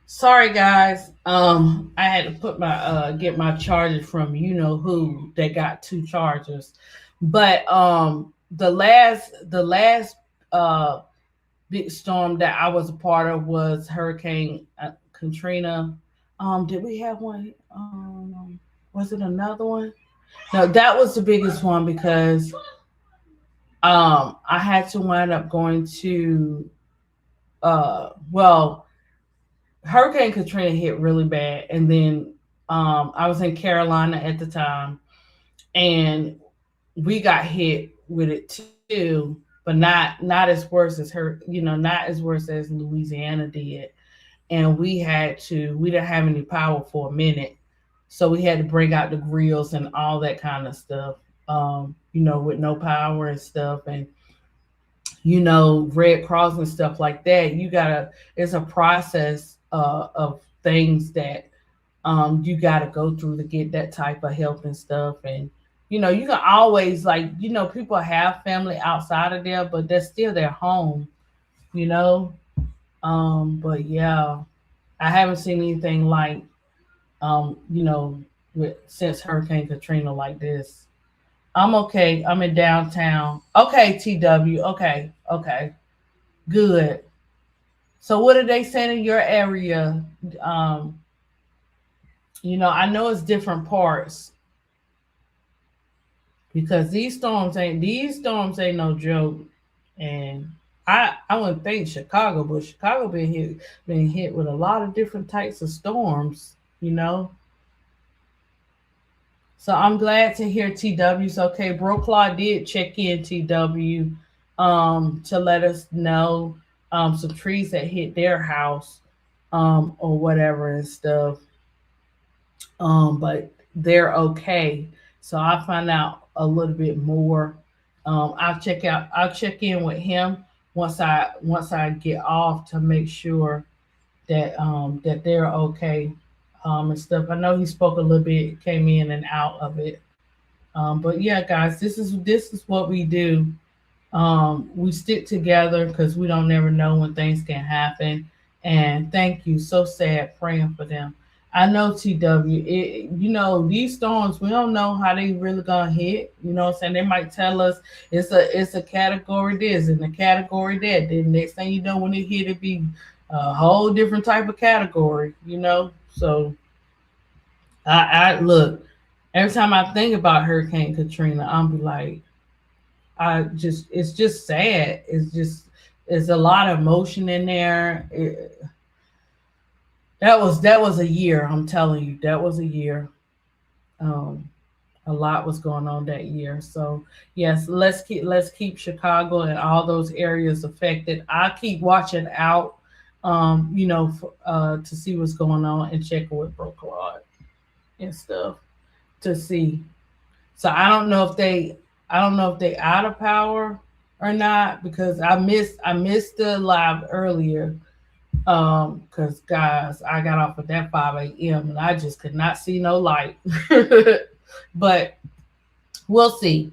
Speaker 1: Sorry guys, I had to put my get my charger from you know who. They got two chargers, but the last big storm that I was a part of was Hurricane Katrina. Did we have one? Was it another one? No, that was the biggest one because I had to wind up going to well, Hurricane Katrina hit really bad, and then I was in Carolina at the time, and we got hit with it too, but not as worse as not as worse as Louisiana did. And we didn't have any power for a minute, so we had to bring out the grills and all that kind of stuff. With no power and stuff, and Red Cross and stuff like that. It's a process of things that you gotta go through to get that type of help and stuff. And you can always people have family outside of there, but that's still their home, you know. But yeah, I haven't seen anything like since Hurricane Katrina like this. I'm okay. I'm in downtown. Okay, TW. Okay, okay, good. So what are they saying in your area? I know it's different parts because these storms ain't no joke. And I wouldn't think Chicago, but Chicago been hit with a lot of different types of storms, you know. So I'm glad to hear TW's okay. Bro Claude did check in TW to let us know some trees that hit their house or whatever and stuff. But they're okay. So I'll find out a little bit more. I'll check in with him once I get off to make sure that they're okay and stuff. I know he spoke a little bit, came in and out of it. But yeah, guys, this is what we do. We stick together because we don't never know when things can happen. And thank you. So sad praying for them. I know TW. These storms, we don't know how they really gonna hit. You know what I'm saying? They might tell us it's a category this and a category that. Then next thing you know, when it hit, it be a whole different type of category. So I look every time I think about Hurricane Katrina, I'm be like, it's just sad. It's a lot of emotion in there. That was a year. I'm telling you, that was a year. Um, a lot was going on that year. So yes, let's keep Chicago and all those areas affected. I keep watching out, to see what's going on and checking with Bro Claude and stuff to see. So I don't know if they out of power or not because I missed the live earlier because guys, I got off at that 5 a.m. and I just could not see no light. But we'll see.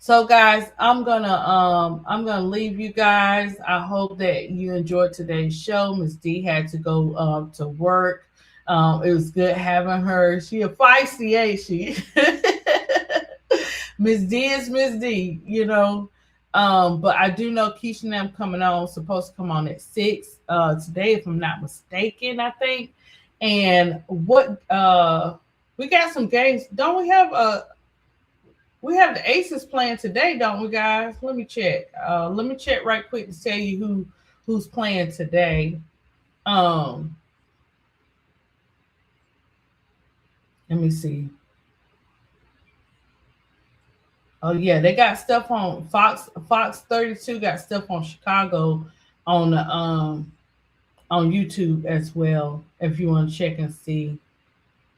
Speaker 1: So guys, I'm gonna leave you guys. I hope that you enjoyed today's show. Miss D had to go to work. It was good having her. She a feisty, ain't she? Miss D is Miss D, you know. But I do know Keisha and them coming on, supposed to come on at 6 today, if I'm not mistaken, I think. And what we got some games. Don't we have the Aces playing today, don't we, guys? Let me check. Let me check right quick to tell you who's playing today. Um, Let me see. Oh yeah, they got stuff on Fox 32 got stuff on Chicago on the on YouTube as well. If you want to check and see.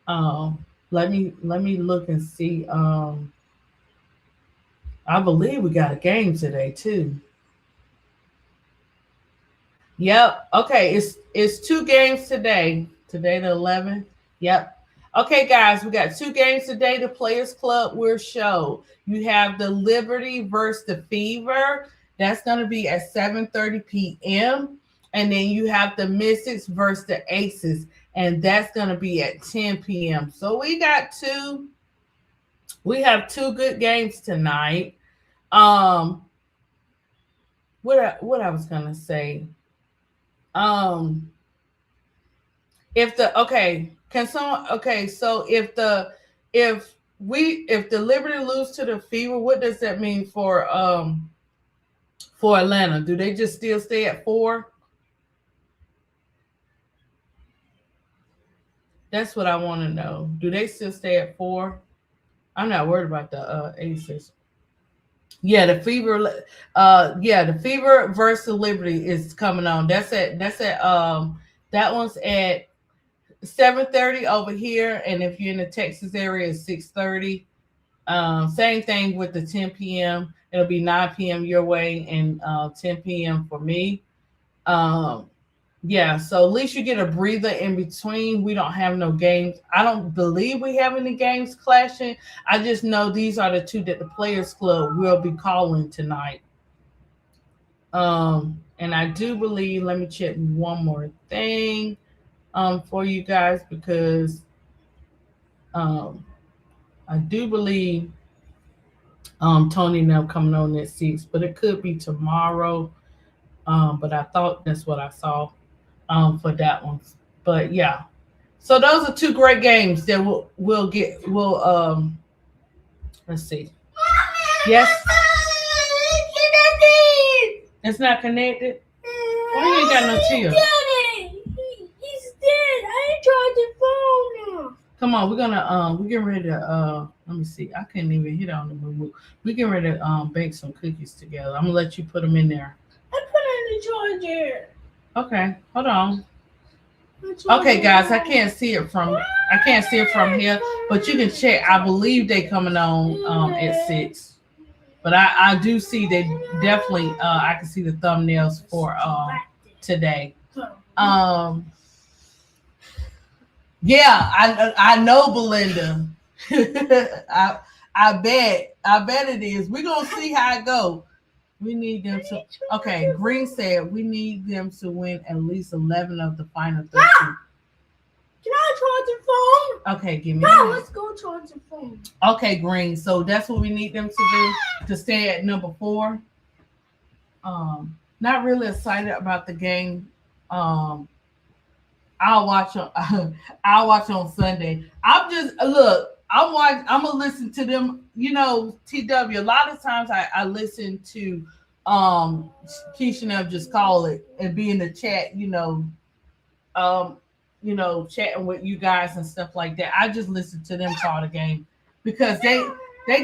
Speaker 1: Let me look and see. I believe we got a game today too. Yep. Okay. It's two games today. Today the 11th. Yep. Okay, guys, we got two games today. The Players Club will show. You have the Liberty versus the Fever. That's going to be at 7:30 p.m. And then you have the Mystics versus the Aces, and that's going to be at 10 p.m. So we have two good games tonight. What I was going to say. If the okay, can someone okay, so if the Liberty lose to the Fever, what does that mean for Atlanta? Do they just still stay at 4? That's what I want to know. Do they still stay at 4? I'm not worried about the Aces. Yeah, the Fever the Fever versus the Liberty is coming on. That one's at 7:30 over here, and if you're in the Texas area, it's 6:30. Same thing with the 10 p.m. It'll be 9 p.m. your way and 10 p.m. for me. Yeah, so at least you get a breather in between. We don't have no games. I don't believe we have any games clashing. I just know these are the two that the Players Club will be calling tonight. And I do believe, let me check one more thing for you guys, because I do believe Tony now coming on at 6, but it could be tomorrow. But I thought that's what I saw for that one. But yeah, so those are two great games that we'll let's see. Yes, it's not connected. Why you ain't got no chill?
Speaker 5: He's dead. I ain't charged the phone now.
Speaker 1: Come on, we're getting ready to let me see. I couldn't even hit on the remote. We're getting ready to bake some cookies together. I'm gonna let you put them in there.
Speaker 5: I put it in the charger.
Speaker 1: Okay, hold on. Okay, guys, I can't see it from here, but you can check. I believe they coming on at 6. But I do see they definitely I can see the thumbnails for today. Yeah, I know, Belinda. I bet it is. We're gonna see how it go. We need them to. Okay, Green said we need them to win at least 11 of the final 13.
Speaker 5: Can I charge the phone?
Speaker 1: Okay, give me.
Speaker 5: No, let's go charge the phone.
Speaker 1: Okay, Green. So that's what we need them to do to stay at number 4. Not really excited about the game. I'll watch on Sunday. I'm gonna listen to them. You know, TW. A lot of times I listen to Keisha and them just call it and be in the chat. Chatting with you guys and stuff like that. I just listen to them call the game because they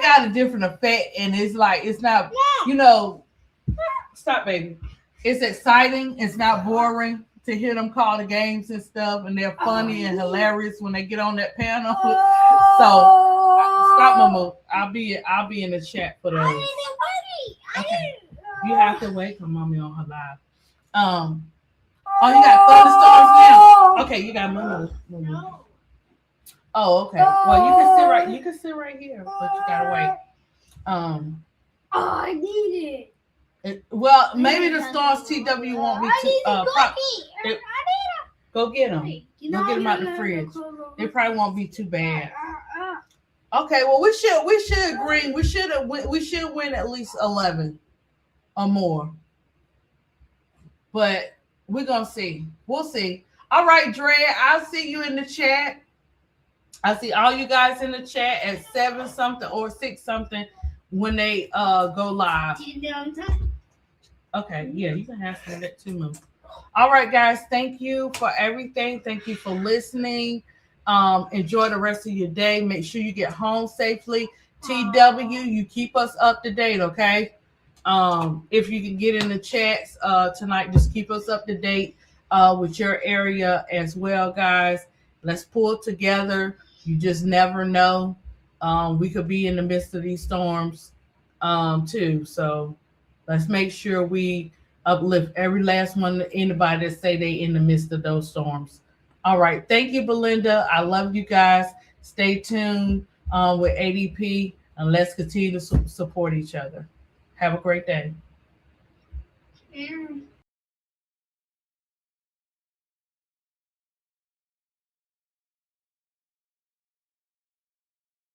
Speaker 1: got a different effect, and it's like it's not. Stop, baby. It's exciting. It's not boring to hear them call the games and stuff, and they're funny and hilarious when they get on that panel. So stop, Mama. I'll be in the chat for those. Okay. You have to wait for Mommy on her live. Oh, you got thunderstorms now. Okay, you got Mama. Oh, okay. Well, you can sit right here, but you gotta wait.
Speaker 5: I need it.
Speaker 1: Well, maybe the Storms TW won't be
Speaker 5: I
Speaker 1: too.
Speaker 5: need a
Speaker 1: it-
Speaker 5: cookie.
Speaker 1: Go get them.
Speaker 5: You
Speaker 1: Go
Speaker 5: know,
Speaker 1: get them out the
Speaker 5: I'm
Speaker 1: fridge.
Speaker 5: gonna-
Speaker 1: They probably won't be too bad. Okay, well we should agree. We should win at least 11 or more. But we're gonna see. We'll see. All right, Dre, I'll see you in the chat. I see all you guys in the chat at 7 something or 6 something when they go live. Okay, yeah, you can have some of that too, Mom. All right, guys, thank you for everything. Thank you for listening. Enjoy the rest of your day. Make sure you get home safely. TW, you keep us up to date, okay? If you can get in the chats tonight, just keep us up to date with your area as well, guys. Let's pull together. You just never know. We could be in the midst of these storms too. So let's make sure we uplift every last one, anybody that say they in the midst of those storms. All right. Thank you, Belinda. I love you guys. Stay tuned with ADP and let's continue to support each other. Have a great day.